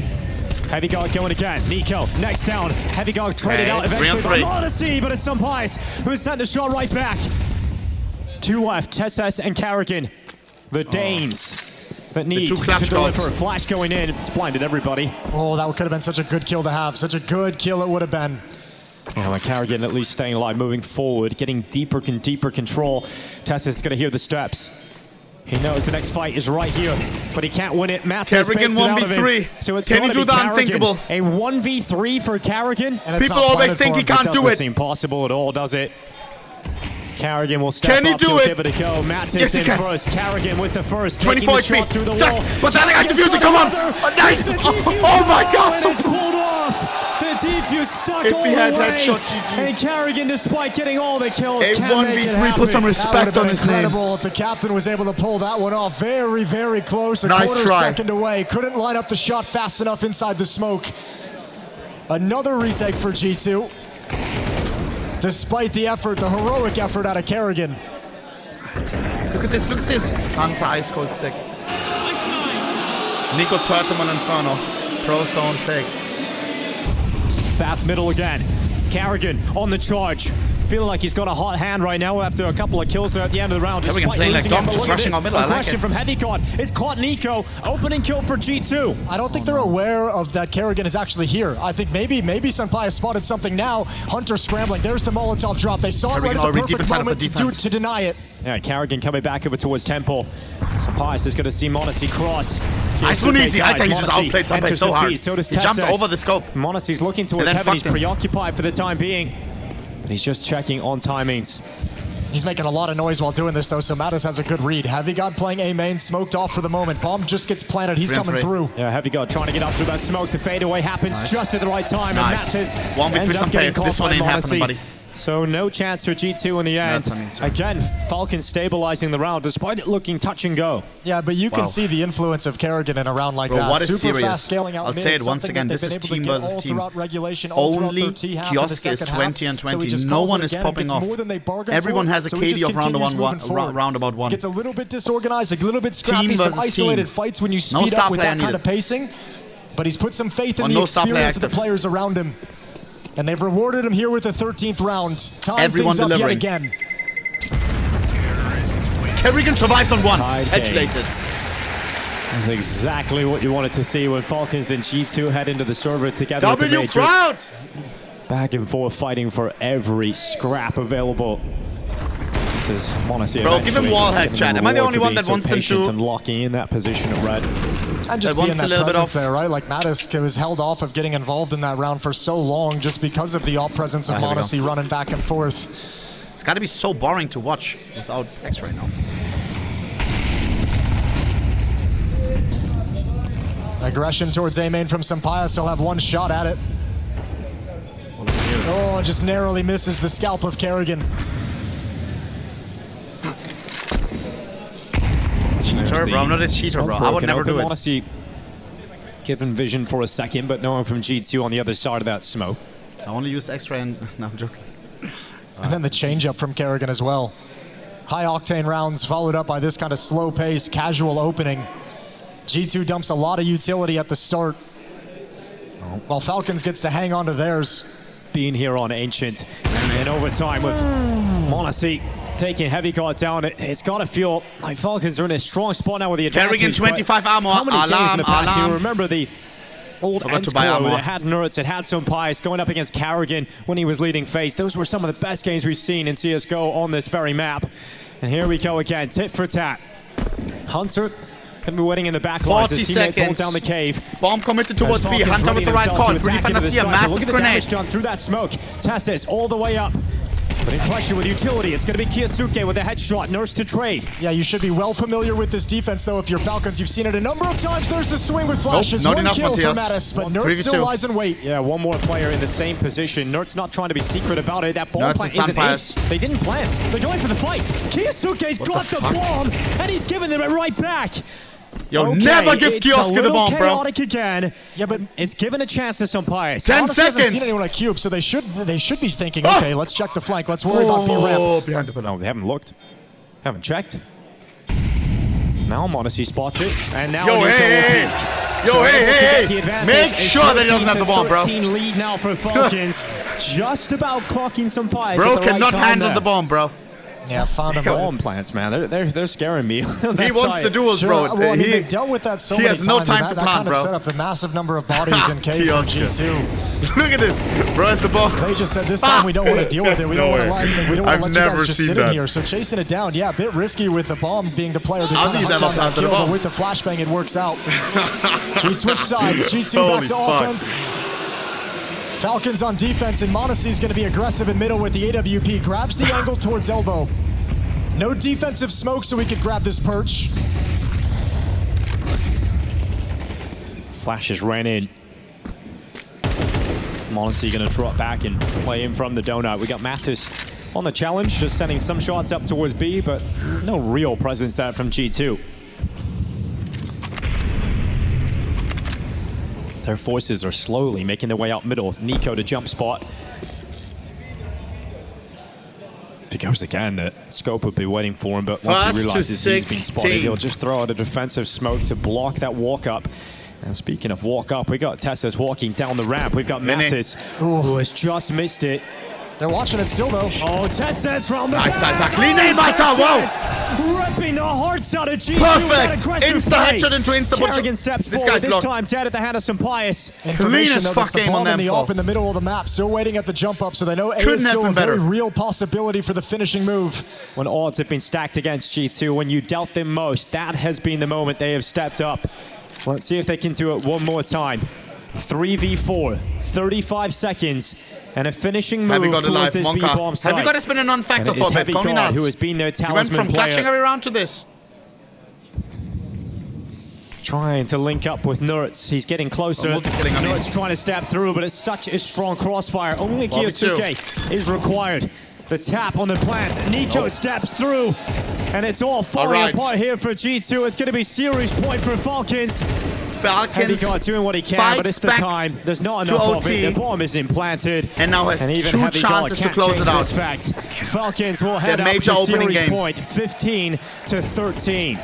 Heavy Guard going again. Nico next down. Heavy Guard traded out eventually by Monacy, but it's Sunpies who sent the shot right back. 2 left. Tessus and Kerrigan. The Danes that need to deliver. Flash going in. It's blinded everybody. Oh, that could have been such a good kill to have. Such a good kill it would have been. Yeah, like Kerrigan at least staying alive, moving forward, getting deeper and deeper control. Tessus is going to hear the steps. He knows the next fight is right here, but he can't win it. Mattis Kerrigan 1v3. So it's Can he do the Kerrigan. unthinkable? A 1v3 for Kerrigan. People always think he can't do it. Doesn't seem possible at all, does it? Kerrigan will step up, he'll give it a go. Mattis in first. Kerrigan with the first, taking the shot through the wall. But then I got defused, come on! Nice! Oh my god! So pulled off! The defuse stuck all the way. And Kerrigan, despite getting all the kills, can make it happen. Put some respect on his name. Incredible if the captain was able to pull that one off. Very, very close. A quarter second away. Couldn't line up the shot fast enough inside the smoke. Another retake for G2. Despite the effort, the heroic effort out of Kerrigan. Look at this, look at this. Hunter Ice Cold Stick. Nico Turtle on Inferno. Pro Stone Fake. Fast middle again. Kerrigan on the charge. Feeling like he's got a hot hand right now after a couple of kills there at the end of the round. Kerrigan playing like Dom, just rushing on middle. A question from Heavy Guard. It's caught Nico. Opening kill for G2. I don't think they're aware of that Kerrigan is actually here. I think maybe Sunpai has spotted something now. Hunter scrambling. There's the Molotov drop. They saw it right at the perfect moment to deny it. Yeah, Kerrigan coming back over towards Temple. Sunpai is going to see Monacy cross. Nice one easy. I think he just outplayed Sunpai so hard. So does he jumped over the scope. Monacy's looking towards heaven. He's preoccupied for the time being. But he's just checking on timings. He's making a lot of noise while doing this, though, so Mattis has a good read. Heavy God playing A main, smoked off for the moment. Bomb just gets planted. He's coming through. Yeah, Heavy God trying to get up through that smoke. The fadeaway happens just at the right time. Nice. And Mattis ends up getting caught by Monacy. So no chance for G2 in the end. Again, Falcons stabilizing the round despite it looking touch and go. Yeah, but you can see the influence of Kerrigan in a round like that. What is super serious? fast scaling out. I'll say it once again, this is team versus team. Only Kiosk is 20 and 20. No one is popping off. Everyone has a KD of round about 1. Gets a little bit disorganized, a little bit scrappy, some isolated fights when you speed up with that kind of pacing. But he's put some faith in the experience of the players around him. And they've rewarded him here with the 13th round. Time things up yet again. Kerrigan survives on 1. Edge-lated. That's exactly what you wanted to see when Falcons and G2 head into the server together at the major. Crowd! Back and forth fighting for every scrap available. Says Monacy. Bro, give him wall head, chat. Am I the only one that wants them to... and locking in that position at red. And just being that presence there, right? Like Mattis was held off of getting involved in that round for so long just because of the presence of Monacy running back and forth. It's got to be so boring to watch without X right now. Aggression towards A main from Sampaio. He'll have one shot at it. Oh, just narrowly misses the scalp of Kerrigan. Cheater, bro. I'm not a cheater, bro. I would never do it. Monacy given vision for a second, but no one from G2 on the other side of that smoke. I only used X-ray and... No, I'm joking. And then the change-up from Kerrigan as well. High-octane rounds followed up by this kind of slow-paced, casual opening. G2 dumps a lot of utility at the start, while Falcons gets to hang on to theirs. Being here on Ancient in overtime with Monacy taking heavy guard down. It's got to feel like Falcons are in a strong spot now with the advantage. Kerrigan 25 armor. How many games in the past alarm. you remember the old Enscore? It had Nerds, it had Sampaio going up against Kerrigan when he was leading FaZe. Those were some of the best games we've seen in CSGO on this very map. And here we go again, tit for tat. Hunter going to be waiting in the back lines as teammates hold down the cave. Bomb committed towards B. Hunter with the right call. Pretty fun to see a massive look at the damage done through that smoke. Testes all the way up. But in pressure with utility, it's going to be Kiyosuke with a headshot. Nurse to trade. Yeah, you should be well familiar with this defense, though, if you're Falcons. You've seen it a number of times. There's the swing with flashes. Nope, one not kill enough, for Mattis, but Nerd still lies in wait. Yeah, one more player in the same position. Nerd's not trying to be secret about it. That bomb plant isn't in. They didn't plant. They're going for the fight. Kiyosuke's got the bomb, and he's giving them it right back. Yo, never give Kiosk the bomb, bro. Chaotic again. Yeah, but it's given a chance to Sampaio. 10 seconds. Hasn't seen anyone like Cube, so they should be thinking, okay, let's check the flank. Let's worry about B ramp. Behind the no, they haven't looked. Haven't checked. Now Monacy spots it, and now hey. Make sure that he doesn't have the bomb, bro. 13 lead now for Falcons. Just about clocking Sampaio. Bro cannot handle the bomb, bro. Yeah, found him. Bomb plants, man. They're scaring me. He wants the duels, bro. Well, I mean, they've dealt with that so many times. He has no time to plan, that bro. kind of set up the massive number of bodies in cave from G2. Look at this, bro. It's the bomb. They just said this time we don't want to deal with it. We don't want to lie. We don't want to let you guys just sit in here. So chasing it down, yeah, a bit risky with the bomb being the player to kind of hunt down that kill, but with the flashbang it works out. We switch sides. G2 back to offense. Falcons on defense, and Monacy's going to be aggressive in middle with the AWP. Grabs the angle towards elbow. No defensive smoke, so we could grab this perch. Flashes ran in. Monacy going to drop back and play in from the donut. We got Mattis on the challenge, just sending some shots up towards B, but no real presence there from G2. Their forces are slowly making their way out middle. Nico to jump spot. If he goes again, the scope would be waiting for him, but once he realizes he's been spotted, he'll just throw out a defensive smoke to block that walk up. And speaking of walk up, we got Testes walking down the ramp. We've got Mattis, who has just missed it. They're watching it still, though. Oh, Testes round the nice attack. Clean aim, whoa! Ripping the hearts out of G2. Perfect! Insta-headshot into insta-butcher. Kerrigan steps forward, this time dead at the hand of Sampaio. Information, though, that's the bomb in the op in the middle of the map. Still waiting at the jump up, so they know A is still a very real possibility for the finishing move. When odds have been stacked against G2, when you doubt them most, that has been the moment they have stepped up. Let's see if they can do it one more time. 3v4, 35 seconds, and a finishing move towards this B-bomb site. Have you got to spin a non-factor for a bit? Call me nuts. Who has been their talisman player. He went from player. clutching every round to this. Trying to link up with Nerds. He's getting closer. Nerds trying to stab through, but it's such a strong crossfire. Only Kiyosuke is required. The tap on the plant. Nico steps through, and it's all falling apart here for G2. It's going to be series point for Falcons. Heavy guard doing what he can, but it's the time. There's not enough of it. The bomb is implanted. And now has two chances to close it out. Falcons will head up to series point, 15-13.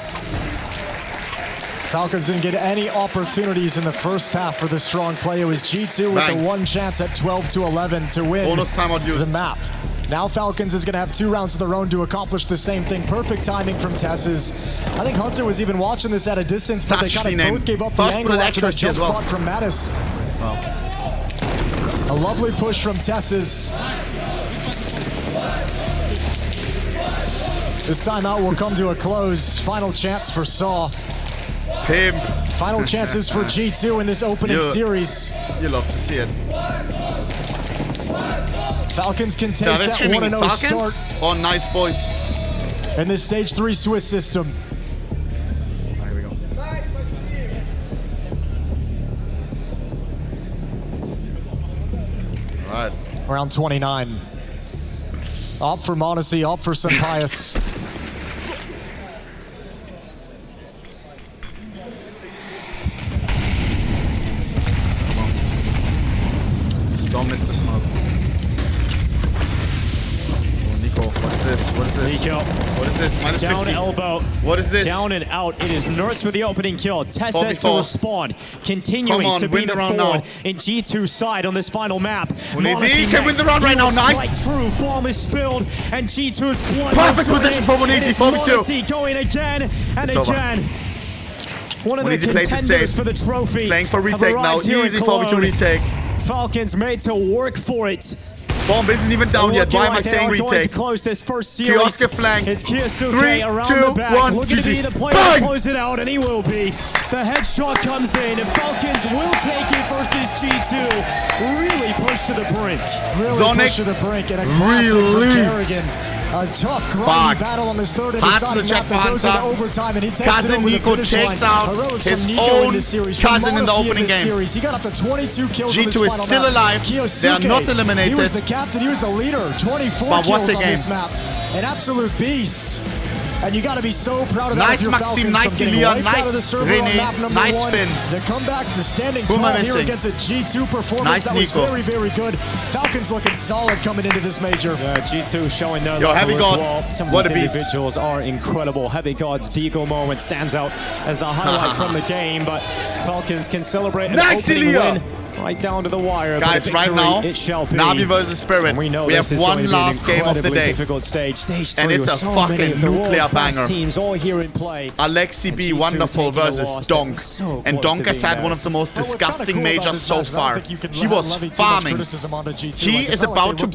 Falcons didn't get any opportunities in the first half for the strong play. It was G2 with the one chance at 12-11 to win the map. Now Falcons is going to have 2 rounds of their own to accomplish the same thing. Perfect timing from Tesses. I think Hunter was even watching this at a distance, but they kind of both gave up the angle after that jump spot from Mattis. A lovely push from Tesses. This timeout will come to a close. Final chance for Saw. Him. Final chances for G2 in this opening series. You love to see it. Falcons can taste that 1-0 start. Oh, nice, boys. In this stage 3 Swiss system. Here we go. All right. Round 29. Op for Monacy, op for St. Pius. Don't miss the smoke. Oh, Nico, what is this? What is this? Nico. What is this? Minus Down 50. elbow. What is this? Down and out. It is Nerds for the opening kill. Tess has to 4v4. respond. Continuing to be the forward in G2's side on this final map. He can win the round right now. Nice. Right through. Bomb is spilled. And G2's blood. Perfect position for Monesi. 4v2. Going again and again. One of the contenders for the trophy. Playing for retake now. Easy 4v2 retake. Falcons made to work for it. Bomb isn't even down yet. Why am I saying Going to retake? close this first series. Kiosk flank. It's Kiyosuke 3, around 2, the back. 1, Looking to be the player Bang! to close it out, and he will be. The headshot comes in, and Falcons will take it versus G2. Really pushed to the brink. Really pushed to the brink, and a classic from Kerrigan. A tough, grindy battle on this third and deciding map that goes into overtime, and he takes it over the finish line. takes out his own cousin in the opening game. He got up to 22 kills G2 on this final is still map. alive. Kiyosuke, they are not eliminated. He was the captain, he was the leader. 24 kills on this map. An absolute beast. And you got to be so proud of that. Nice Maxim, nice Leon, nice René, nice Finn. The comeback, the standing Who am I tall here missing? against a G2 performance Nice that was Nico. very, very good. Falcons looking solid coming into this major. Yeah, G2 showing their Yo, level Heavy as God, well. Some of what these a beast. individuals are incredible. Heavy God's Deagle moment stands out as the highlight from the game, but Falcons can celebrate an opening win right down to the wire. Guys, but right now, it shall be. Navi versus Spirit. And we know we have one last game of the day. Difficult stage 3, and it's a so fucking many of the nuclear banger. teams all here in play. Alexi B, wonderful versus Donk. And Donk has had one of the most disgusting majors so far. He was farming. He is about to